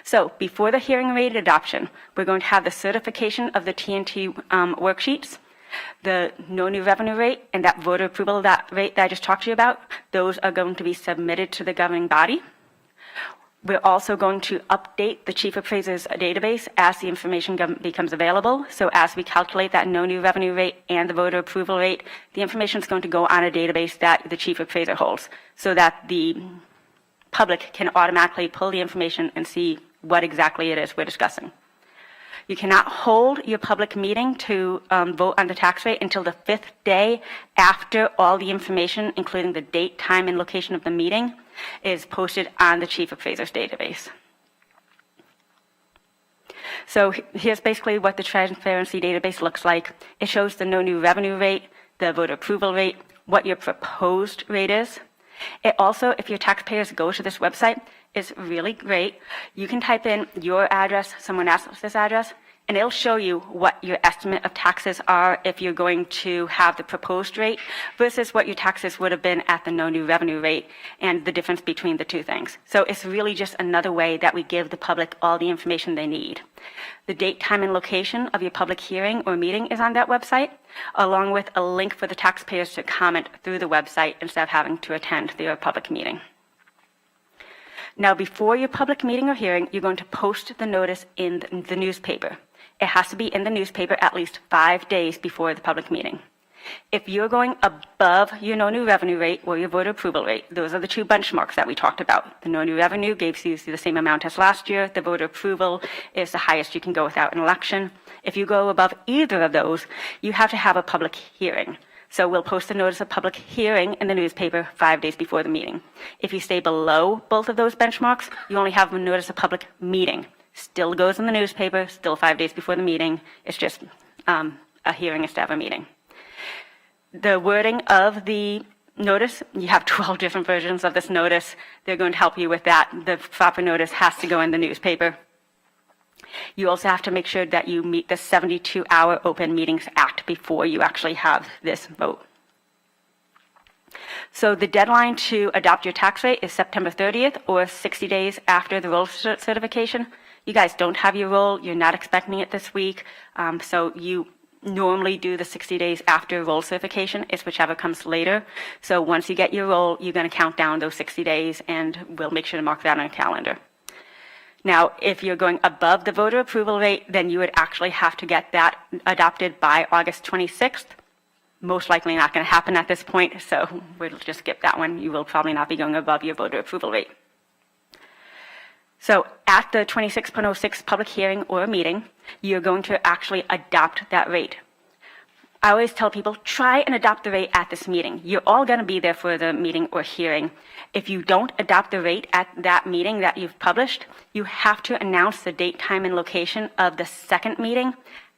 So before the hearing rate adoption, we're going to have the certification of the TNT worksheets. The no new revenue rate and that voter approval rate that I just talked to you about, those are going to be submitted to the governing body. We're also going to update the chief appraiser's database as the information becomes available. So as we calculate that no new revenue rate and the voter approval rate, the information is going to go on a database that the chief appraiser holds so that the public can automatically pull the information and see what exactly it is we're discussing. You cannot hold your public meeting to vote on the tax rate until the 5th day after all the information, including the date, time, and location of the meeting, is posted on the chief appraiser's database. So here's basically what the transparency database looks like. It shows the no new revenue rate, the voter approval rate, what your proposed rate is. It also, if your taxpayers go to this website, it's really great. You can type in your address, someone else's address, and it'll show you what your estimate of taxes are if you're going to have the proposed rate versus what your taxes would have been at the no new revenue rate and the difference between the two things. So it's really just another way that we give the public all the information they need. The date, time, and location of your public hearing or meeting is on that website, along with a link for the taxpayers to comment through the website instead of having to attend their public meeting. Now, before your public meeting or hearing, you're going to post the notice in the newspaper. It has to be in the newspaper at least 5 days before the public meeting. If you're going above your no new revenue rate or your voter approval rate, those are the two benchmarks that we talked about. The no new revenue gives you the same amount as last year. The voter approval is the highest you can go without an election. If you go above either of those, you have to have a public hearing. So we'll post a notice of public hearing in the newspaper 5 days before the meeting. If you stay below both of those benchmarks, you only have a notice of public meeting. Still goes in the newspaper, still 5 days before the meeting. It's just a hearing instead of a meeting. The wording of the notice, you have 12 different versions of this notice. They're going to help you with that. The proper notice has to go in the newspaper. You also have to make sure that you meet the 72-hour Open Meetings Act before you actually have this vote. So the deadline to adopt your tax rate is September 30th or 60 days after the roll certification. You guys don't have your roll. You're not expecting it this week. So you normally do the 60 days after roll certification. It's whichever comes later. So once you get your roll, you're going to count down those 60 days, and we'll make sure to mark that on a calendar. Now, if you're going above the voter approval rate, then you would actually have to get that adopted by August 26th. Most likely not going to happen at this point, so we'll just skip that one. You will probably not be going above your voter approval rate. So at the 26.06 public hearing or meeting, you're going to actually adopt that rate. I always tell people, try and adopt the rate at this meeting. You're all going to be there for the meeting or hearing. If you don't adopt the rate at that meeting that you've published, you have to announce the date, time, and location of the second meeting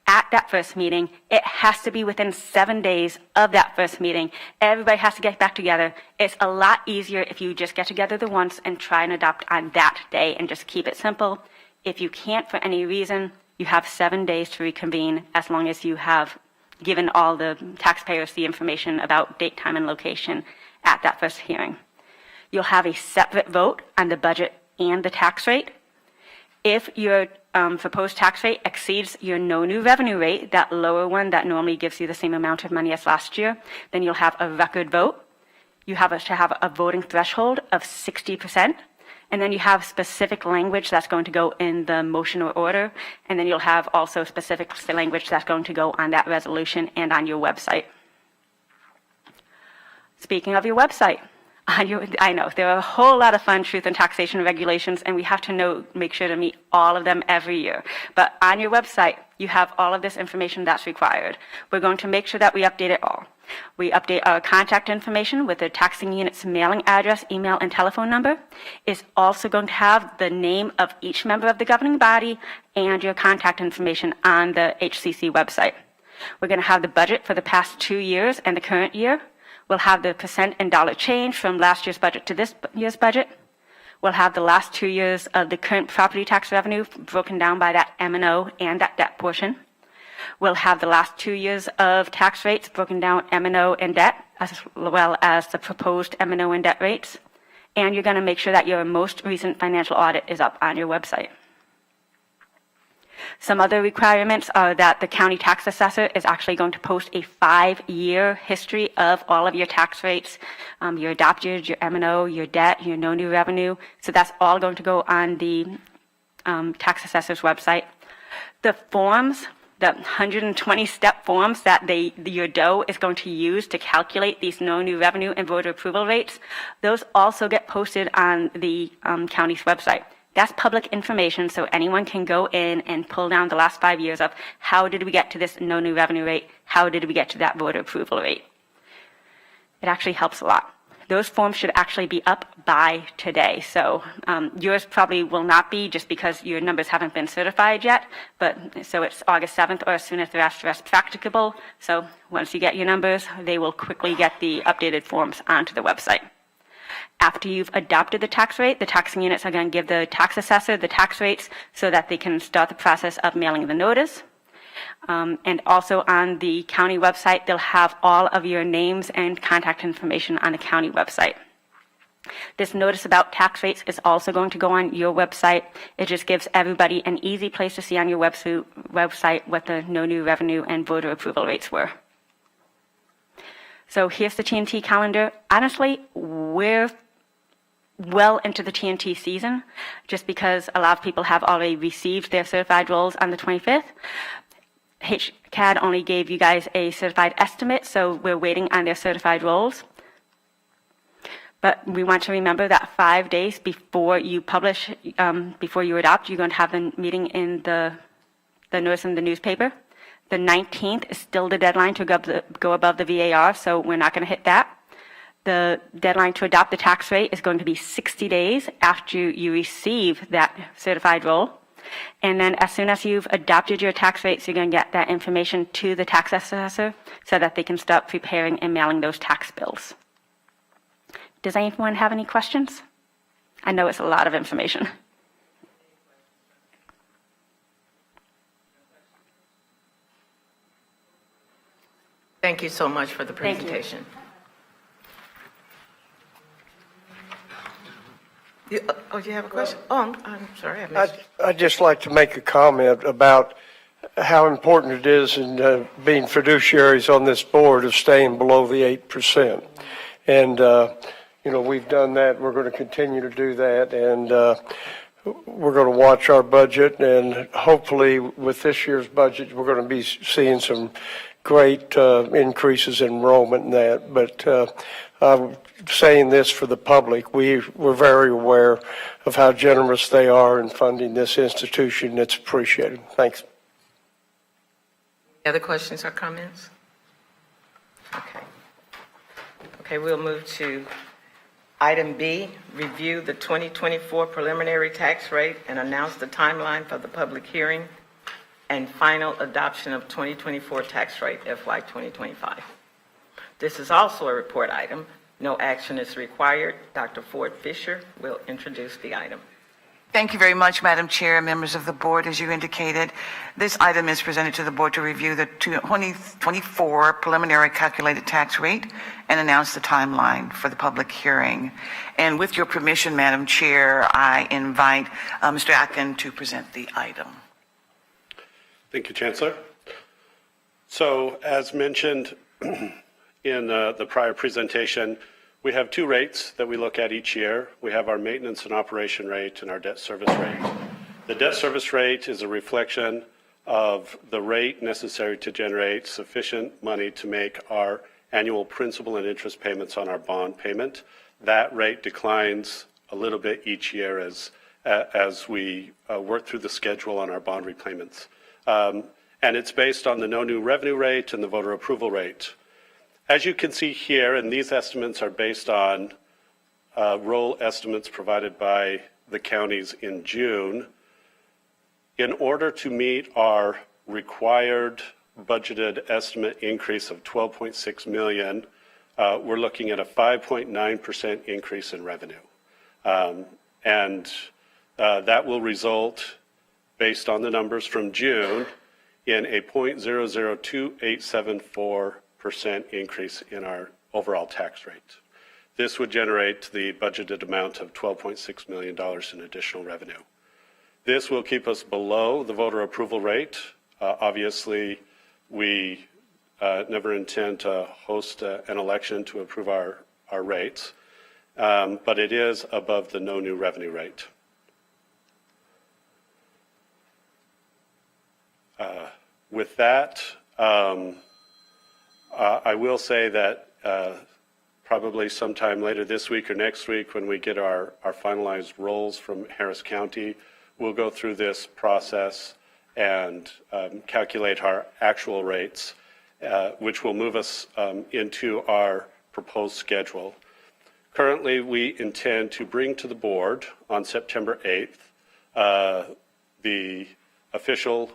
at that first meeting. It has to be within 7 days of that first meeting. Everybody has to get back together. It's a lot easier if you just get together the once and try and adopt on that day and just keep it simple. If you can't for any reason, you have 7 days to reconvene as long as you have given all the taxpayers the information about date, time, and location at that first hearing. You'll have a separate vote on the budget and the tax rate. If your proposed tax rate exceeds your no new revenue rate, that lower one that normally gives you the same amount of money as last year, then you'll have a record vote. You have to have a voting threshold of 60%. And then you have specific language that's going to go in the motion or order. And then you'll have also specific language that's going to go on that resolution and on your website. Speaking of your website, I know there are a whole lot of fun truth and taxation regulations, and we have to make sure to meet all of them every year. But on your website, you have all of this information that's required. We're going to make sure that we update it all. We update our contact information with the taxing unit's mailing address, email, and telephone number. It's also going to have the name of each member of the governing body and your contact information on the HCC website. We're going to have the budget for the past 2 years and the current year. We'll have the percent and dollar change from last year's budget to this year's budget. We'll have the last 2 years of the current property tax revenue broken down by that M&O and that debt portion. We'll have the last 2 years of tax rates broken down M&O and debt, as well as the proposed M&O and debt rates. And you're going to make sure that your most recent financial audit is up on your website. Some other requirements are that the county tax assessor is actually going to post a 5-year history of all of your tax rates, your adopted, your M&O, your debt, your no new revenue. So that's all going to go on the tax assessor's website. The forms, the 120-step forms that your DOE is going to use to calculate these no new revenue and voter approval rates, those also get posted on the county's website. That's public information, so anyone can go in and pull down the last 5 years of how did we get to this no new revenue rate, how did we get to that voter approval rate. It actually helps a lot. Those forms should actually be up by today. So yours probably will not be just because your numbers haven't been certified yet, but so it's August 7th or as soon as the rest practicable. So once you get your numbers, they will quickly get the updated forms onto the website. after you've adopted the tax rate, the taxing units are going to give the tax assessor the tax rates so that they can start the process of mailing the notice. And also on the county website, they'll have all of your names and contact information on the county website. This notice about tax rates is also going to go on your website. It just gives everybody an easy place to see on your website what the no new revenue and voter approval rates were. So here's the TNT calendar. Honestly, we're well into the TNT season, just because a lot of people have already received their certified rolls on the 25th. HCAD only gave you guys a certified estimate, so we're waiting on their certified rolls. But we want to remember that 5 days before you publish, before you adopt, you're going to have the meeting in the notice in the newspaper. The 19th is still the deadline to go above the VAR, so we're not going to hit that. The deadline to adopt the tax rate is going to be 60 days after you receive that certified roll. And then as soon as you've adopted your tax rates, you're going to get that information to the tax assessor so that they can start preparing and mailing those tax bills. Does anyone have any questions? I know it's a lot of information. Thank you so much for the Thank you. presentation. Oh, you have a question? Oh, I'm sorry, I missed. I'd just like to make a comment about how important it is in being fiduciaries on this board of staying below the 8%. And, we've done that. We're going to continue to do that. And we're going to watch our budget. And hopefully with this year's budget, we're going to be seeing some great increases in enrollment in that. But I'm saying this for the public. We're very aware of how generous they are in funding this institution. It's appreciated. Thanks. Other questions or comments? Okay. Okay, we'll move to item B, review the 2024 preliminary tax rate and announce the timeline for the public hearing and final adoption of 2024 tax rate FY 2025. This is also a report item. No action is required. Dr. Ford Fisher will introduce the item. Thank you very much, Madam Chair, members of the board. As you indicated, this item is presented to the board to review the 2024 preliminary calculated tax rate and announce the timeline for the public hearing. And with your permission, Madam Chair, I invite Mr. Atkin to present the item. Thank you, Chancellor. So as mentioned in the prior presentation, we have two rates that we look at each year. We have our maintenance and operation rate and our debt service rate. The debt service rate is a reflection of the rate necessary to generate sufficient money to make our annual principal and interest payments on our bond payment. That rate declines a little bit each year as we work through the schedule on our bond repayments. And it's based on the no new revenue rate and the voter approval rate. As you can see here, and these estimates are based on roll estimates provided by the counties in June, in order to meet our required budgeted estimate increase of $12.6 million, we're looking at a 5.9% increase in revenue. And that will result, based on the numbers from June, in a 0.002874% increase in our overall tax rate. This would generate the budgeted amount of $12.6 million in additional revenue. This will keep us below the voter approval rate. Obviously, we never intend to host an election to approve our rates, but it is above the no new revenue rate. With that, I will say that probably sometime later this week or next week, when we get our finalized rolls from Harris County, we'll go through this process and calculate our actual rates, which will move us into our proposed schedule. Currently, we intend to bring to the board on September 8th the official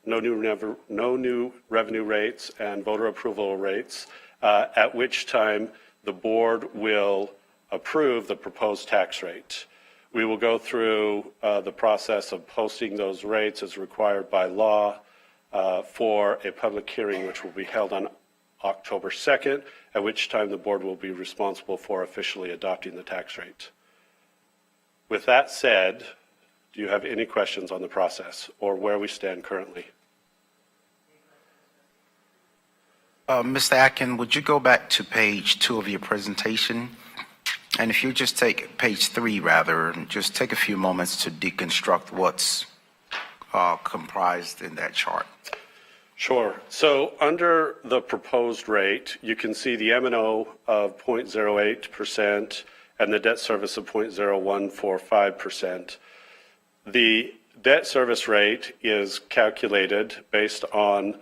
no new revenue rates and voter approval rates, at which time the board will approve the proposed tax rate. We will go through the process of posting those rates as required by law for a public hearing, which will be held on October 2nd, at which time the board will be responsible for officially adopting the tax rate. With that said, do you have any questions on the process or where we stand currently? Mr. Atkin, would you go back to page 2 of your presentation? And if you just take page 3, rather, and just take a few moments to deconstruct what's comprised in that chart. Sure. So under the proposed rate, you can see the M&O of 0.08% and the debt service of 0.0145%. The debt service rate is calculated based on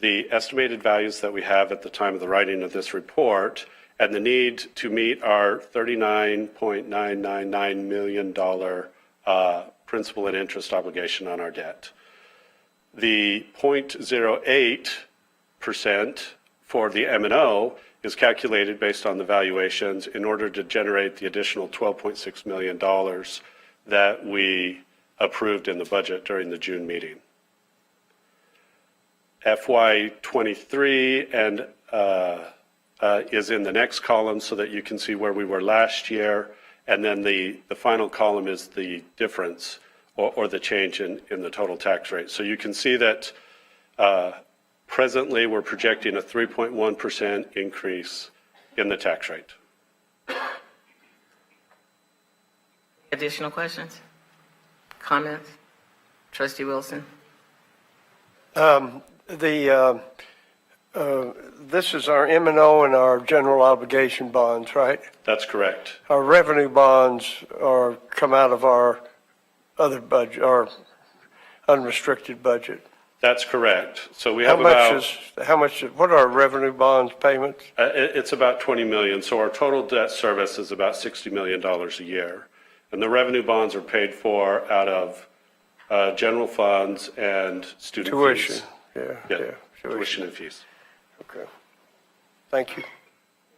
the estimated values that we have at the time of the writing of this report and the need to meet our $39.999 million principal and interest obligation on our debt. The 0.08% for the M&O is calculated based on the valuations in order to generate the additional $12.6 million that we approved in the budget during the June meeting. FY23 and is in the next column so that you can see where we were last year, and then the final column is the difference or the change in the total tax rate. So you can see that presently we're projecting a 3.1% increase in the tax rate. Additional questions? Comments? Trustee Wilson? This is our M&O and our general obligation bonds, right? That's correct. Our revenue bonds come out of our other budget, our unrestricted budget. That's correct. So we How have much, what are our revenue bonds payments? It's about 20 million. So our total debt service is about $60 million a year. And the revenue bonds are paid for out of general funds and student Tuition. fees. Yeah. Tuition and fees. Okay. Thank you.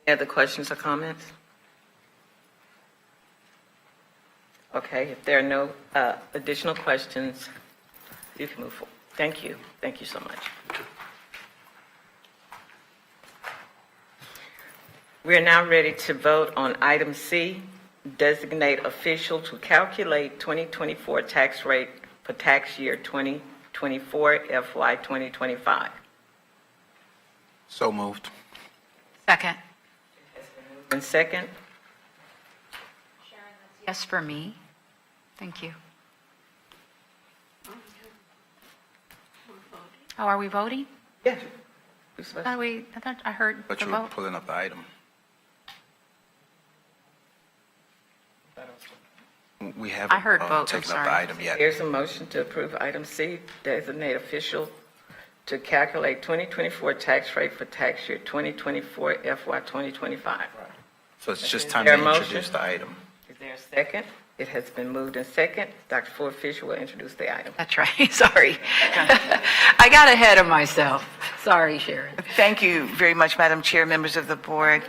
Any other questions or comments? Okay, if there are no additional questions, you can move forward. Thank you. Thank you so much. We are now ready to vote on item C, designate official to calculate 2024 tax rate for tax year 2024 FY 2025. So moved. Second. And second, Yes for me. Thank you. Oh, are we voting? yes. I thought I heard But the you were vote. pulling up the item. We haven't I heard vote, I'm taken up the sorry. item yet. Here's a motion to approve item C, designate official to calculate 2024 tax rate for tax year 2024 FY 2025. So it's just Is time there to a motion? introduce the item. Is there a second? It has been moved and second. Dr. Ford Fisher will introduce the item. That's right, sorry. I got ahead of myself. Sorry, Sharon. Thank you very much, Madam Chair, members of the board.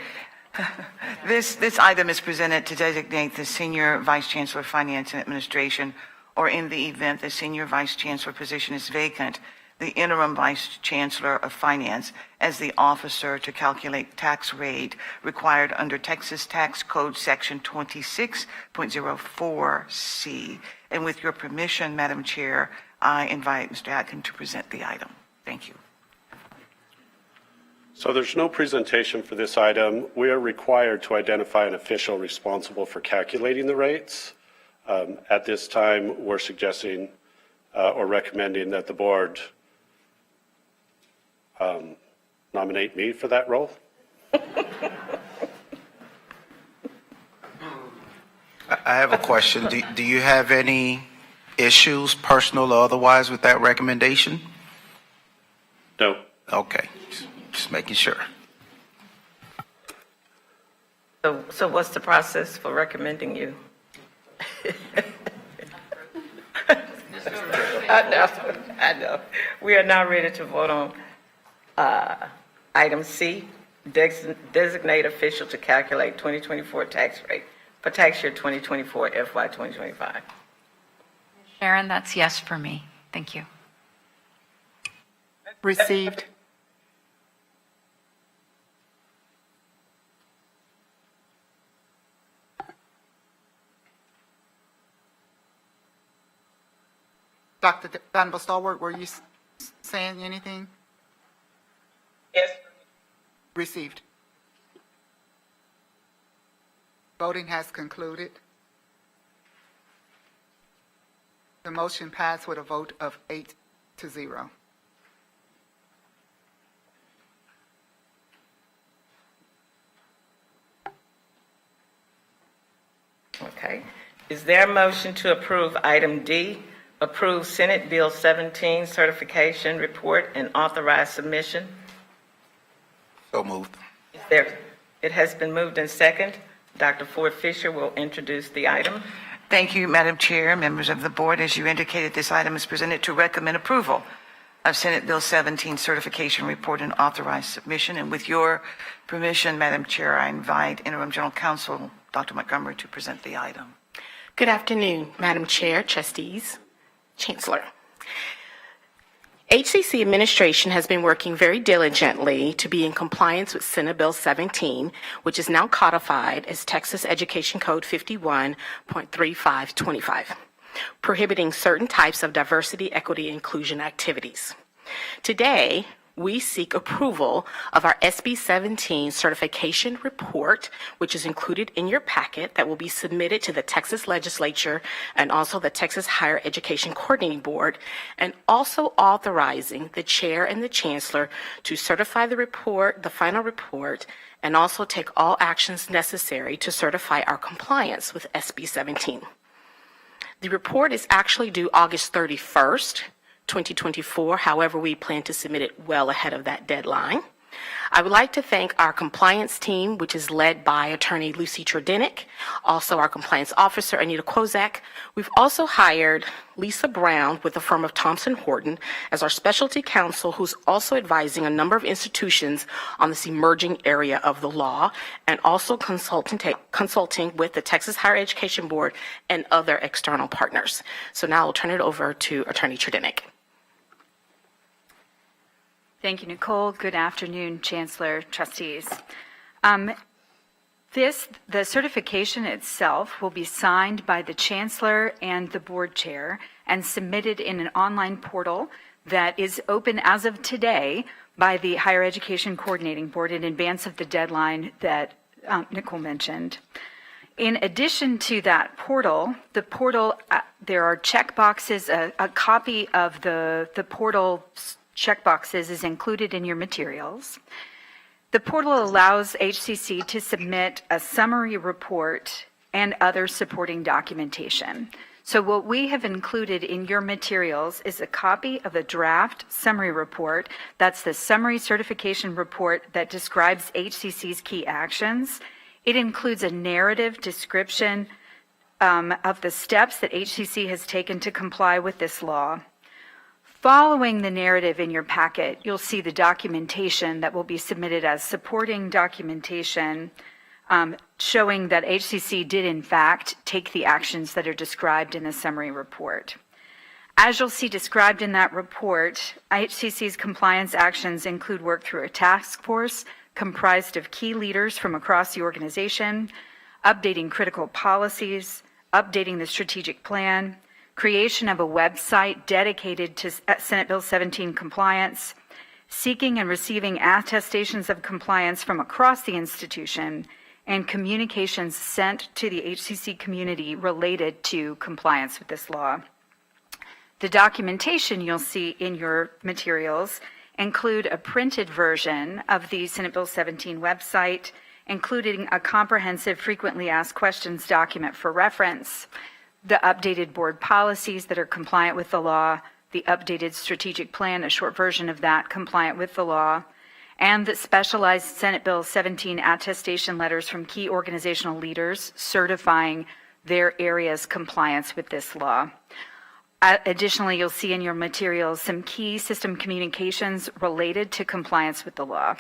This item is presented to designate the Senior Vice Chancellor of Finance and Administration, or in the event the Senior Vice Chancellor position is vacant, the Interim Vice Chancellor of Finance as the officer to calculate tax rate required under Texas Tax Code Section 26.04C. And with your permission, Madam Chair, I invite Mr. Atkin to present the item. Thank you. So there's no presentation for this item. We are required to identify an official responsible for calculating the rates. At this time, we're suggesting or recommending that the board nominate me for that role. I have a question. Do you have any issues, personal or otherwise, with that recommendation? No. Okay, just making sure. So what's the process for recommending you? I know. We are now ready to vote on item C, designate official to calculate 2024 tax rate for tax year 2024 FY 2025. Sharon, that's yes for me. Thank you. Received. Dr. Vanderbilt Stalwart, were you saying anything? Yes. Received. Voting has concluded. The motion passed with a vote of 8-0. Okay. Is there a motion to approve item D, approve Senate Bill 17 certification report and authorize submission? So moved. It has been moved and second. Dr. Ford Fisher will introduce the item. Thank you, Madam Chair, members of the board. As you indicated, this item is presented to recommend approval of Senate Bill 17 certification report and authorized submission. And with your permission, Madam Chair, I invite Interim General Counsel Dr. Montgomery to present the item. Good afternoon, Madam Chair, trustees, Chancellor. HCC administration has been working very diligently to be in compliance with Senate Bill 17, which is now codified as Texas Education Code 51.3525, prohibiting certain types of diversity, equity, and inclusion activities. Today, we seek approval of our SB 17 certification report, which is included in your packet that will be submitted to the Texas Legislature and also the Texas Higher Education Coordinating Board, and also authorizing the chair and the chancellor to certify the report, the final report, and also take all actions necessary to certify our compliance with SB 17. The report is actually due August 31st, 2024. However, we plan to submit it well ahead of that deadline. I would like to thank our compliance team, which is led by Attorney Lucy Tredenick, also our compliance officer, Anita Kozak. We've also hired Lisa Brown with the firm of Thompson Horton as our specialty counsel, who's also advising a number of institutions on this emerging area of the law, and also consulting with the Texas Higher Education Board and other external partners. So now I'll turn it over to Attorney Tredenick. Thank you, Nicole. Good afternoon, Chancellor, trustees. The certification itself will be signed by the Chancellor and the Board Chair and submitted in an online portal that is open as of today by the Higher Education Coordinating Board in advance of the deadline that Nicole mentioned. In addition to that portal, there are check boxes. A copy of the portal checkboxes is included in your materials. The portal allows HCC to submit a summary report and other supporting documentation. So what we have included in your materials is a copy of a draft summary report. That's the summary certification report that describes HCC's key actions. It includes a narrative description of the steps that HCC has taken to comply with this law. Following the narrative in your packet, you'll see the documentation that will be submitted as supporting documentation showing that HCC did in fact take the actions that are described in the summary report. As you'll see described in that report, HCC's compliance actions include work through a task force comprised of key leaders from across the organization, updating critical policies, updating the strategic plan, creation of a website dedicated to Senate Bill 17 compliance, seeking and receiving attestations of compliance from across the institution, and communications sent to the HCC community related to compliance with this law. The documentation you'll see in your materials include a printed version of the Senate Bill 17 website, including a comprehensive frequently asked questions document for reference, the updated board policies that are compliant with the law, the updated strategic plan, a short version of that compliant with the law, and the specialized Senate Bill 17 attestation letters from key organizational leaders certifying their area's compliance with this law. Additionally, you'll see in your materials some key system communications related to compliance with the law.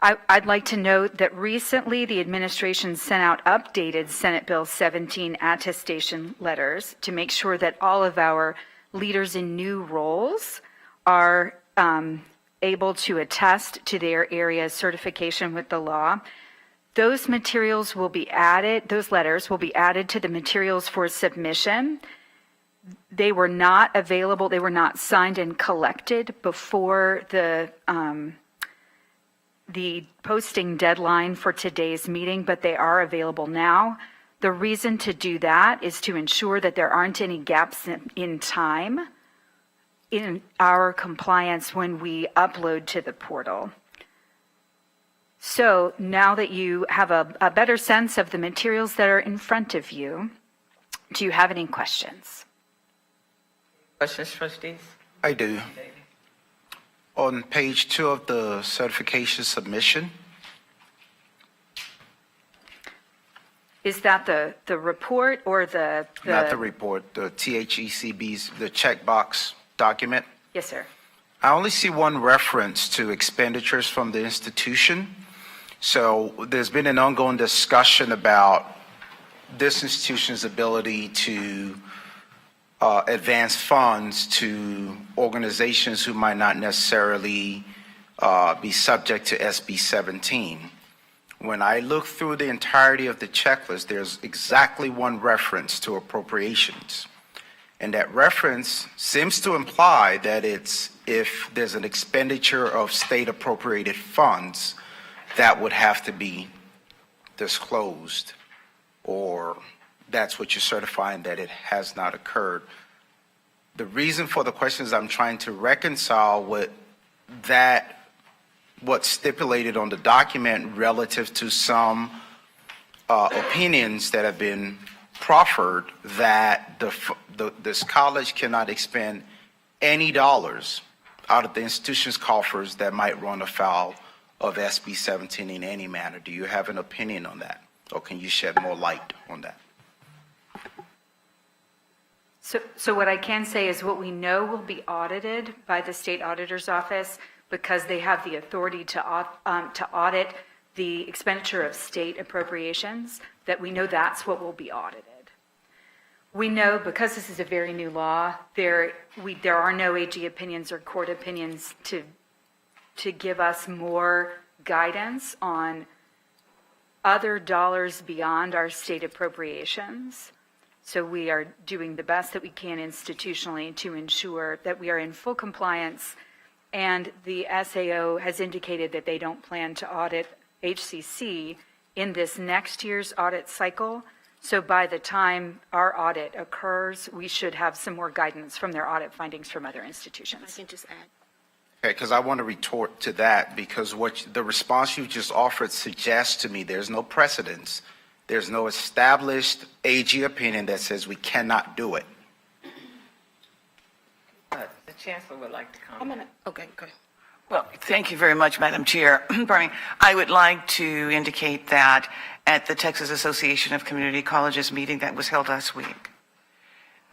I'd like to note that recently the administration sent out updated Senate Bill 17 attestation letters to make sure that all of our leaders in new roles are able to attest to their area's certification with the law. Those materials will be added, those letters will be added to the materials for submission. They were not available, they were not signed and collected before the posting deadline for today's meeting, but they are available now. The reason to do that is to ensure that there aren't any gaps in time in our compliance when we upload to the portal. So now that you have a better sense of the materials that are in front of you, do you have any questions? Questions, trustees? I do. On page 2 of the certification submission, Is that the report or the? not the report, the THECB's, the checkbox document, Yes, sir. I only see one reference to expenditures from the institution. So there's been an ongoing discussion about this institution's ability to advance funds to organizations who might not necessarily be subject to SB 17. When I look through the entirety of the checklist, there's exactly one reference to appropriations. And that reference seems to imply that it's if there's an expenditure of state appropriated funds, that would have to be disclosed, or that's what you're certifying that it has not occurred. The reason for the question is I'm trying to reconcile with that, what's stipulated on the document relative to some opinions that have been proffered that this college cannot expend any dollars out of the institution's coffers that might run afoul of SB 17 in any manner. Do you have an opinion on that? Or can you shed more light on that? So what I can say is what we know will be audited by the state auditor's office, because they have the authority to audit the expenditure of state appropriations, that we know that's what will be audited. We know, because this is a very new law, there are no AG opinions or court opinions to give us more guidance on other dollars beyond our state appropriations. So we are doing the best that we can institutionally to ensure that we are in full compliance. And the SAO has indicated that they don't plan to audit HCC in this next year's audit cycle. So by the time our audit occurs, we should have some more guidance from their audit findings from other institutions. I can just add. Okay, because I want to retort to that, because what the response you just offered suggests to me there's no precedence. There's no established AG opinion that says we cannot do it. The chancellor would like to comment. Okay, go ahead. Well, thank you very much, Madam Chair. Pardon me. I would like to indicate that at the Texas Association of Community Colleges meeting that was held last week,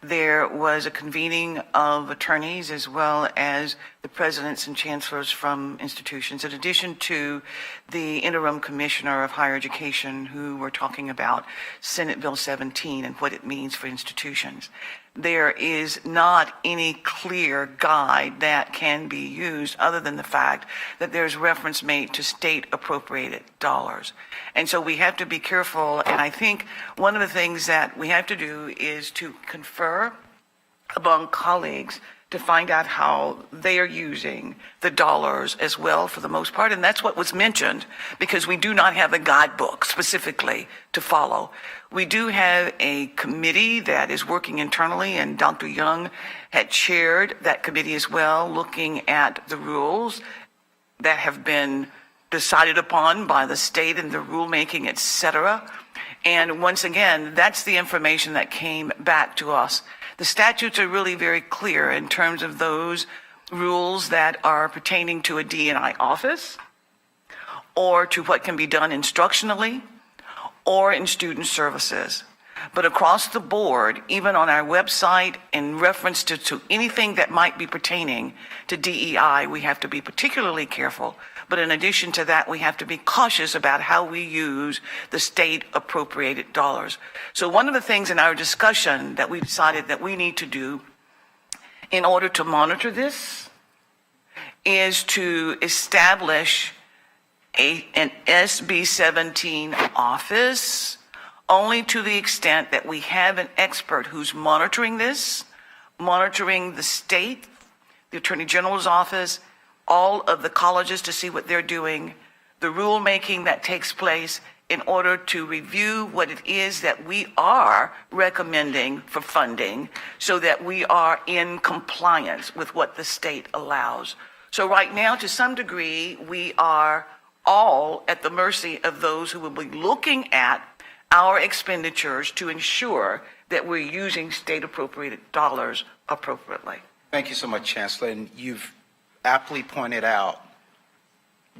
there was a convening of attorneys as well as the presidents and chancellors from institutions, in addition to the interim commissioner of higher education, who were talking about Senate Bill 17 and what it means for institutions. There is not any clear guide that can be used other than the fact that there's reference made to state appropriated dollars. And so we have to be careful, and I think one of the things that we have to do is to confer among colleagues to find out how they are using the dollars as well, for the most part. And that's what was mentioned, because we do not have a guidebook specifically to follow. We do have a committee that is working internally, and Dr. Young had chaired that committee as well, looking at the rules that have been decided upon by the state and the rulemaking, et cetera. And once again, that's the information that came back to us. The statutes are really very clear in terms of those rules that are pertaining to a D&I office, or to what can be done instructionally, or in student services. But across the board, even on our website, in reference to anything that might be pertaining to DEI, we have to be particularly careful But in addition to that, we have to be cautious about how we use the state appropriated dollars. So one of the things in our discussion that we decided that we need to do in order to monitor this is to establish an SB 17 office, only to the extent that we have an expert who's monitoring this, monitoring the state, the Attorney General's office, all of the colleges to see what they're doing, the rulemaking that takes place in order to review what it is that we are recommending for funding so that we are in compliance with what the state allows. So right now, to some degree, we are all at the mercy of those who will be looking at our expenditures to ensure that we're using state appropriated dollars appropriately. Thank you so much, Chancellor. And you've aptly pointed out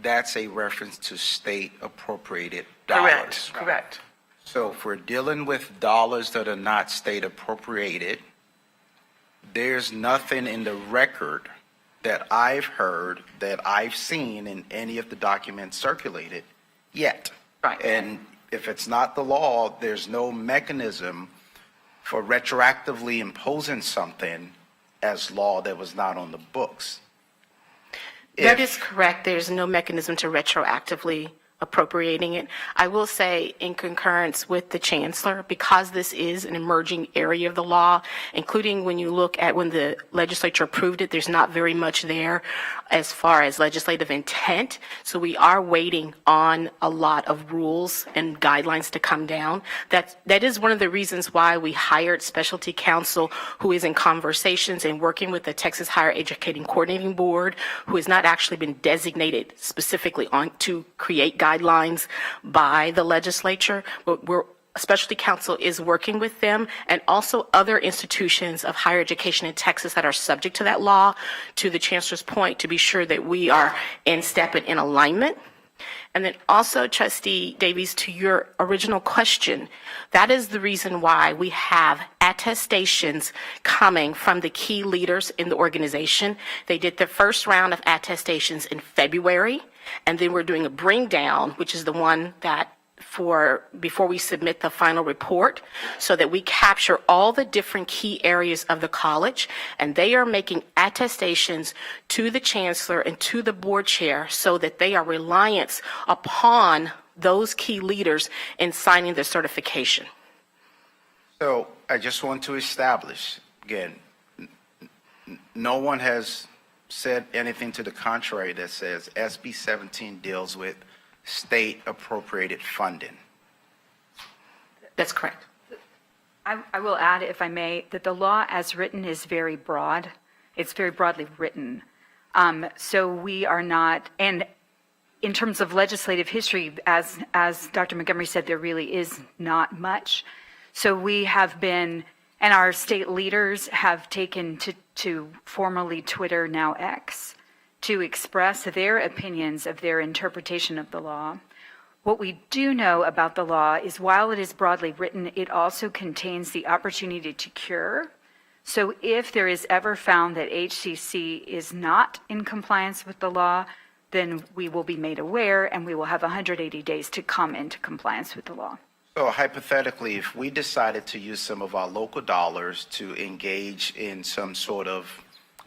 that's a reference to state appropriated dollars. Correct. So if we're dealing with dollars that are not state appropriated, there's nothing in the record that I've heard, that I've seen in any of the documents circulated yet. Right. And if it's not the law, there's no mechanism for retroactively imposing something as law that was not on the books. That is correct. There's no mechanism to retroactively appropriating it. I will say, in concurrence with the Chancellor, because this is an emerging area of the law, including when you look at when the legislature approved it, there's not very much there as far as legislative intent. So we are waiting on a lot of rules and guidelines to come down. That is one of the reasons why we hired specialty counsel who is in conversations and working with the Texas Higher Educating Coordinating Board, who has not actually been designated specifically on to create guidelines by the legislature, but specialty counsel is working with them and also other institutions of higher education in Texas that are subject to that law, to the Chancellor's point, to be sure that we are in step and in alignment. And then also, Trustee Davies, to your original question, that is the reason why we have attestations coming from the key leaders in the organization. They did the first round of attestations in February, and then we're doing a bring down, which is the one that before we submit the final report, so that we capture all the different key areas of the college, and they are making attestations to the chancellor and to the board chair so that they are reliant upon those key leaders in signing the certification. So I just want to establish, again, no one has said anything to the contrary that says SB 17 deals with state appropriated funding. That's correct. I will add, if I may, that the law as written is very broad. It's very broadly written. So we are not, and in terms of legislative history, as Dr. Montgomery said, there really is not much. So we have been, and our state leaders have taken to formerly Twitter, now X, to express their opinions of their interpretation of the law. What we do know about the law is while it is broadly written, it also contains the opportunity to cure. So if there is ever found that HCC is not in compliance with the law, then we will be made aware and we will have 180 days to come into compliance with the law. So hypothetically, if we decided to use some of our local dollars to engage in some sort of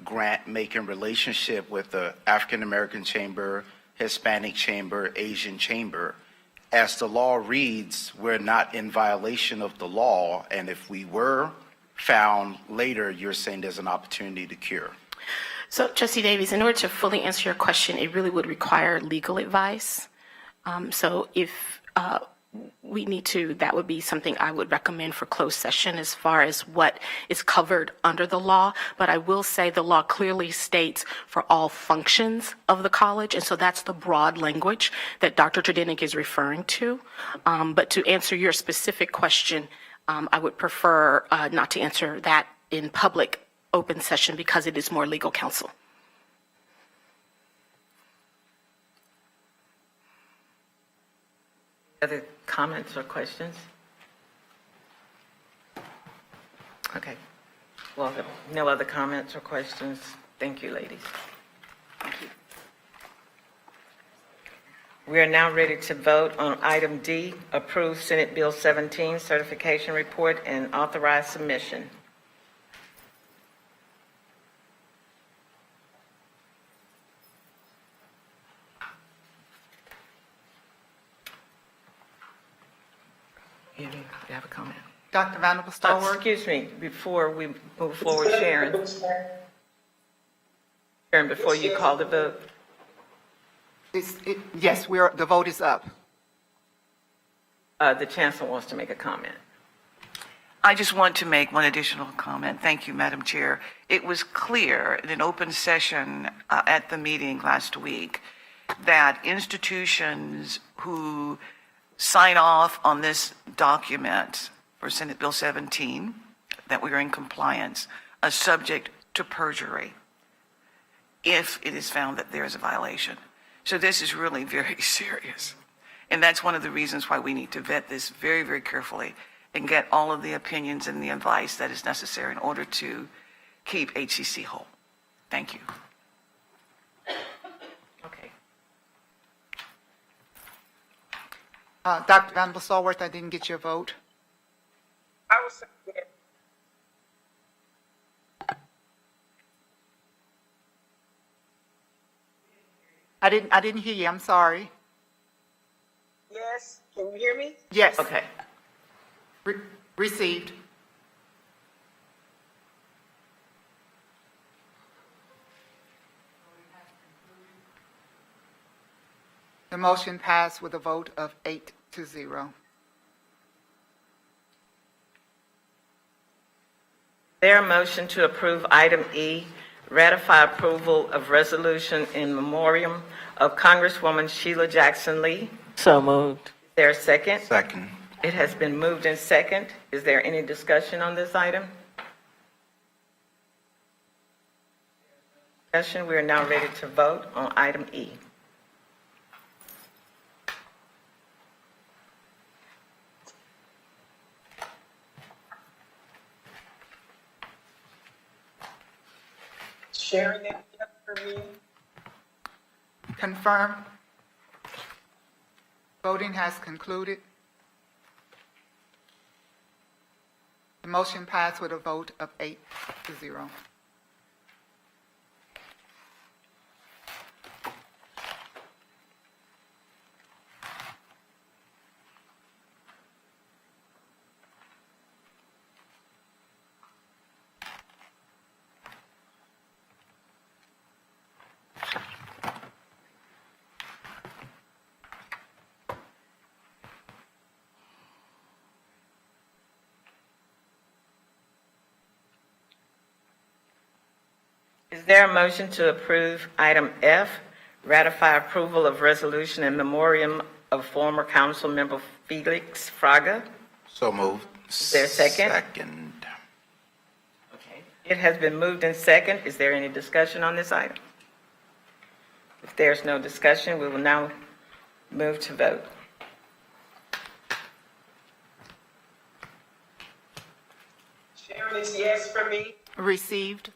grant-making relationship with the African American Chamber, Hispanic Chamber, Asian Chamber, as the law reads, we're not in violation of the law, and if we were found later, you're saying there's an opportunity to cure. So, Trustee Davies, in order to fully answer your question, it really would require legal advice. So if we need to, that would be something I would recommend for closed session as far as what is covered under the law. But I will say the law clearly states for all functions of the college. And so that's the broad language that Dr. Tredinnick is referring to. But to answer your specific question, I would prefer not to answer that in public open session because it is more legal counsel. Other comments or questions? Okay. Well, if no other comments or questions. Thank you, ladies. Thank you. We are now ready to vote on item D, approve Senate Bill 17 certification report and authorize submission. You have a comment? Dr. Vanderbilt Stallworth? Excuse me, before we move forward, Sharon. Sharon, before you call the vote. Yes, the vote is up. The chancellor wants to make a comment. I just want to make one additional comment. Thank you, Madam Chair. It was clear in an open session at the meeting last week that institutions who sign off on this document for Senate Bill 17, that we are in compliance, are subject to perjury if it is found that there is a violation. So this is really very serious. And that's one of the reasons why we need to vet this very, very carefully and get all of the opinions and the advice that is necessary in order to keep HCC whole. Thank you. Okay. Dr. Vanderbilt Stallworth, I didn't get your vote. I will say yes. I didn't hear you. I'm sorry. Yes. Can you hear me? Yes. Okay. Received. The motion passed with a vote of 8-0. There a motion to approve item E, ratify approval of resolution in memoriam of Congresswoman Sheila Jackson Lee. So moved. Is there a second? Second. It has been moved in second. Is there any discussion on this item? Discussion, we are now ready to vote on item E. Sharing it for me. Confirm. Voting has concluded. The motion passed with a vote of 8-0. Is there a motion to approve item F, ratify approval of resolution in memoriam of former council member Felix Fraga? So moved. Is there a second? Second. Okay. It has been moved in second. Is there any discussion on this item? If there's no discussion, we will now move to vote. Sharon is yes for me. Received.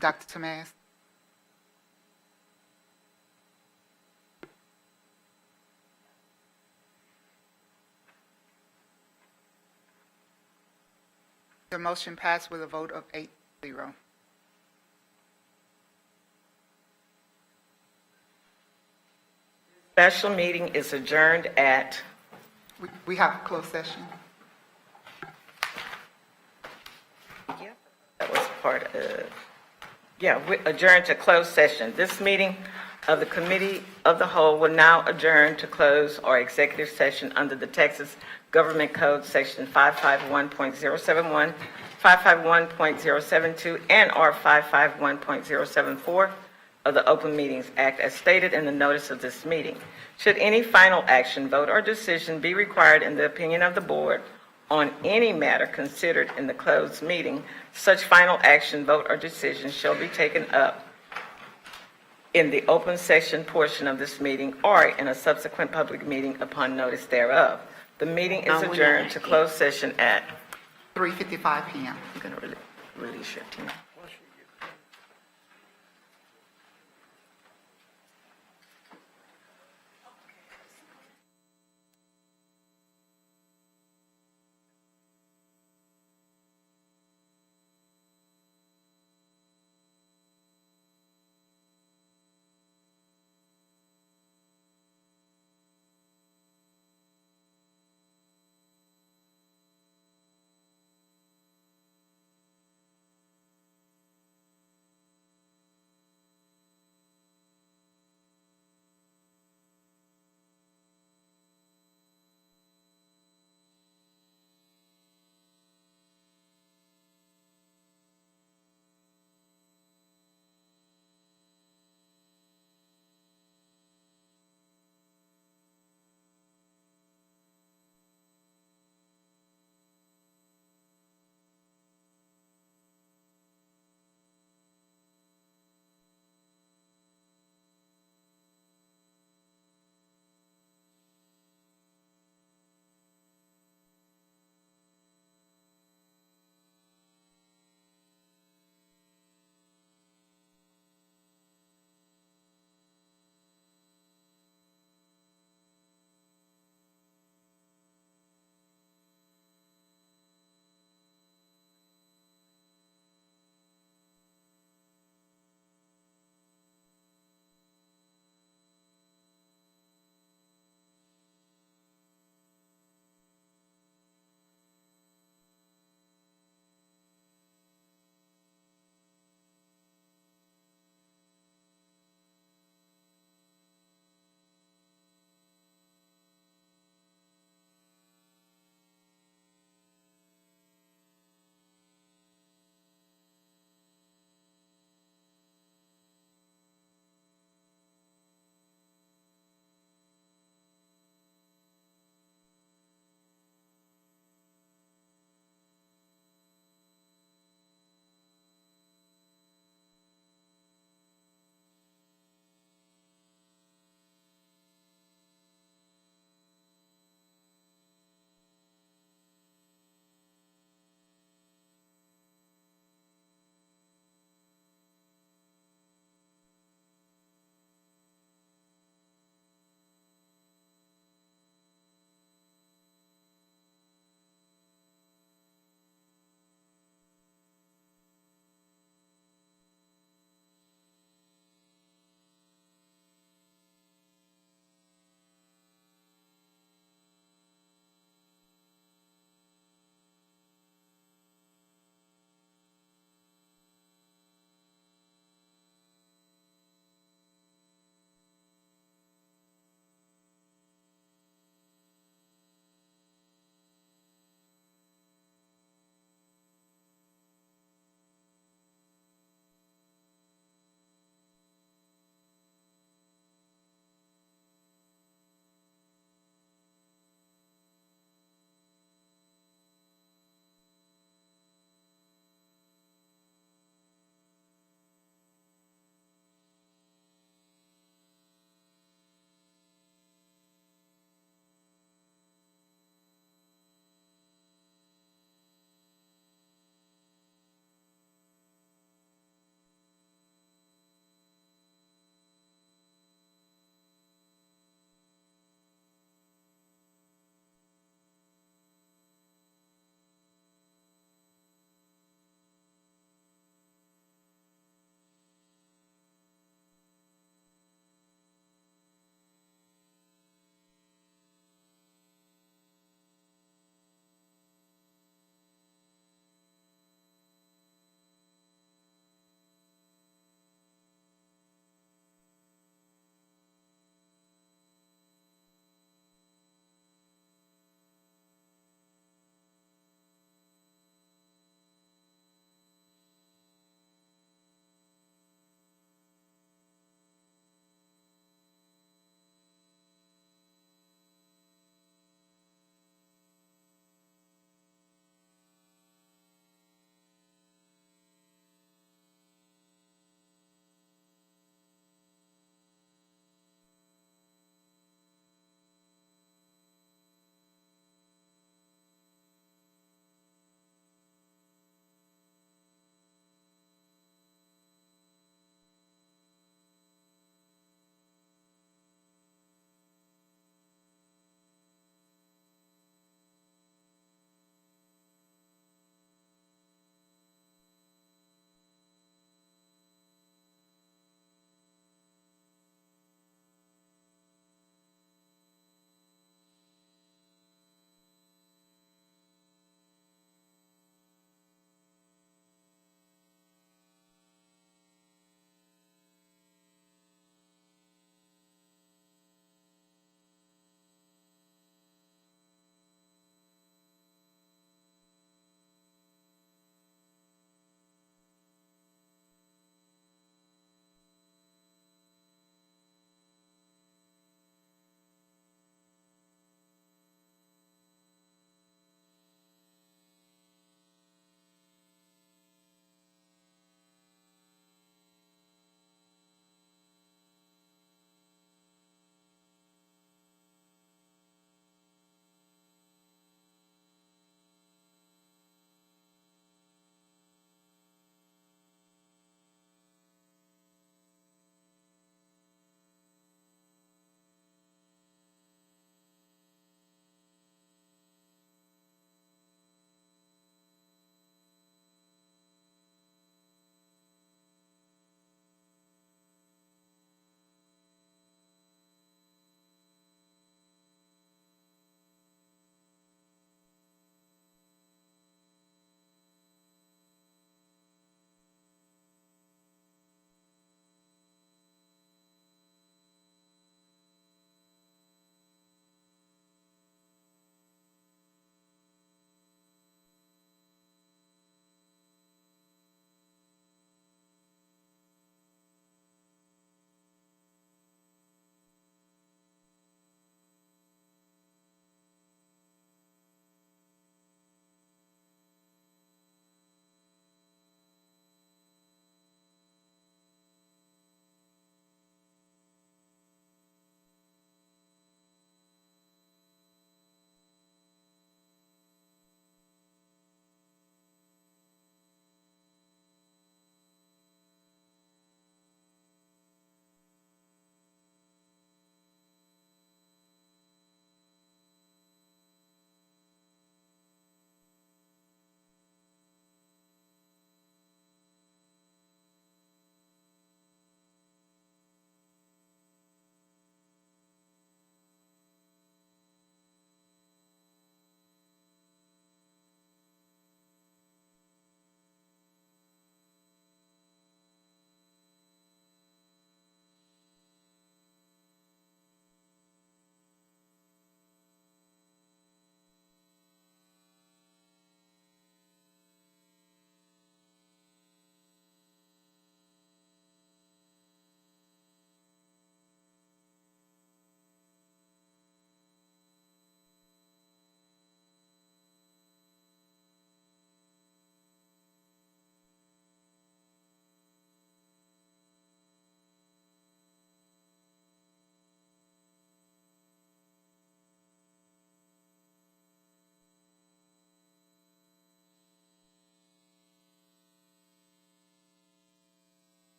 Dr. Tomaz. The motion passed with a vote of 8-0. Special meeting is adjourned at, We have a closed session. that was part of, we adjourned to closed session. This meeting of the Committee of the Whole will now adjourn to close or executive session under the Texas Government Code, Section 551.071, 551.072, and or 551.074 of the Open Meetings Act as stated in the notice of this meeting. Should any final action, vote, or decision be required in the opinion of the board on any matter considered in the closed meeting, such final action, vote, or decision shall be taken up in the open session portion of this meeting or in a subsequent public meeting upon notice thereof. The meeting is adjourned to closed session at, 3:55 PM. I'm going to really shift here.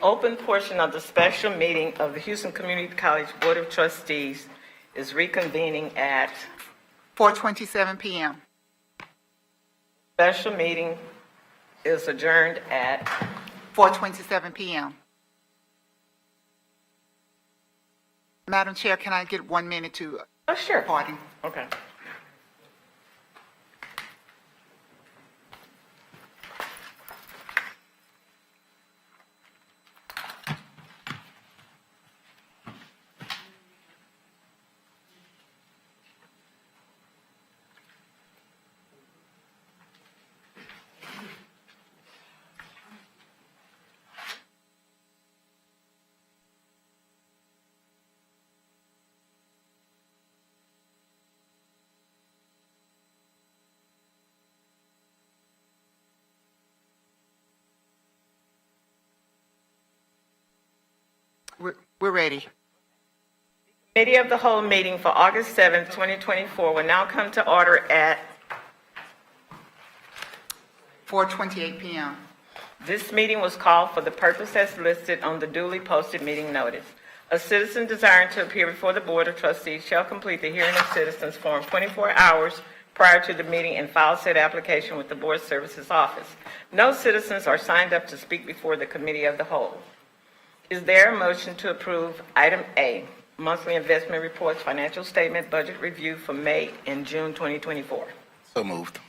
The open portion of the special meeting of the Houston Community College Board of Trustees is reconvening at 4:27 PM. special meeting is adjourned at 4:27 PM. Madam Chair, can I get 1 minute to? Oh, sure. Party. Okay. We're ready. Committee of the Whole meeting for August 7th, 2024 will now come to order at 4:28 PM. This meeting was called for the purpose as listed on the duly posted meeting notice. A citizen desiring to appear before the Board of Trustees shall complete the hearing of citizens form 24 hours prior to the meeting and file said application with the Board Services Office. No citizens are signed up to speak before the Committee of the Whole. Is there a motion to approve item A, monthly investment reports, financial statement, budget review for May and June 2024? So moved.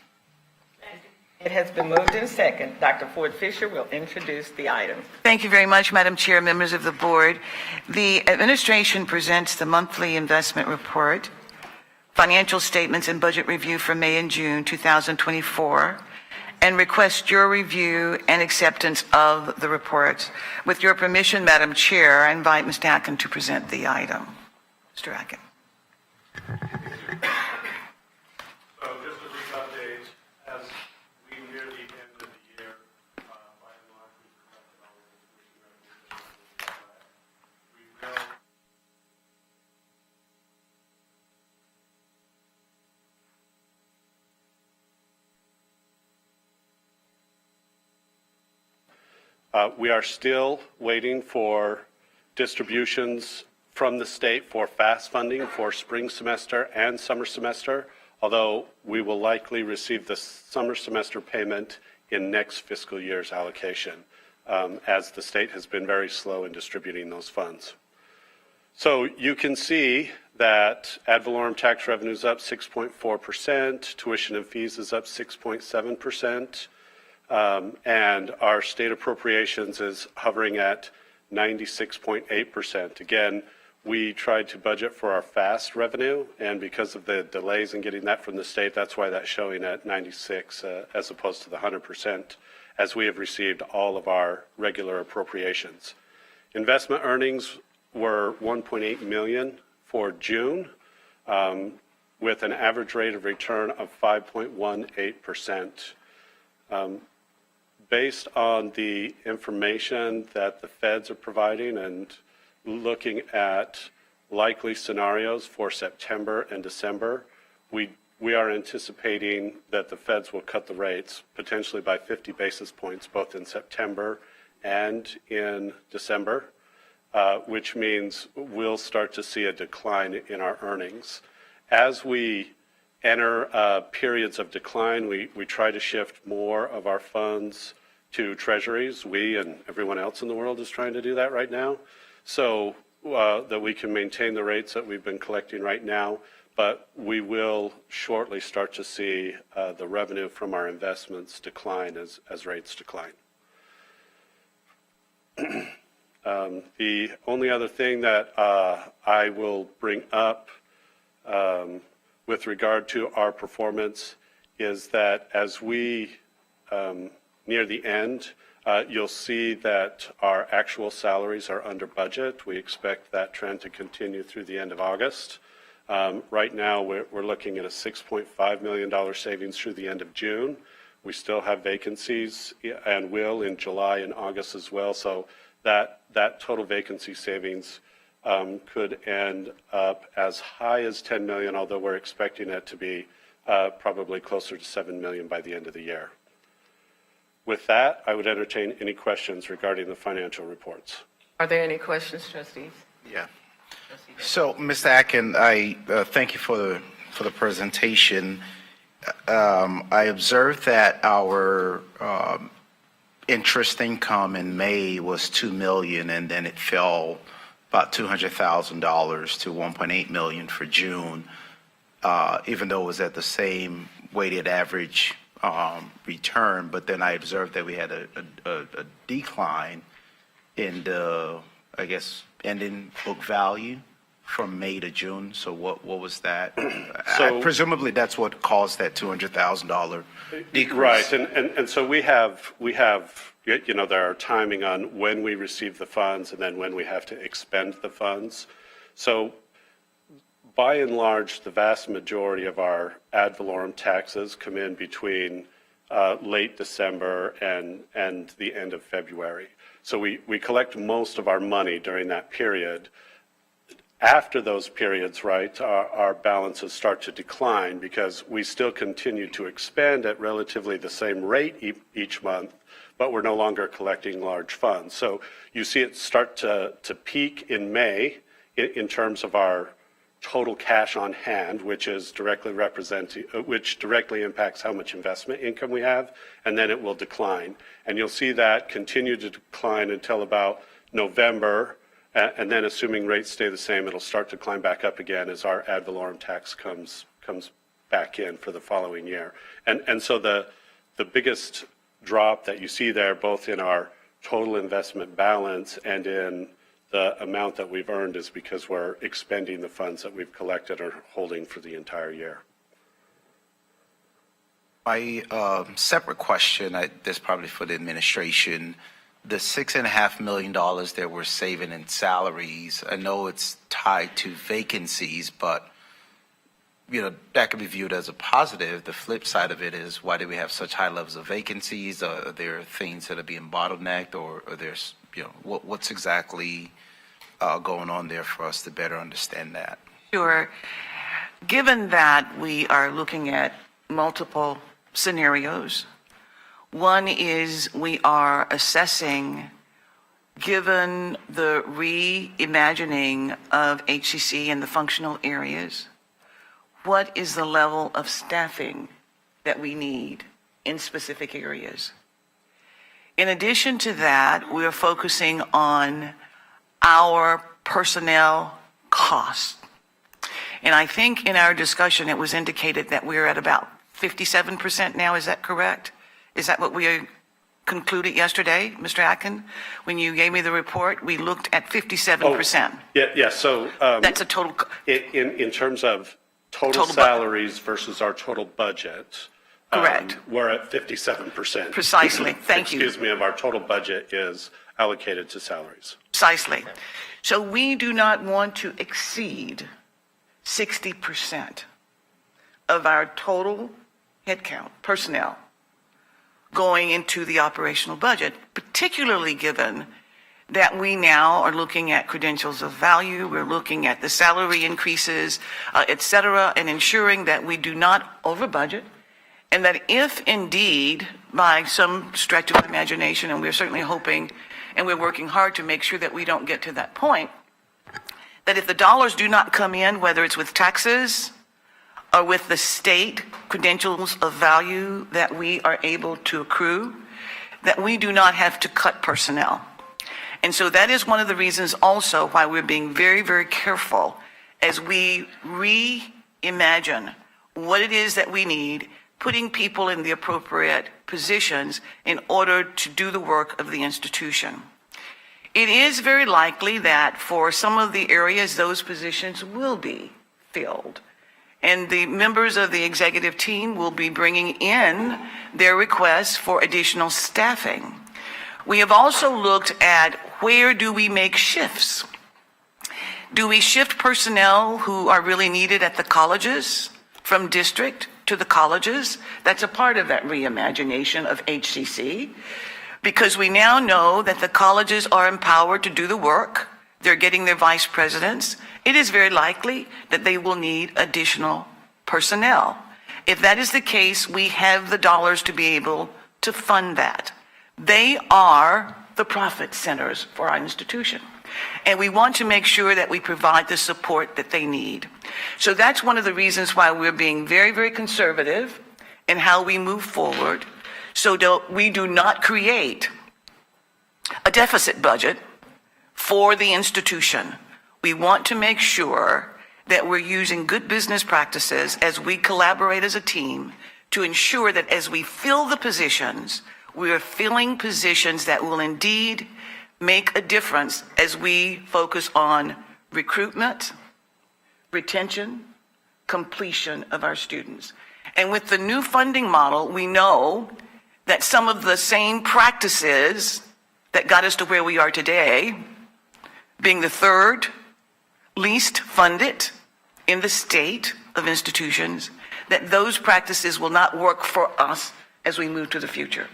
It has been moved in second. Dr. Ford Fisher will introduce the item. Thank you very much, Madam Chair, members of the board. The administration presents the monthly investment report, financial statements, and budget review for May and June 2024, and request your review and acceptance of the reports. With your permission, Madam Chair, I invite Mr. Atkin to present the item. Mr. Atkin. So just a brief update, as we near the end of the year, by and large, we've collected all of the tuition revenue. We will we are still waiting for distributions from the state for FAST funding for spring semester and summer semester, although we will likely receive the summer semester payment in next fiscal year's allocation, as the state has been very slow in distributing those funds. So you can see that ad valorem tax revenue is up 6.4%, tuition and fees is up 6.7%. And our state appropriations is hovering at 96.8%. Again, we tried to budget for our FAST revenue, and because of the delays in getting that from the state, that's why that's showing at 96 as opposed to the 100%, as we have received all of our regular appropriations. Investment earnings were $1.8 million for June, with an average rate of return of 5.18%. Based on the information that the feds are providing and looking at likely scenarios for September and December, we are anticipating that the feds will cut the rates potentially by 50 basis points, both in September and in December, which means we'll start to see a decline in our earnings. As we enter periods of decline, we try to shift more of our funds to treasuries. We and everyone else in the world is trying to do that right now, so that we can maintain the rates that we've been collecting right now, but we will shortly start to see the revenue from our investments decline as rates decline. The only other thing that I will bring up with regard to our performance is that as we near the end, you'll see that our actual salaries are under budget. We expect that trend to continue through the end of August. Right now, we're looking at a $6.5 million savings through the end of June. We still have vacancies and will in July and August as well, so that total vacancy savings could end up as high as $10 million, although we're expecting it to be probably closer to $7 million by the end of the year. With that, I would entertain any questions regarding the financial reports. Are there any questions, trustees? Yeah. So, Mr. Atkin, I thank you for the presentation. I observed that our interest income in May was $2 million, and then it fell about $200,000 to $1.8 million for June, even though it was at the same weighted average return. But then I observed that we had a decline in the, I guess, ending book value from May to June. So what was that? Presumably that's what caused that $200,000 decrease. Right, and so we have, you know, there are timing on when we receive the funds and then when we have to expend the funds. So by and large, the vast majority of our ad valorem taxes come in between late December and the end of February. So we collect most of our money during that period. After those periods, right, our balances start to decline because we still continue to expend at relatively the same rate each month, but we're no longer collecting large funds. So you see it start to peak in May in terms of our total cash on hand, which is which directly impacts how much investment income we have, and then it will decline. And you'll see that continue to decline until about November. And then assuming rates stay the same, it'll start to climb back up again as our ad valorem tax comes back in for the following year. And so the biggest drop that you see there, both in our total investment balance and in the amount that we've earned, is because we're expending the funds that we've collected or holding for the entire year. My separate question, this is probably for the administration. The $6.5 million that we're saving in salaries, I know it's tied to vacancies, but you know that could be viewed as a positive. The flip side of it is, why do we have such high levels of vacancies? Are there things that are being bottlenecked, or there's, you know, what's exactly going on there for us to better understand that? Sure. Given that we are looking at multiple scenarios, one is we are assessing, given the reimagining of HCC and the functional areas, what is the level of staffing that we need in specific areas? In addition to that, we are focusing on our personnel costs. And I think in our discussion, it was indicated that we're at about 57% now. Is that correct? Is that what we concluded yesterday, Mr. Atkin? When you gave me the report, we looked at 57%. Yeah. So that's a total. In terms of total salaries versus our total budget. Correct. We're at 57%. Precisely. Thank you. Excuse me, of our total budget is allocated to salaries. Precisely. So we do not want to exceed 60% of our total headcount, personnel, going into the operational budget, particularly given that we now are looking at credentials of value, we're looking at the salary increases, et cetera, and ensuring that we do not over budget, and that if indeed, by some stretch of imagination, and we're certainly hoping, and we're working hard to make sure that we don't get to that point, that if the dollars do not come in, whether it's with taxes or with the state credentials of value that we are able to accrue, that we do not have to cut personnel. And so that is one of the reasons also why we're being very, very careful as we reimagine what it is that we need, putting people in the appropriate positions in order to do the work of the institution. It is very likely that for some of the areas, those positions will be filled. And the members of the executive team will be bringing in their requests for additional staffing. We have also looked at where do we make shifts? Do we shift personnel who are really needed at the colleges from district to the colleges? That's a part of that reimagination of HCC, because we now know that the colleges are empowered to do the work. They're getting their vice presidents. It is very likely that they will need additional personnel. If that is the case, we have the dollars to be able to fund that. They are the profit centers for our institution. And we want to make sure that we provide the support that they need. So that's one of the reasons why we're being very, very conservative in how we move forward, so that we do not create a deficit budget for the institution. We want to make sure that we're using good business practices as we collaborate as a team to ensure that as we fill the positions, we are filling positions that will indeed make a difference as we focus on recruitment, retention, completion of our students. And with the new funding model, we know that some of the same practices that got us to where we are today, being the third least funded in the state of institutions, that those practices will not work for us as we move to the future.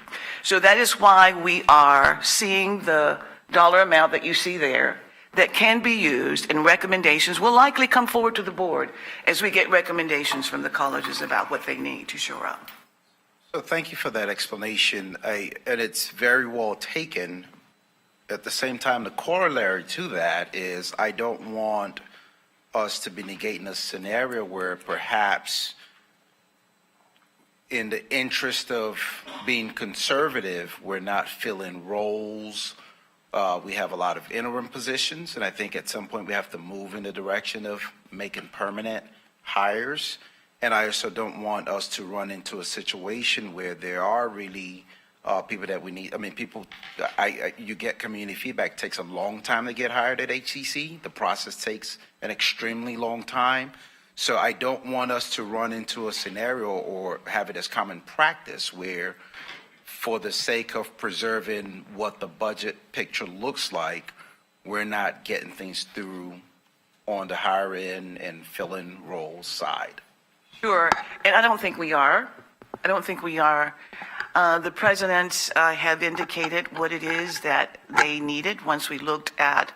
So that is why we are seeing the dollar amount that you see there that can be used, and recommendations will likely come forward to the board as we get recommendations from the colleges about what they need to shore up. So thank you for that explanation, and it's very well taken. At the same time, the corollary to that is I don't want us to be negating a scenario where perhaps in the interest of being conservative, we're not filling roles. We have a lot of interim positions, and I think at some point we have to move in the direction of making permanent hires. And I also don't want us to run into a situation where there are really people that we need. I mean, you get community feedback. It takes a long time to get hired at HCC. The process takes an extremely long time. So I don't want us to run into a scenario or have it as common practice where, for the sake of preserving what the budget picture looks like, we're not getting things through on the hiring and filling roles side. Sure, and I don't think we are. The presidents have indicated what it is that they needed once we looked at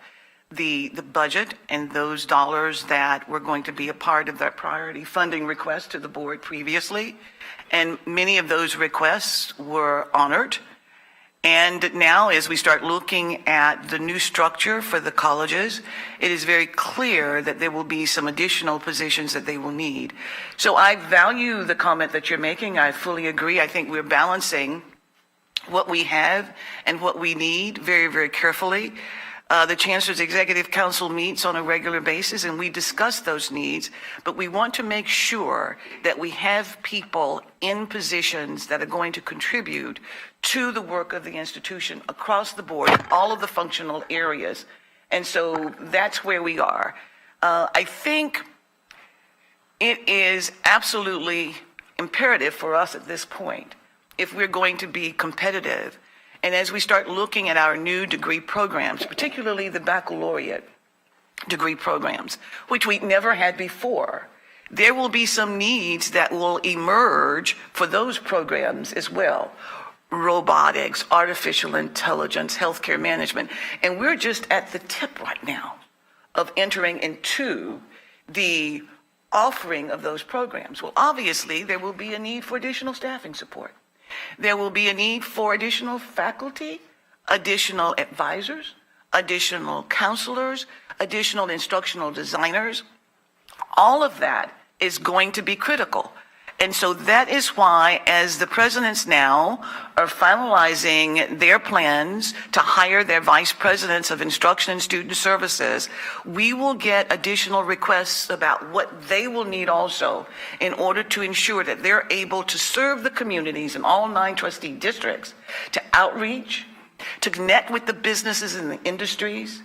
the budget and those dollars that were going to be a part of that priority funding request to the board previously. And many of those requests were honored. And now, as we start looking at the new structure for the colleges, it is very clear that there will be some additional positions that they will need. So I value the comment that you're making. I fully agree. I think we're balancing what we have and what we need very, very carefully. The Chancellor's Executive Council meets on a regular basis, and we discuss those needs, but we want to make sure that we have people in positions that are going to contribute to the work of the institution across the board, in all of the functional areas. And so that's where we are. I think it is absolutely imperative for us at this point, if we're going to be competitive, and as we start looking at our new degree programs, particularly the baccalaureate degree programs, which we never had before, there will be some needs that will emerge for those programs as well. Robotics, artificial intelligence, healthcare management. And we're just at the tip right now of entering into the offering of those programs. Well, obviously, there will be a need for additional staffing support. There will be a need for additional faculty, additional advisors, additional counselors, additional instructional designers. All of that is going to be critical. And so that is why, as the presidents now are finalizing their plans to hire their vice presidents of instruction and student services, we will get additional requests about what they will need also in order to ensure that they're able to serve the communities in all 9 trustee districts, to outreach, to connect with the businesses and the industries,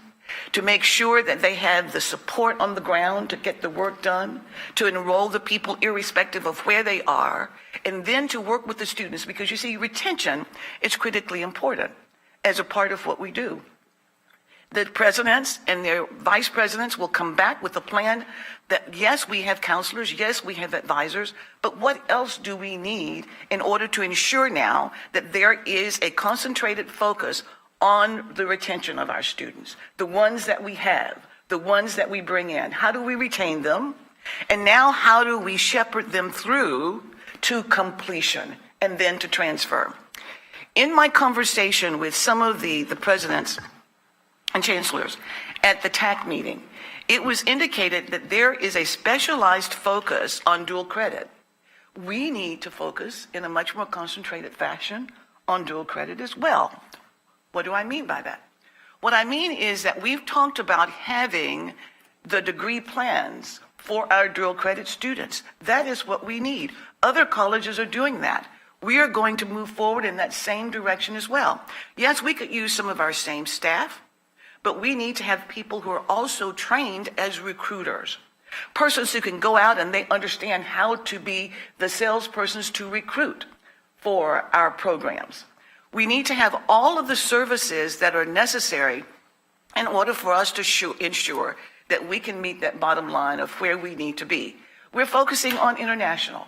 to make sure that they have the support on the ground to get the work done, to enroll the people irrespective of where they are, and then to work with the students, because you see, retention is critically important as a part of what we do. The presidents and their vice presidents will come back with a plan that, yes, we have counselors, yes, we have advisors, but what else do we need in order to ensure now that there is a concentrated focus on the retention of our students, the ones that we have, the ones that we bring in. How do we retain them? And now how do we shepherd them through to completion and then to transfer? in my conversation with some of the presidents and chancellors at the TAC meeting, it was indicated that there is a specialized focus on dual credit. We need to focus in a much more concentrated fashion on dual credit as well. What do I mean by that? What I mean is that we've talked about having the degree plans for our dual credit students. That is what we need. Other colleges are doing that. We are going to move forward in that same direction as well. Yes, we could use some of our same staff, but we need to have people who are also trained as recruiters. Persons who can go out and they understand how to be the salespersons to recruit for our programs. We need to have all of the services that are necessary in order for us to ensure that we can meet that bottom line of where we need to be. We're focusing on international.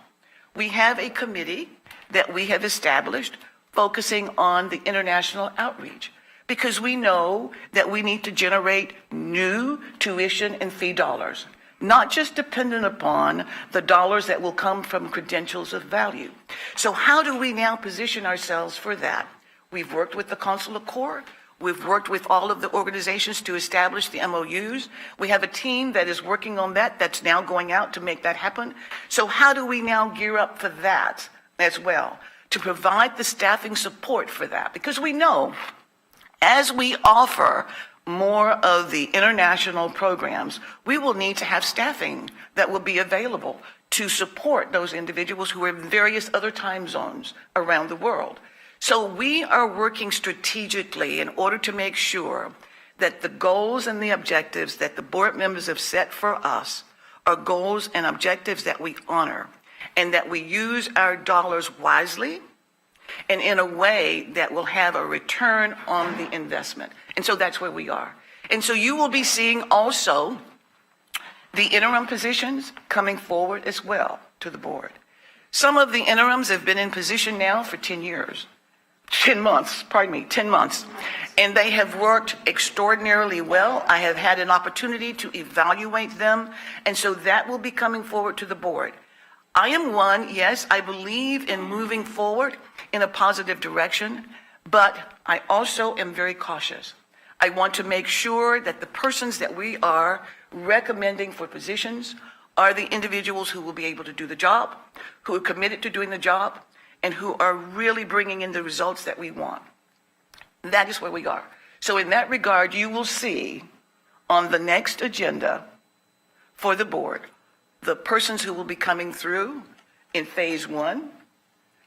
We have a committee that we have established focusing on the international outreach because we know that we need to generate new tuition and fee dollars, not just dependent upon the dollars that will come from credentials of value. So how do we now position ourselves for that? We've worked with the Consular Corps. We've worked with all of the organizations to establish the MOUs. We have a team that is working on that, that's now going out to make that happen. So how do we now gear up for that as well, to provide the staffing support for that? Because we know as we offer more of the international programs, we will need to have staffing that will be available to support those individuals who are in various other time zones around the world. So we are working strategically in order to make sure that the goals and the objectives that the board members have set for us are goals and objectives that we honor, and that we use our dollars wisely and in a way that will have a return on the investment. And so that's where we are. And so you will be seeing also the interim positions coming forward as well to the board. Some of the interims have been in position now for 10 months, and they have worked extraordinarily well. I have had an opportunity to evaluate them, and so that will be coming forward to the board. I am one, yes, I believe in moving forward in a positive direction, but I also am very cautious. I want to make sure that the persons that we are recommending for positions are the individuals who will be able to do the job, who are committed to doing the job, and who are really bringing in the results that we want. That is where we are. So in that regard, you will see on the next agenda for the board, the persons who will be coming through in phase 1.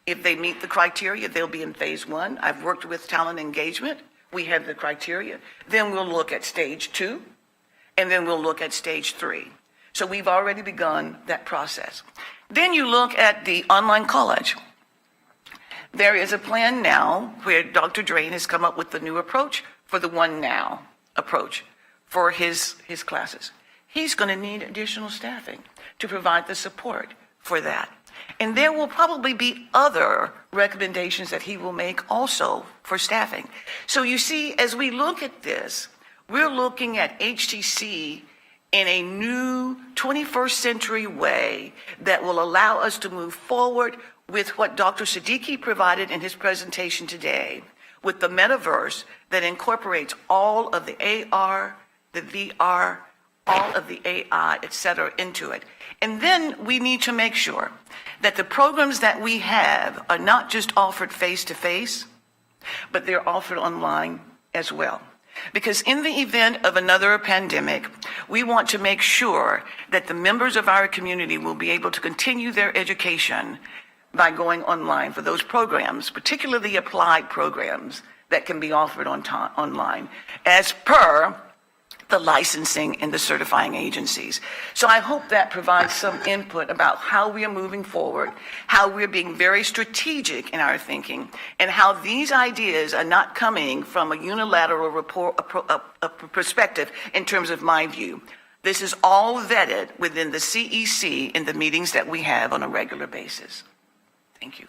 If they meet the criteria, they'll be in phase 1. I've worked with talent engagement. We have the criteria. Then we'll look at stage 2, and then we'll look at stage 3. So we've already begun that process. Then you look at the online college. There is a plan now where Dr. Drain has come up with the new approach for the One Now approach for his classes. He's going to need additional staffing to provide the support for that. And there will probably be other recommendations that he will make also for staffing. So you see, as we look at this, we're looking at HTC in a new 21st century way that will allow us to move forward with what Dr. Siddiqui provided in his presentation today, with the metaverse that incorporates all of the AR, the VR, all of the AI, et cetera, into it. And then we need to make sure that the programs that we have are not just offered face-to-face, but they're offered online as well. Because in the event of another pandemic, we want to make sure that the members of our community will be able to continue their education by going online for those programs, particularly applied programs that can be offered online, as per the licensing and the certifying agencies. So I hope that provides some input about how we are moving forward, how we're being very strategic in our thinking, and how these ideas are not coming from a unilateral perspective in terms of my view. This is all vetted within the CEC in the meetings that we have on a regular basis. Thank you.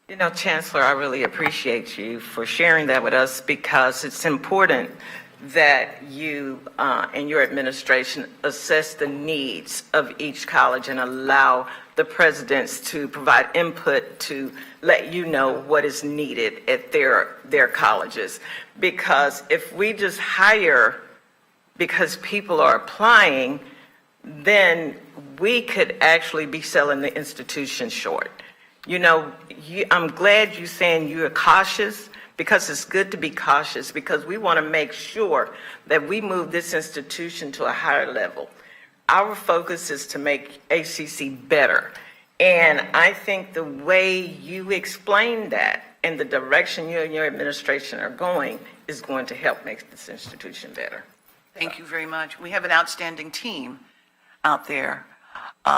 You know, Chancellor, I really appreciate you for sharing that with us because it's important that you and your administration assess the needs of each college and allow the presidents to provide input to let you know what is needed at their colleges. Because if we just hire because people are applying, then we could actually be selling the institution short. You know, I'm glad you're saying you're cautious, because it's good to be cautious, because we want to make sure that we move this institution to a higher level. Our focus is to make ACC better. And I think the way you explain that and the direction you and your administration are going is going to help make this institution better. Thank you very much. We have an outstanding team out there.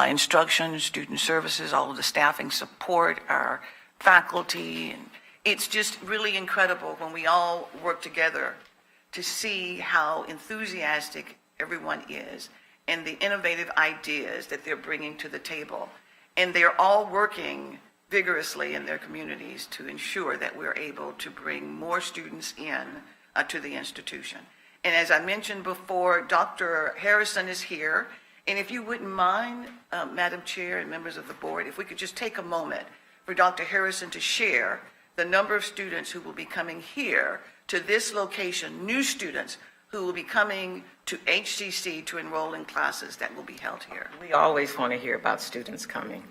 Instruction, student services, all of the staffing support, our faculty, and it's just really incredible when we all work together to see how enthusiastic everyone is and the innovative ideas that they're bringing to the table. And they're all working vigorously in their communities to ensure that we're able to bring more students in to the institution. And as I mentioned before, Dr. Harrison is here. And if you wouldn't mind, Madam Chair and members of the board, if we could just take a moment for Dr. Harrison to share the number of students who will be coming here to this location, new students who will be coming to HCC to enroll in classes that will be held here. We always want to hear about students coming.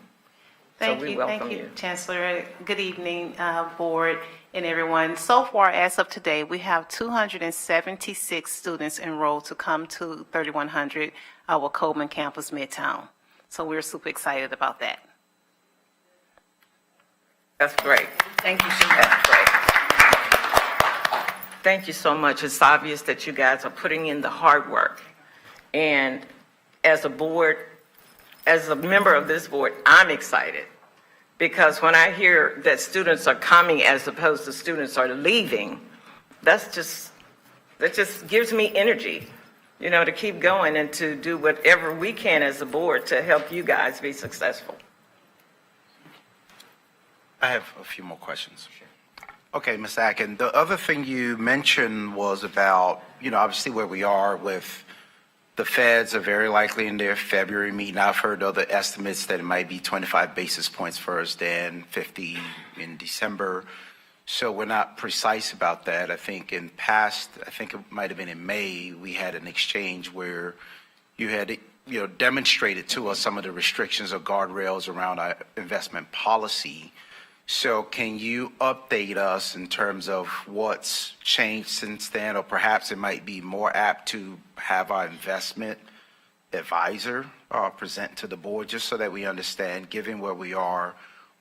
Thank you, Chancellor. Good evening, board and everyone. So far, as of today, we have 276 students enrolled to come to 3100 our Coleman campus Midtown. So we're super excited about that. That's great. Thank you so much. That's great. Thank you so much. It's obvious that you guys are putting in the hard work. And as a board, as a member of this board, I'm excited. Because when I hear that students are coming as opposed to students are leaving, that just gives me energy, you know, to keep going and to do whatever we can as a board to help you guys be successful. I have a few more questions. Okay, Ms. Akin, the other thing you mentioned was about, you know, obviously where we are with the feds are very likely in their February meeting. I've heard other estimates that it might be 25 basis points first, then 50 in December. So we're not precise about that. I think in past, I think it might have been in May, we had an exchange where you had, you know, demonstrated to us some of the restrictions or guardrails around our investment policy. So can you update us in terms of what's changed since then, or perhaps it might be more apt to have our investment advisor present to the board, just so that we understand, given where we are,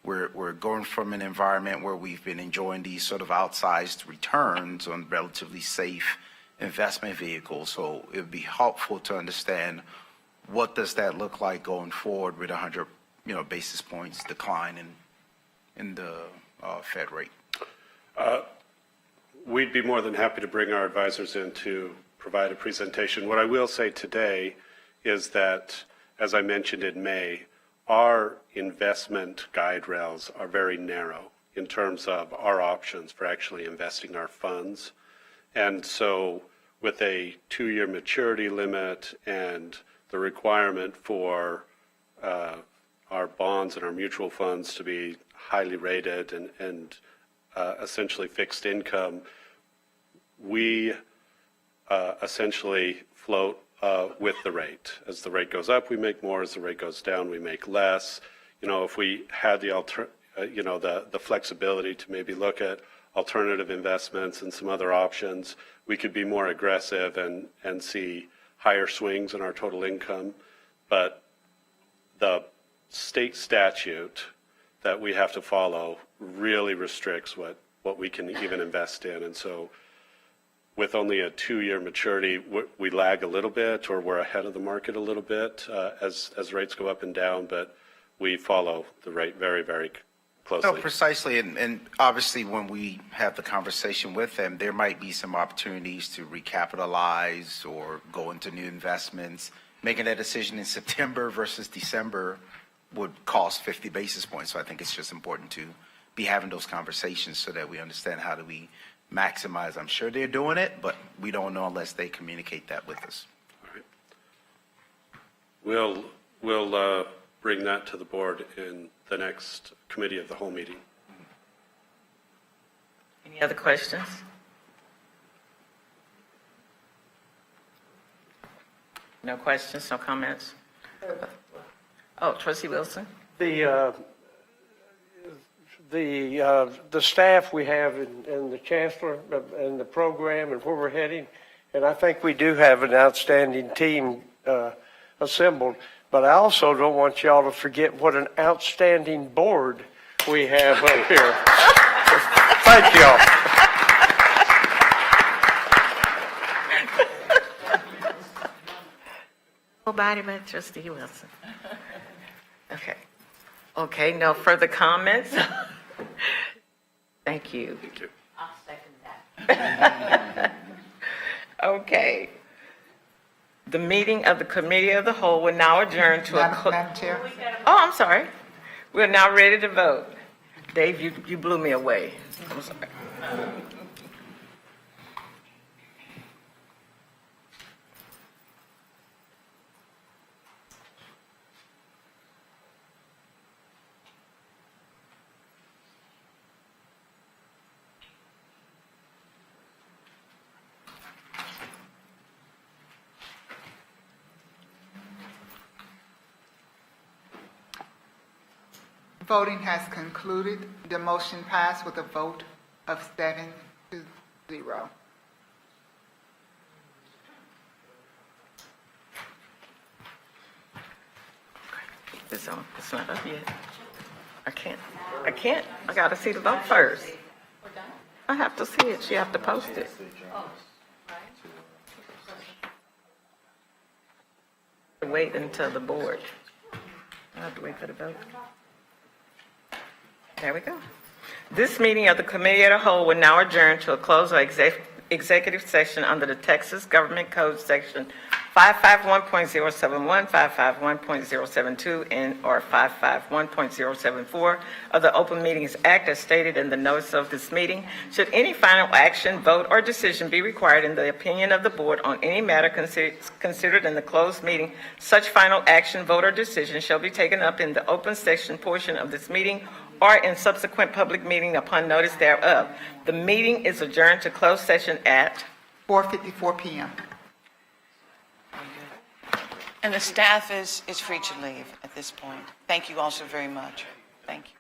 we're going from an environment where we've been enjoying these sort of outsized returns on relatively safe investment vehicles. So it would be helpful to understand what does that look like going forward with 100, you know, basis points decline in the Fed rate. We'd be more than happy to bring our advisors in to provide a presentation. What I will say today is that, as I mentioned in May, our investment guide rails are very narrow in terms of our options for actually investing our funds. And so with a 2-year maturity limit and the requirement for our bonds and our mutual funds to be highly rated and essentially fixed income, we essentially float with the rate. As the rate goes up, we make more. As the rate goes down, we make less. You know, if we had the the flexibility to maybe look at alternative investments and some other options, we could be more aggressive and see higher swings in our total income. But the state statute that we have to follow really restricts what we can even invest in. And so with only a 2-year maturity, we lag a little bit, or we're ahead of the market a little bit as rates go up and down, but we follow the rate very, very closely. No, precisely. And obviously when we have the conversation with them, there might be some opportunities to recapitalize or go into new investments. Making that decision in September versus December would cost 50 basis points. So I think it's just important to be having those conversations so that we understand how do we maximize. I'm sure they're doing it, but we don't know unless they communicate that with us. We'll bring that to the board in the next committee of the whole meeting. Any other questions? No questions, no comments? Oh, Trustee Wilson? The staff we have and the chancellor and the program and where we're heading, and I think we do have an outstanding team assembled, but I also don't want y'all to forget what an outstanding board we have up here. Thank y'all. Nobody but Trustee Wilson. Okay. Okay, no further comments? Thank you. Thank you. I'll second that. Okay. The meeting of the Committee of the Whole will now adjourn to a. Madam Chair? Oh, I'm sorry. We're now ready to vote. Dave, you blew me away. I'm sorry. Voting has concluded. The motion passed with a vote of 7-0. It's on. It's not up yet. I can't. I gotta see the vote first. I have to see it. She have to post it. Wait until the board. I have to wait for the vote. There we go. This meeting of the Committee of the Whole will now adjourn to a close of executive session under the Texas Government Code Section 551.071, 551.072, and or 551.074 of the Open Meetings Act as stated in the notice of this meeting. Should any final action, vote, or decision be required in the opinion of the board on any matter considered in the closed meeting, such final action, vote, or decision shall be taken up in the open session portion of this meeting or in subsequent public meeting upon notice thereof. The meeting is adjourned to closed session at 4:54 p.m. And the staff is free to leave at this point. Thank you all so very much. Thank you.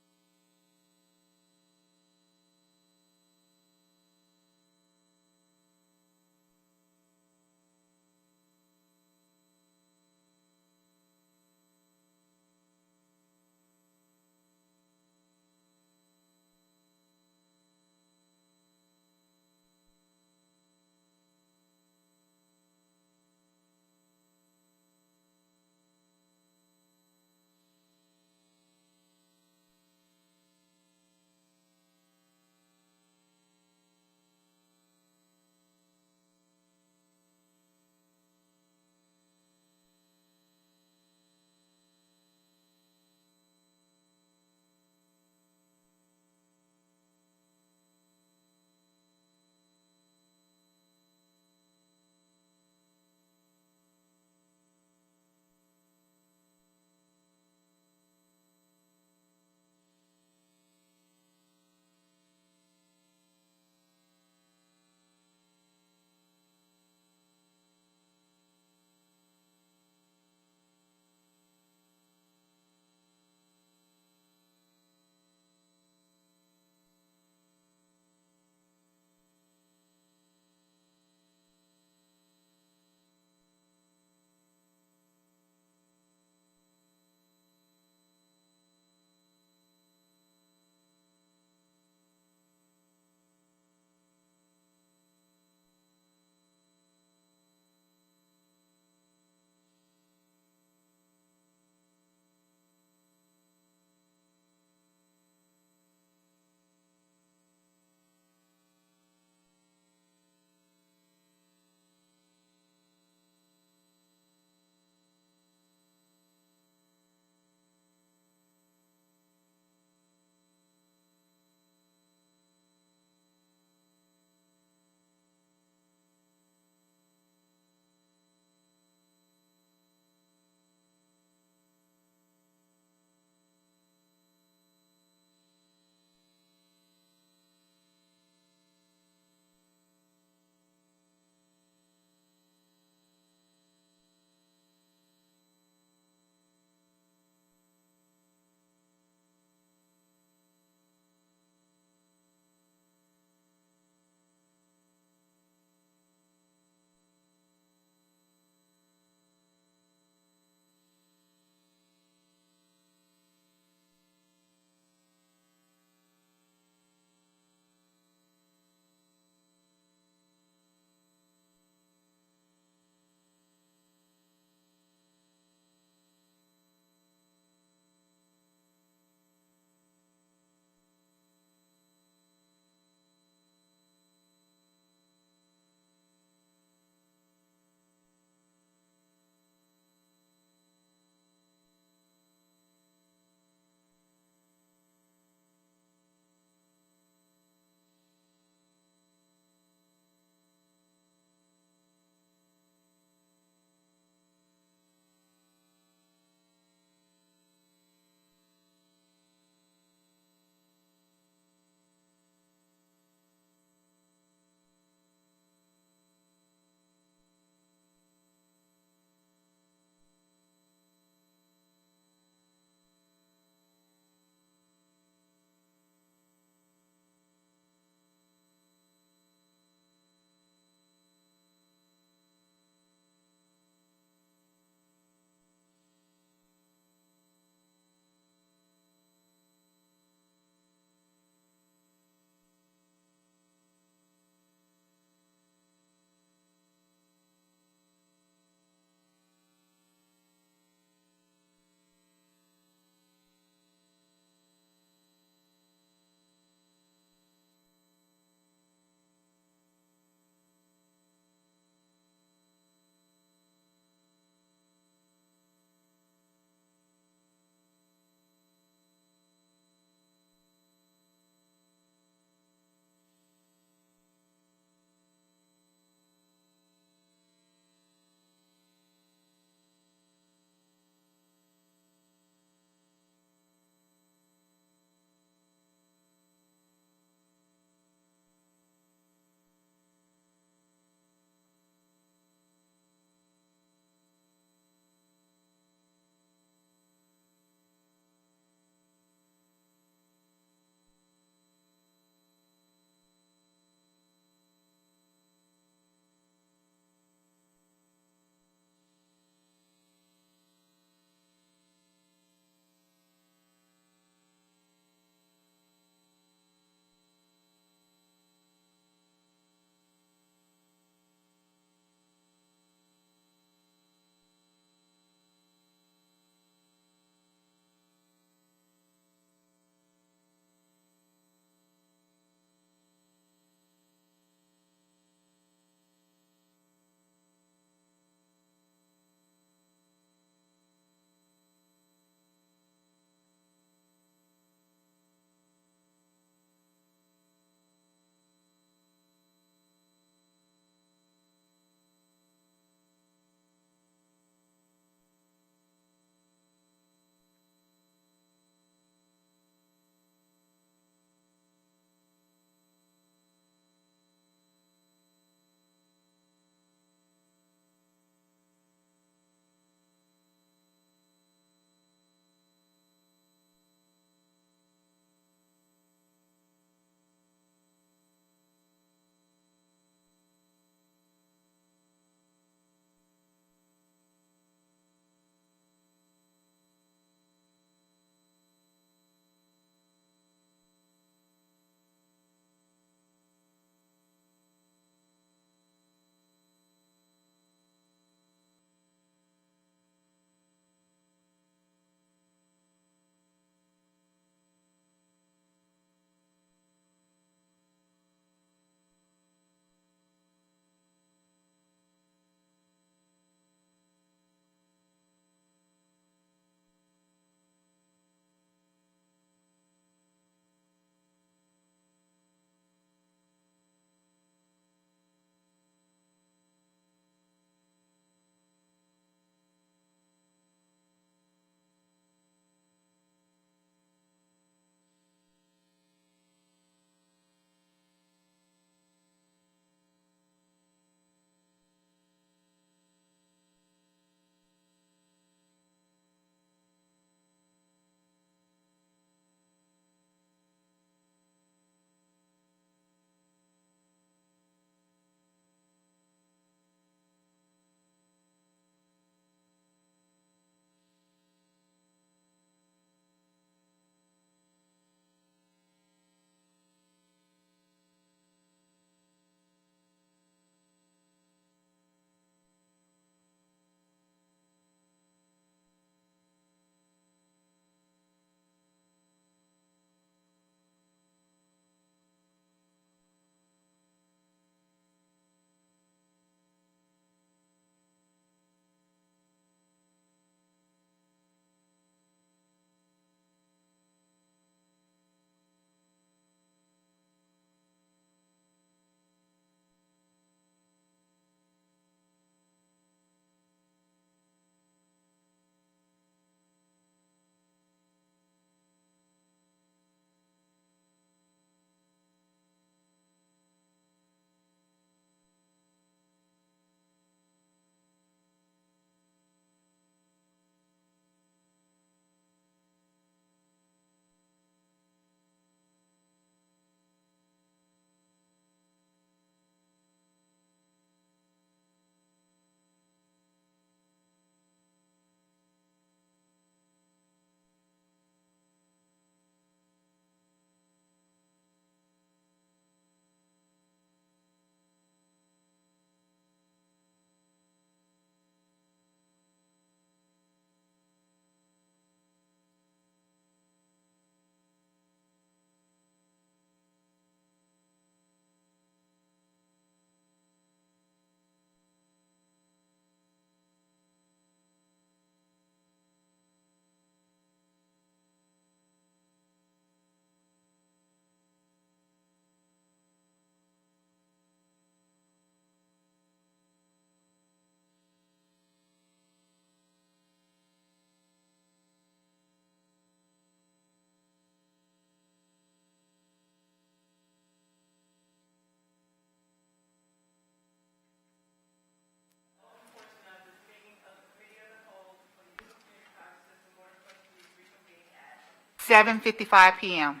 7:55 PM.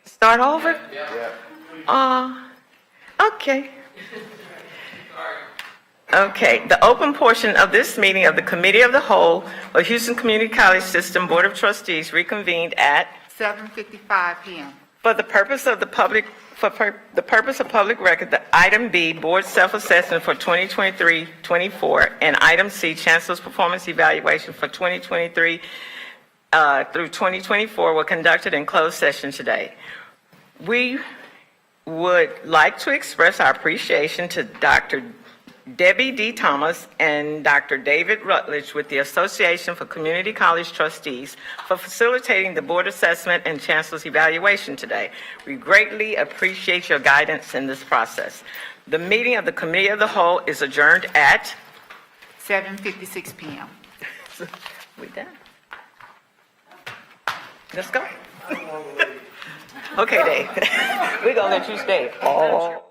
Start over? Okay. Okay, the open portion of this meeting of the Committee of the Whole of Houston Community College System Board of Trustees reconvened at 7:55 PM. For the purpose of the public record, the item B, Board Self-Assessment for 2023-24, and item C, Chancellor's Performance Evaluation for 2023 through 2024 were conducted in closed session today. We would like to express our appreciation to Dr. Debbie D. Thomas and Dr. David Rutledge with the Association for Community College Trustees for facilitating the board assessment and Chancellor's evaluation today. We greatly appreciate your guidance in this process. The meeting of the Committee of the Whole is adjourned at 7:56 PM. We done? Let's go. Okay, Dave. We're gonna let you stay. Oh.